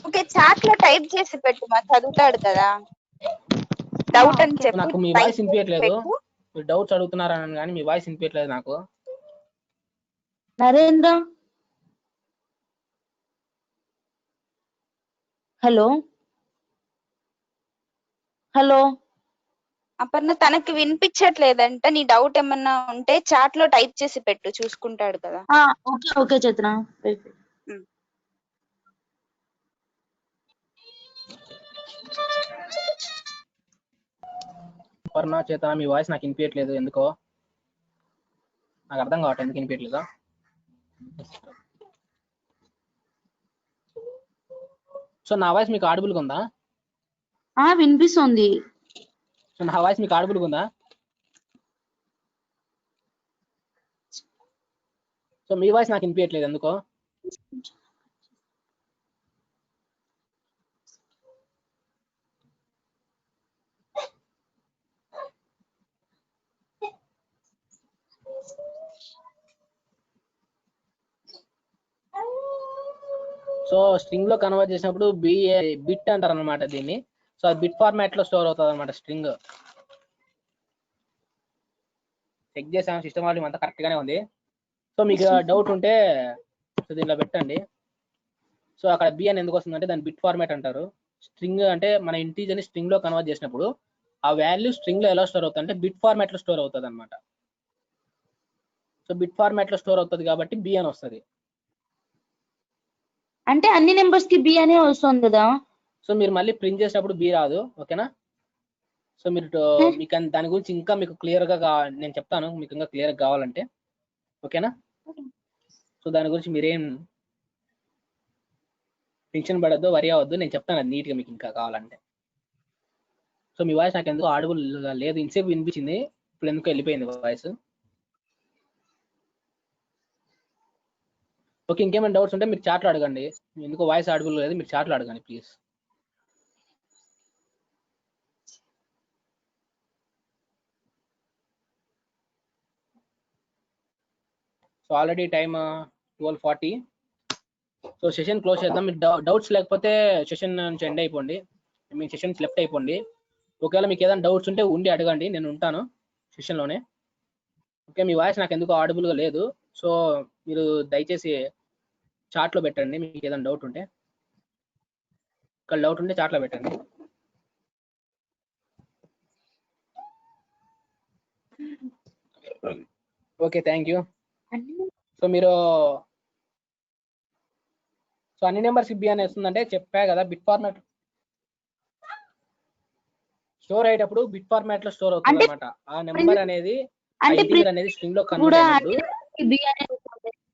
ఓకే, చాట్ లో టైప్ చేసి పెట్టు, మా చదువుతాడు కదా. డౌట్ అని చెప్పి నాకు మీ వాయిస్ వినిపించట్లేదు, మీరు డౌట్స్ అడుగుతున్నారని కానీ మీ వాయిస్ వినిపించట్లేదు నాకు. నరేంద్ర హలో అపర్ణ తనకి వినిపించట్లేదంట. నీ డౌట్ ఏమన్నా ఉంటే చాట్ లో టైప్ చేసి పెట్టు, చూసుకుంటాడు కదా. ఓకే చేతన. అపర్ణ, చేతన మీ వాయిస్ నాకు వినిపించట్లేదు ఎందుకో, నాకు అర్థం కావట్లేదు ఎందుకు వినిపించట్లేదా. సో నా వాయిస్ మీకు ఆడిబుల్గా ఉందా? వినిపిస్తుంది. సో నా వాయిస్ మీకు ఆడిబుల్గా ఉందా? సో మీ వాయిస్ నాకు వినిపించట్లేదు ఎందుకో. సో స్ట్రింగ్ లో కన్వర్ట్ చేసినప్పుడు బిట్ అంటారు అనమాట దీన్ని. సో అది బిట్ ఫార్మాట్ లో స్టోర్ అవుతుంది అనమాట స్ట్రింగ్. చెక్ చేసాము, సిస్టమ్ వాళ్ళు అంతా కరెక్ట్ గానే ఉంది. సో మీకు డౌట్ ఉంటే సో దీనిలో పెట్టండి. సో అక్కడ బి అని ఎందుకు వస్తుందంటే దాన్ని బిట్ ఫార్మాట్ అంటారు. స్ట్రింగ్ అంటే మన ఇంటీజర్ ని స్ట్రింగ్ లో కన్వర్ట్ చేసినప్పుడు ఆ వాల్యూ స్ట్రింగ్ లో ఎలా స్టోర్ అవుతుంది అంటే బిట్ ఫార్మాట్ లో స్టోర్ అవుతుంది అనమాట. సో బిట్ ఫార్మాట్ లో స్టోర్ అవుతుంది కాబట్టి బి అని వస్తుంది. అంటే అన్ని నెంబర్స్ కి బి అనే వస్తుంది కదా. సో మీరు మళ్ళీ ప్రింట్ చేసినప్పుడు బి రాదు, ఓకేనా. సో మీరు మీకు దాని గురించి ఇంకా మీకు క్లియర్ గా నేను చెప్తాను, మీకు ఇంకా క్లియర్ గా కావాలంటే, ఓకేనా. సో దాని గురించి మీరేం టెన్షన్ పడద్దు, వరి అవ్వద్దు, నేను చెప్తాను అది నీట్గా మీకు ఇంకా కావాలంటే. సో మీ వాయిస్ నాకు ఎందుకు ఆడిబుల్ లేదు, ఇన్సేపు వినిపించింది, ఇప్పుడు ఎందుకు వెళ్ళిపోయింది వాయిస్. ఓకే, ఇంకేమైనా డౌట్స్ ఉంటే మీరు చాట్లో అడగండి. ఎందుకు వాయిస్ ఆడిబుల్ లేదు, మీరు చాట్లో అడగండి please. So already time 12:40. So session close చేద్దాం. మీకు డౌట్స్ లేకపోతే సెషన్ నుంచి ఎండ్ అయిపోండి, మీ సెషన్స్ లెఫ్ట్ అయిపోండి. ఒకవేళ మీకు ఏదైనా డౌట్స్ ఉంటే ఉండి అడగండి, నేను ఉంటాను సెషన్లోనే. ఓకే, మీ వాయిస్ నాకు ఎందుకు ఆడిబుల్గా లేదు, సో మీరు దయచేసి చాట్లో పెట్టండి మీకు ఏదైనా డౌట్ ఉంటే. ఇక్కడ డౌట్ ఉంటే చాట్లో పెట్టండి. Okay, thank you. సో మీరు అన్ని నెంబర్స్ బి అని వస్తుందంటే చెప్పా కదా, బిట్ ఫార్మాట్ స్టోర్ అయ్యేటప్పుడు బిట్ ఫార్మాట్ లో స్టోర్ అవుతుంది అనమాట. ఆ నెంబర్ అనేది స్ట్రింగ్ లో కన్వర్ట్ అయినప్పుడు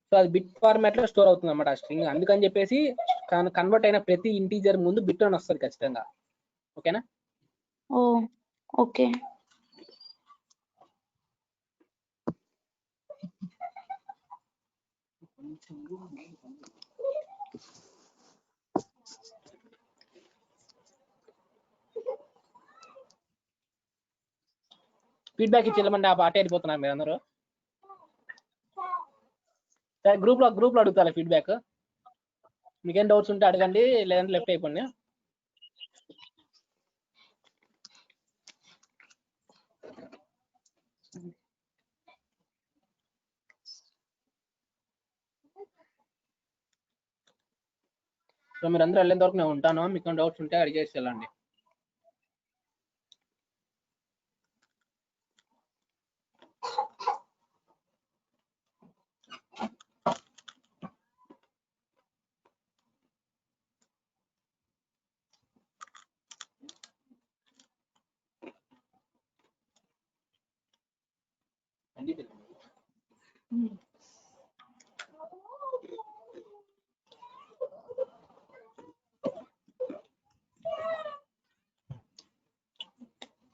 సో అది బిట్ ఫార్మాట్ లో స్టోర్ అవుతుంది అనమాట ఆ స్ట్రింగ్. అందుకని చెప్పేసి కన్వర్ట్ అయిన ప్రతి ఇంటీజర్ ముందు బిట్ అని వస్తుంది ఖచ్చితంగా. ఓకేనా? ఓకే. ఫీడ్బ్యాక్ ఇచ్చి వెళ్ళమంటే ఆ పాట వెళ్ళిపోతున్నారు మీరు అందరూ. గ్రూప్ లో అడుగుతారా ఫీడ్బ్యాక్? మీకేం డౌట్స్ ఉంటే అడగండి, లేదంటే లెఫ్ట్ అయిపోండి. సో మీరు అందరూ వెళ్ళేంత వరకు నేను ఉంటాను. మీకు డౌట్స్ ఉంటే అడిగేసి వెళ్ళండి.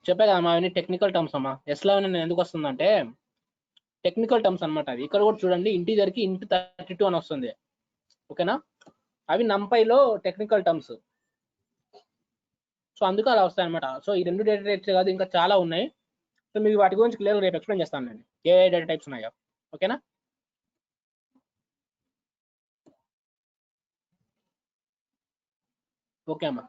చెప్పే కదా మా అవన్నీ టెక్నికల్ టర్మ్స్ అమ్మా. S11 ఎందుకు వస్తుందంటే టెక్నికల్ టర్మ్స్ అనమాట అవి. ఇక్కడ కూడా చూడండి, ఇంటీజర్ కి int 32 అని వస్తుంది. ఓకేనా? అవి నంపైలో టెక్నికల్ టర్మ్స్, సో అందుకు అలా వస్తాయి అనమాట. సో ఈ 2 డేటా టైప్స్ కాదు, ఇంకా చాలా ఉన్నాయి. సో మీకు వాటి గురించి క్లియర్ రేపు ఎక్స్ప్లెయిన్ చేస్తాను నేను, ఏ డేటా టైప్స్ ఉన్నాయో. ఓకేనా? ఓకే అమ్మా.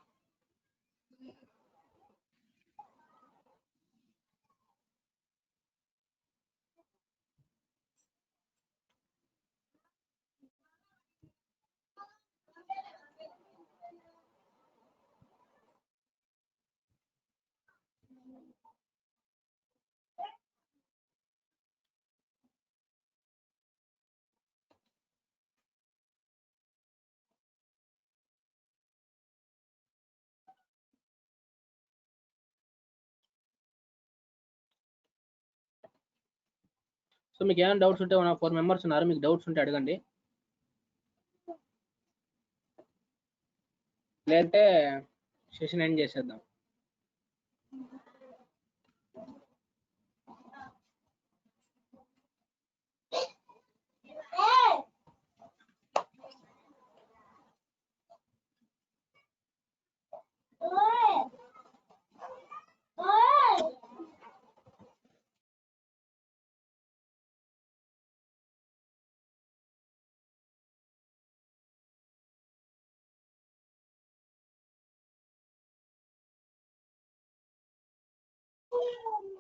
సో మీకు ఏమైనా డౌట్స్ ఉంటే 4 మెంబర్స్ ఉన్నారు, మీకు డౌట్స్ ఉంటే అడగండి, లేదంటే సెషన్ ఎండ్ చేసేద్దాం.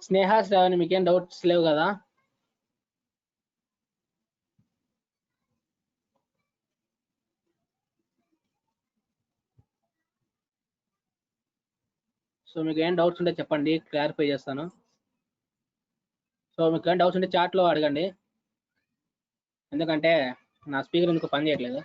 స్నేహ శ్రావణి మీకేం డౌట్స్ లేవు కదా? సో మీకు ఏం డౌట్స్ ఉంటే చెప్పండి, క్లారిఫై చేస్తాను. సో మీకు ఏం డౌట్స్ ఉంటే చాట్లో అడగండి, ఎందుకంటే నా స్పీకర్ ఎందుకు పని చేయట్లేదు.